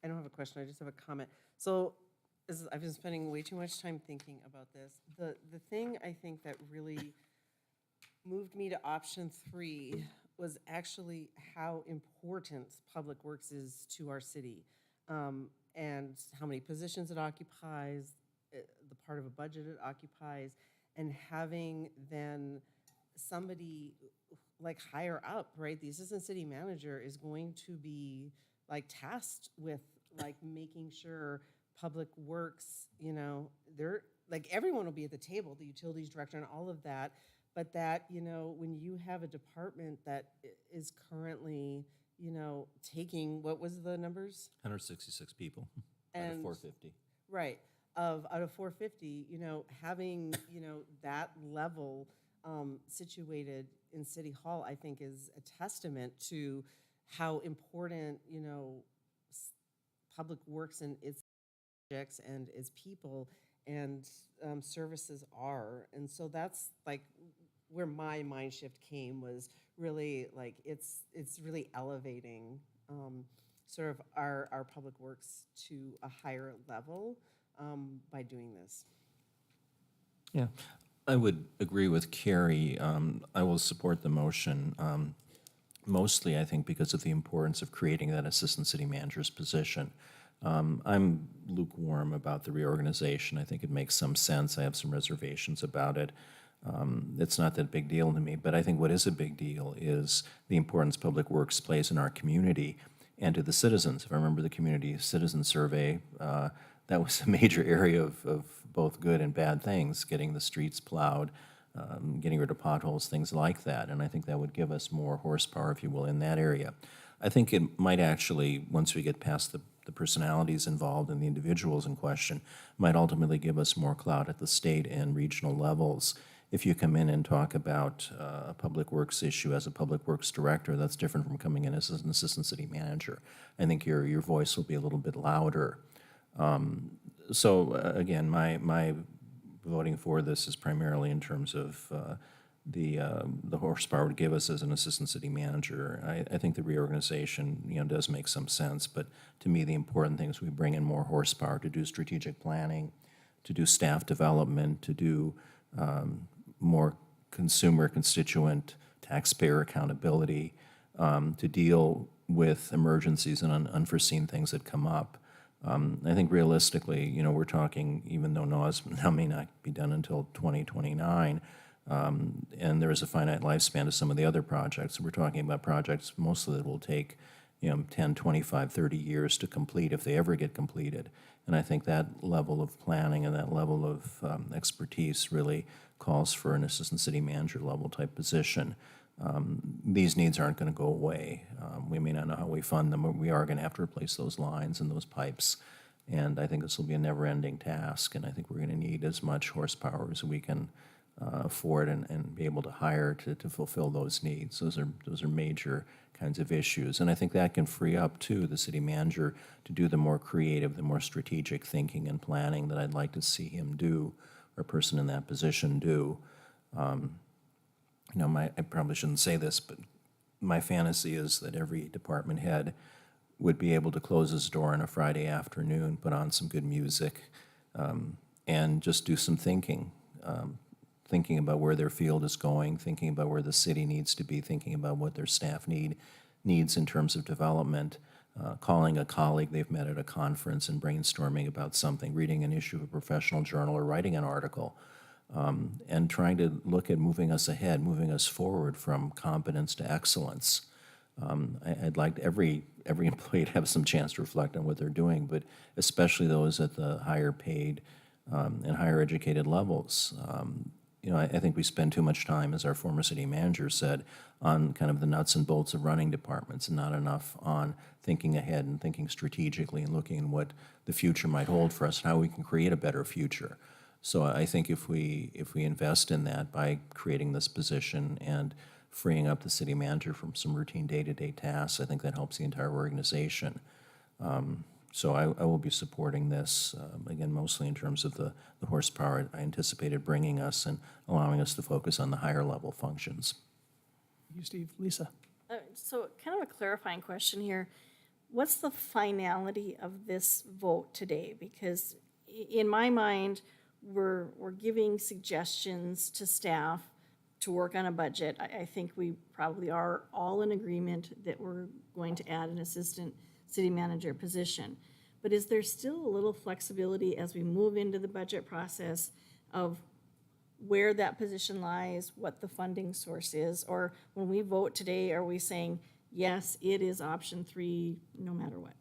I don't have a question, I just have a comment. So, I've been spending way too much time thinking about this. The thing I think that really moved me to option 3 was actually how important Public Works is to our city, and how many positions it occupies, the part of a budget it occupies, and having then somebody like higher up, right? The assistant city manager is going to be like tasked with like making sure Public Works, they're like, everyone will be at the table, the utilities director and all of that. But that, when you have a department that is currently, taking, what was the numbers? 166 people out of And- 450. Right, out of 450, having, that level situated in City Hall, I think is a testament to how important, Public Works and its projects and its people and services are. And so that's like where my mind shift came, was really like, it's really elevating sort of our Public Works to a higher level by doing this. Yeah, I would agree with Carrie. I will support the motion, mostly, I think, because of the importance of creating that assistant city manager's position. I'm lukewarm about the reorganization. I think it makes some sense. I have some reservations about it. It's not that big deal to me, but I think what is a big deal is the importance Public Works plays in our community and to the citizens. If I remember the community citizen survey, that was a major area of both good and bad things, getting the streets plowed, getting rid of potholes, things like that. And I think that would give us more horsepower, if you will, in that area. I think it might actually, once we get past the personalities involved and the individuals in question, might ultimately give us more clout at the state and regional levels. If you come in and talk about a Public Works issue as a Public Works Director, that's different from coming in as an Assistant City Manager. I think your voice will be a little bit louder. Again, my voting for this is primarily in terms of the horsepower it would give us as an assistant city manager. I think the reorganization, does make some sense, but to me, the important thing is we bring in more horsepower to do strategic planning, to do staff development, to do more consumer, constituent, taxpayer accountability, to deal with emergencies and unforeseen things that come up. I think realistically, we're talking, even though NAWS now may not be done until 2029, and there is a finite lifespan to some of the other projects. We're talking about projects mostly that will take 10, 25, 30 years to complete if they ever get completed. And I think that level of planning and that level of expertise really calls for an assistant city manager level type position. These needs aren't going to go away. We may not know how we fund them, but we are going to have to replace those lines and those pipes. And I think this will be a never-ending task, and I think we're going to need as much horsepower as we can afford and be able to hire to fulfill those needs. Those are major kinds of issues. And I think that can free up, too, the city manager to do the more creative, the more strategic thinking and planning that I'd like to see him do, or a person in that position do. I probably shouldn't say this, but my fantasy is that every department head would be able to close his door on a Friday afternoon, put on some good music, and just do some thinking. Thinking about where their field is going, thinking about where the city needs to be, thinking about what their staff needs in terms of development, calling a colleague they've met at a conference and brainstorming about something, reading an issue of a professional journal or writing an article, and trying to look at moving us ahead, moving us forward from competence to excellence. I'd like every employee to have some chance to reflect on what they're doing, but especially those at the higher paid and higher educated levels. I think we spend too much time, as our former city manager said, on kind of the nuts and bolts of running departments and not enough on thinking ahead and thinking strategically and looking at what the future might hold for us and how we can create a better future. So I think if we invest in that by creating this position and freeing up the city manager from some routine day-to-day tasks, I think that helps the entire organization. So I will be supporting this, again, mostly in terms of the horsepower I anticipated bringing us and allowing us to focus on the higher level functions. You, Steve, Lisa. So kind of a clarifying question here. What's the finality of this vote today? Because in my mind, we're giving suggestions to staff to work on a budget. I think we probably are all in agreement that we're going to add an assistant city manager position. But is there still a little flexibility as we move into the budget process of where that position lies, what the funding source is? Or when we vote today, are we saying, yes, it is option 3, no matter what?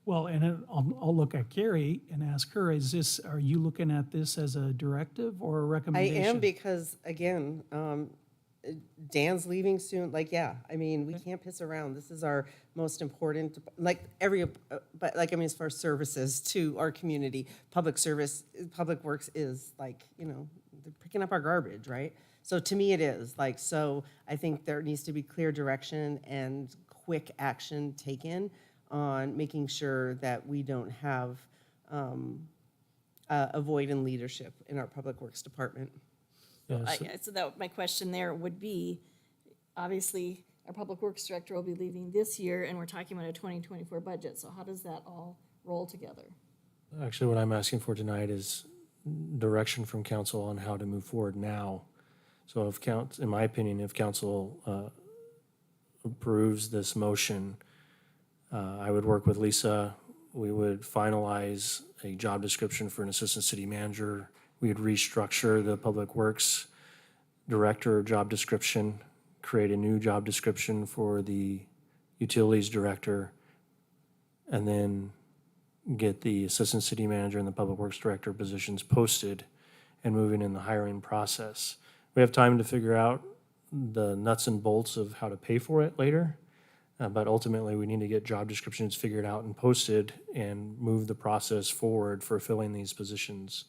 Well, and then I'll look at Carrie and ask her, are you looking at this as a directive or a I recommendation? am because, again, Dan's leaving soon, like, yeah, I mean, we can't piss around. This is our most important, like, but like, I mean, as far as services to our community, public works is like, you know, they're picking up our garbage, right? So to me, it is, like, so I think there needs to be clear direction and quick action taken on making sure that we don't have a void in leadership in our public works department. So that, my question there would be, obviously, our public works director will be leaving this year, and we're talking about a 2024 budget, so how does that all roll together? Actually, what I'm asking for tonight is direction from council on how to move forward now. So if in my opinion, if council approves this motion, I would work with Lisa. We would finalize a job description for an assistant city manager. We would restructure the public works director job description, create a new job description for the utilities director, and then get the assistant city manager and the public works director positions posted and moving in the hiring process. We have time to figure out the nuts and bolts of how to pay for it later, but ultimately we need to get job descriptions figured out and posted and move the process forward for filling these positions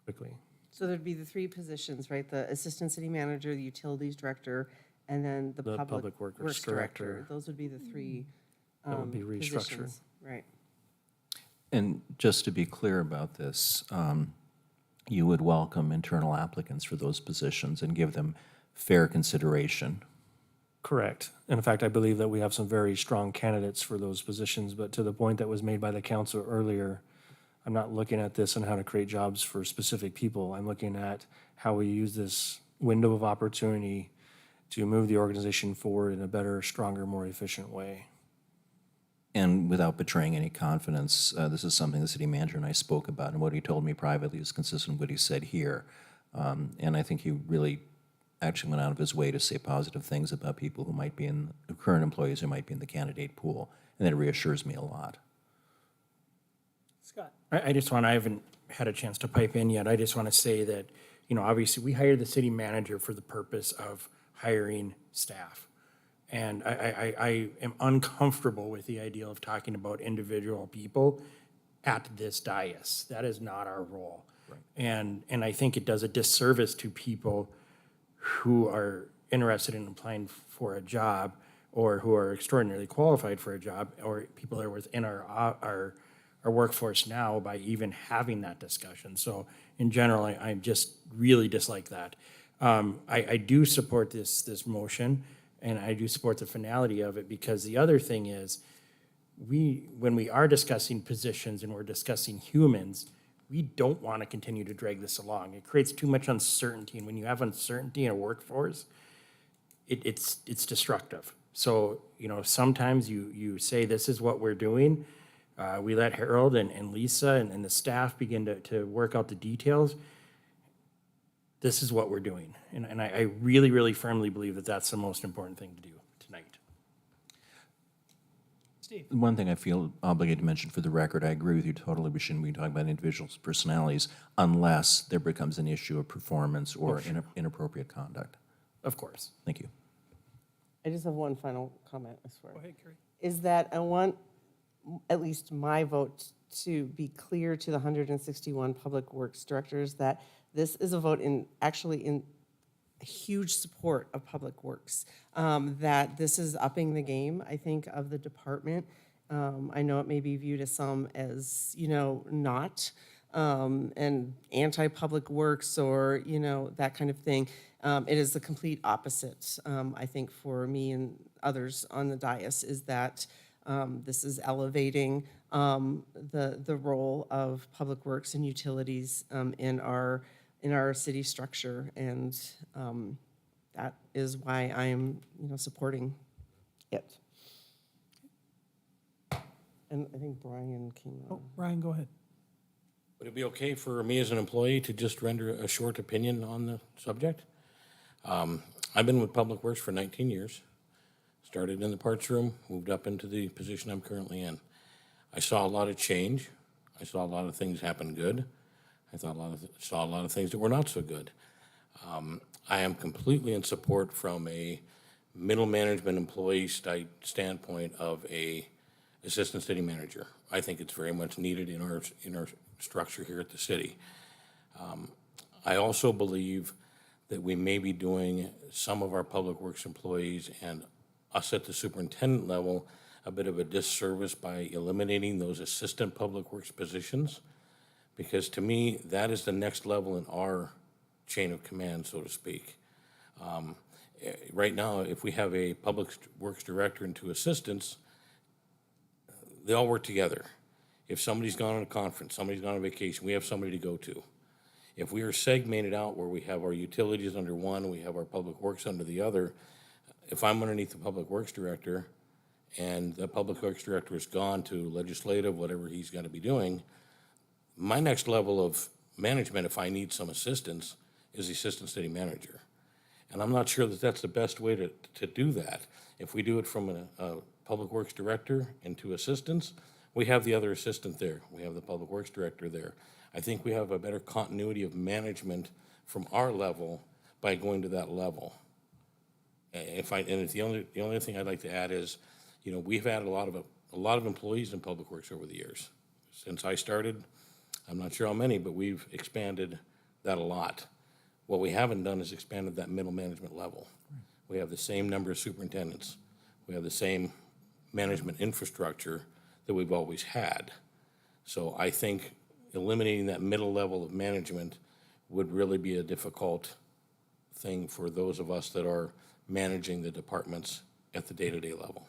quickly. So there'd be the 3 positions, right? The assistant city manager, the utilities director, and then the public works director. Those would be the 3 That would be restructured. positions, right? And just to be clear about this, you would welcome internal applicants for those positions and give them fair consideration. Correct. And in fact, I believe that we have some very strong candidates for those positions, but to the point that was made by the council earlier, I'm not looking at this and how to create jobs for specific people. I'm looking at how we use this window of opportunity to move the organization forward in a better, stronger, more efficient way. And without betraying any confidence, this is something the city manager and I spoke about, and what he told me privately is consistent with what he said here. And I think he really actually went out of his way to say positive things about people who might be in, current employees who might be in the candidate pool, and that reassures me a lot. Scott. I haven't had a chance to pipe in yet. I just want to say that, you know, obviously we hired the city manager for the purpose of hiring staff. And I am uncomfortable with the idea of talking about individual people at this dais. That is not our role. Right. And I think it does a disservice to people who are interested in applying for a job or who are extraordinarily qualified for a job, or people that are within our workforce now, by even having that discussion. So in general, I just really dislike that. I do support this motion, and I do support the finality of it, because the other thing is, when we are discussing positions and we're discussing humans, we don't want to continue to drag this along. It creates too much uncertainty, and when you have uncertainty in a workforce, it's destructive. So, you know, sometimes you say, this is what we're doing. We let Harold and Lisa and the staff begin to work out the details. This is what we're doing. And I really, really firmly believe that that's the most important thing to do tonight. Steve. One thing I feel obligated to mention for the record, I agree with you totally. We shouldn't be talking about individuals' personalities unless there becomes an issue of performance or inappropriate conduct. Of course. Thank you. I just have one final comment, I swear. Go ahead, Carrie. Is that I want at least my vote to be clear to the 161 public works directors that this is a vote in huge support of public works, that this is upping the game, I think, of the department, I know it may be viewed as some as, not, and anti-public works or, that kind of thing. It is the complete opposite, I think, for me and others on the dais, is that this is elevating the role of public works and utilities in our city structure, and that is why I am, supporting it. And I think Brian came on. Oh, Brian, go ahead. Would it be okay for me as an employee to just render a short opinion on the subject? I've been with Public Works for 19 years. Started in the parts room, moved up into the position I'm currently in. I saw a lot of change. I saw a lot of things happen good. I saw a lot of things that were not so good. I am completely in support from a middle management employee standpoint of a assistant city manager. I think it's very much needed in our structure here at the city. I also believe that we may be doing some of our public works employees and us at the superintendent level a bit of a disservice by eliminating those assistant public works positions, because to me, that is the next level in our chain of command, so to speak. Right now, if we have a public works director and 2 assistants, they all work together. If somebody's gone on a conference, somebody's gone on vacation, we have somebody to go to. If we are segmented out where we have our utilities under one, we have our public works under the other, if I'm underneath the public works director and the public works director is gone to legislative, whatever he's got to be doing, my next level of management, if I need some assistance, is the assistant city manager. And I'm not sure that that's the best way to do that. If we do it from a public works director and 2 assistants, we have the other assistant there. We have the public works director there. I think we have a better continuity of management from our level by going to that level. The only thing I'd like to add is, we've had a lot of employees in public works over the years. Since I started, I'm not sure how many, but we've expanded that a lot. What we haven't done is expanded that middle management level. We have the same number of superintendents. We have the same management infrastructure that we've always had. So I think eliminating that middle level of management would really be a difficult thing for those of us that are managing the departments at the day-to-day level.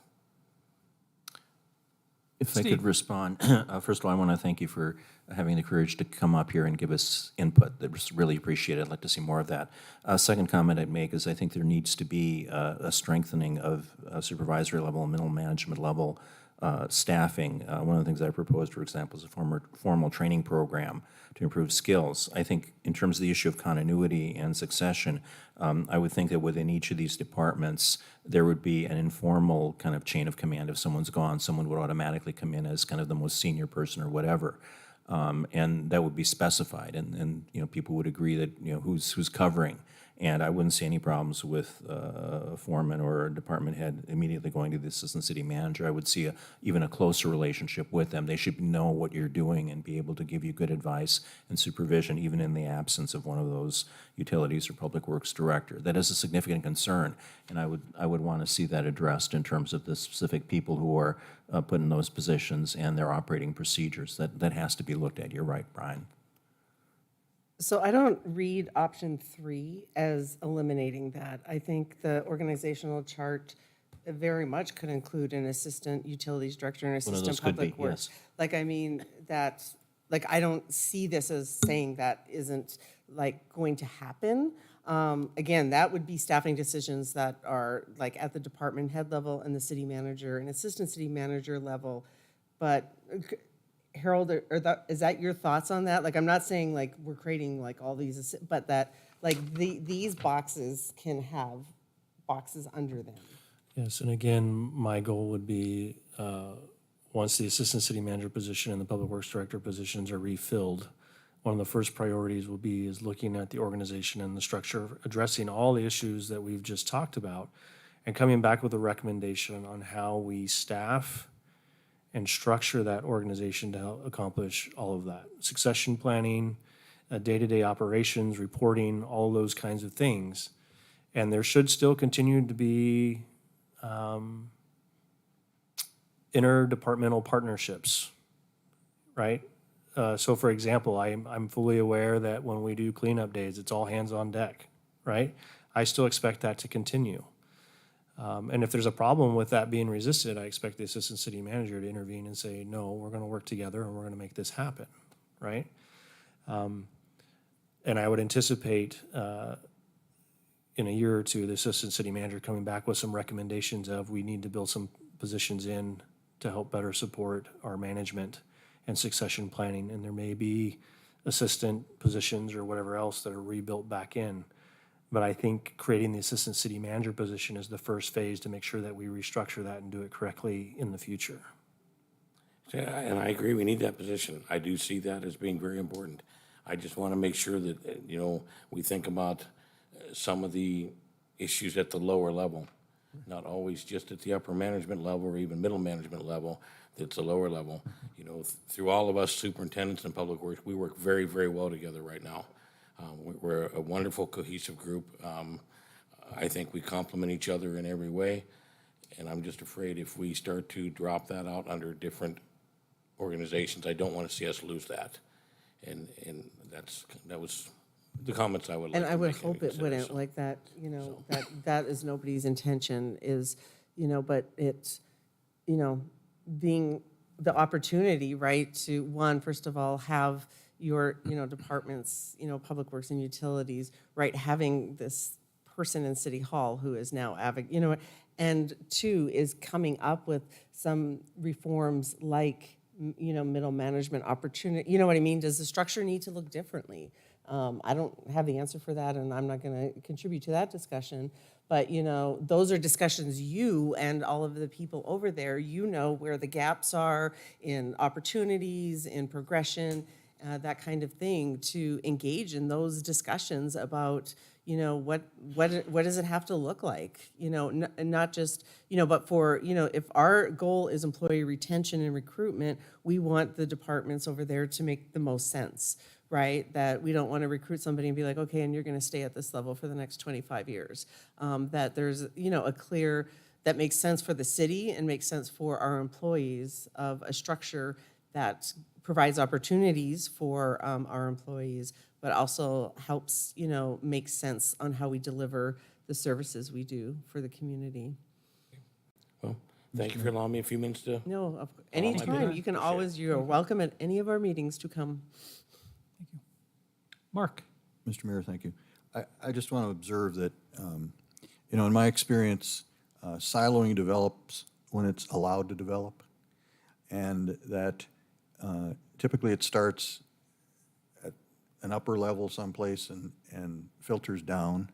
If I could respond, first of all, I want to thank you for having the courage to come up here and give us input. That's really appreciated. I'd like to see more of that. Second comment I'd make is I think there needs to be a strengthening of supervisory level and middle management level staffing. One of the things I proposed, for example, is a formal training program to improve skills. I think in terms of the issue of continuity and succession, I would think that within each of these departments, there would be an informal kind of chain of command. If someone's gone, someone would automatically come in as kind of the most senior person or whatever. And that would be specified, and people would agree that who's covering. And I wouldn't see any problems with a foreman or a department head immediately going to the assistant city manager. I would see even a closer relationship with them. They should know what you're doing and be able to give you good advice and supervision, even in the absence of one of those utilities or public works director. That is a significant concern, and I would want to see that addressed in terms of the specific people who are put in those positions and their operating procedures. That has to be looked at. You're right, Brian. So I don't read option 3 as eliminating that. I think the organizational chart very much could include an assistant utilities director and One of assistant those could public be, works. yes. I don't see this as saying that isn't going to happen. Again, that would be staffing decisions that are at the department head level and the city manager and assistant city manager level. But Harold, is that your thoughts on that? I'm not saying we're creating all these, but that these boxes can have boxes under them. Yes, and again, my goal would be, once the assistant city manager position and the public works director positions are refilled, one of the first priorities will be looking at the organization and the structure, addressing all the issues that we've just talked about, and coming back with a recommendation on how we staff and structure that organization to help accomplish all of that. Succession planning, day-to-day operations, reporting, all those kinds of things. And there should still continue to be interdepartmental partnerships, right? So for example, I'm fully aware that when we do cleanup days, it's all hands on deck, right? I still expect that to continue. And if there's a problem with that being resisted, I expect the assistant city manager to intervene and say, no, we're gonna work together and we're gonna make this happen, right? And I would anticipate, in a year or two, the assistant city manager coming back with some recommendations of, we need to build some positions in to help better support our management and succession planning, and there may be assistant positions or whatever else that are rebuilt back in. But I think creating the assistant city manager position is the first phase to make sure that we restructure that and do it correctly in the future. Yeah, and I agree, we need that position. I do see that as being very important. I just want to make sure that, you know, we think about some of the issues at the lower level, not always just at the upper management level or even middle management level, that's a lower level. You know, through all of us superintendents and public works, we work very, very well together right now. We're a wonderful cohesive group. I think we complement each other in every way, and I'm just afraid if we start to drop that out under different organizations, I don't want to see us lose that. And that was the comments I would like And to I would make and hope it consider, wouldn't, so. like that, you know, that is nobody's intention is, you know, but it's, you know, being the opportunity, right, to, one, first of all, have your, you know, departments, you know, public works and utilities, right, having this person in City Hall who is now you know, and two, is coming up with some reforms like, you know, middle management opportunity, you know what I mean? Does the structure need to look differently? I don't have the answer for that, and I'm not going to contribute to that discussion. But, you know, those are discussions you and all of the people over there, you know where the gaps are in opportunities, in progression, that kind of thing, to engage in those discussions about, you know, what does it have to look like? You know, not just, you know, but for, you know, if our goal is employee retention and recruitment, we want the departments over there to make the most sense, right? That we don't want to recruit somebody and be like, okay, and you're going to stay at this level for the next 25 years. That there's, you know, a clear, that makes sense for the city and makes sense for our employees, of a structure that provides opportunities for our employees, but also helps, you know, make sense on how we deliver the services we do for the community. Well, thank you for allowing me a few minutes to. No, anytime, you can always, you are welcome at any of our meetings to come. Mark? Mr. Mayor, thank you. I just want to observe that, you know, in my experience, siloing develops when it's allowed to develop, and that typically it starts at an upper level someplace and filters down.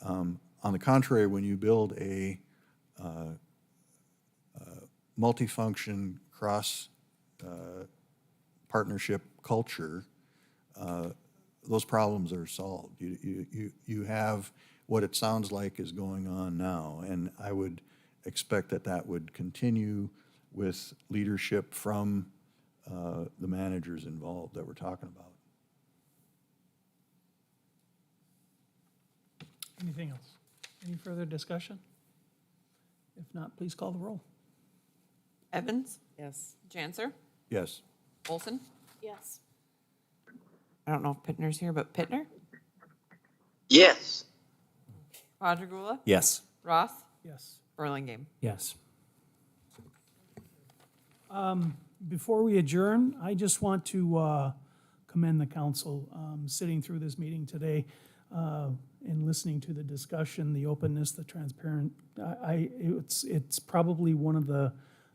On the contrary, when you build a multifunction cross partnership culture, those problems are solved. You have what it sounds like is going on now, and I would expect that that would continue with leadership from the managers involved that we're talking about. Anything else? Any further discussion? If not, please call the roll. Evans? Yes. Janser? Yes. Olson? Yes. I don't know if Pittner's here, but Pittner? Yes. Quadrigula? Yes. Ross? Yes. Burlingame? Yes. Before we adjourn, I just want to commend the council sitting through this meeting today and listening to the discussion, the openness, the transparent. It's probably one of the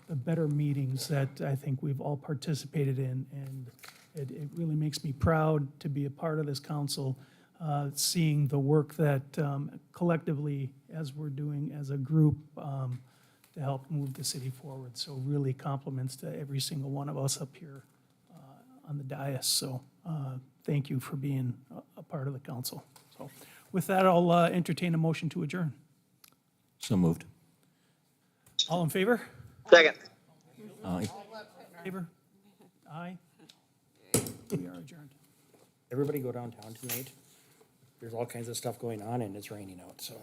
better meetings that I think we've all participated in, and it really makes me proud to be a part of this council, seeing the work that collectively, as we're doing as a group, to help move the city forward. So really compliments to every single one of us up here on the dais. So thank you for being a part of the council. So with that, I'll entertain a motion to adjourn. So moved. All in favor? Second. Aye. Favor? Aye. We are adjourned. Everybody go downtown tonight. There's all kinds of stuff going on and it's raining out, so.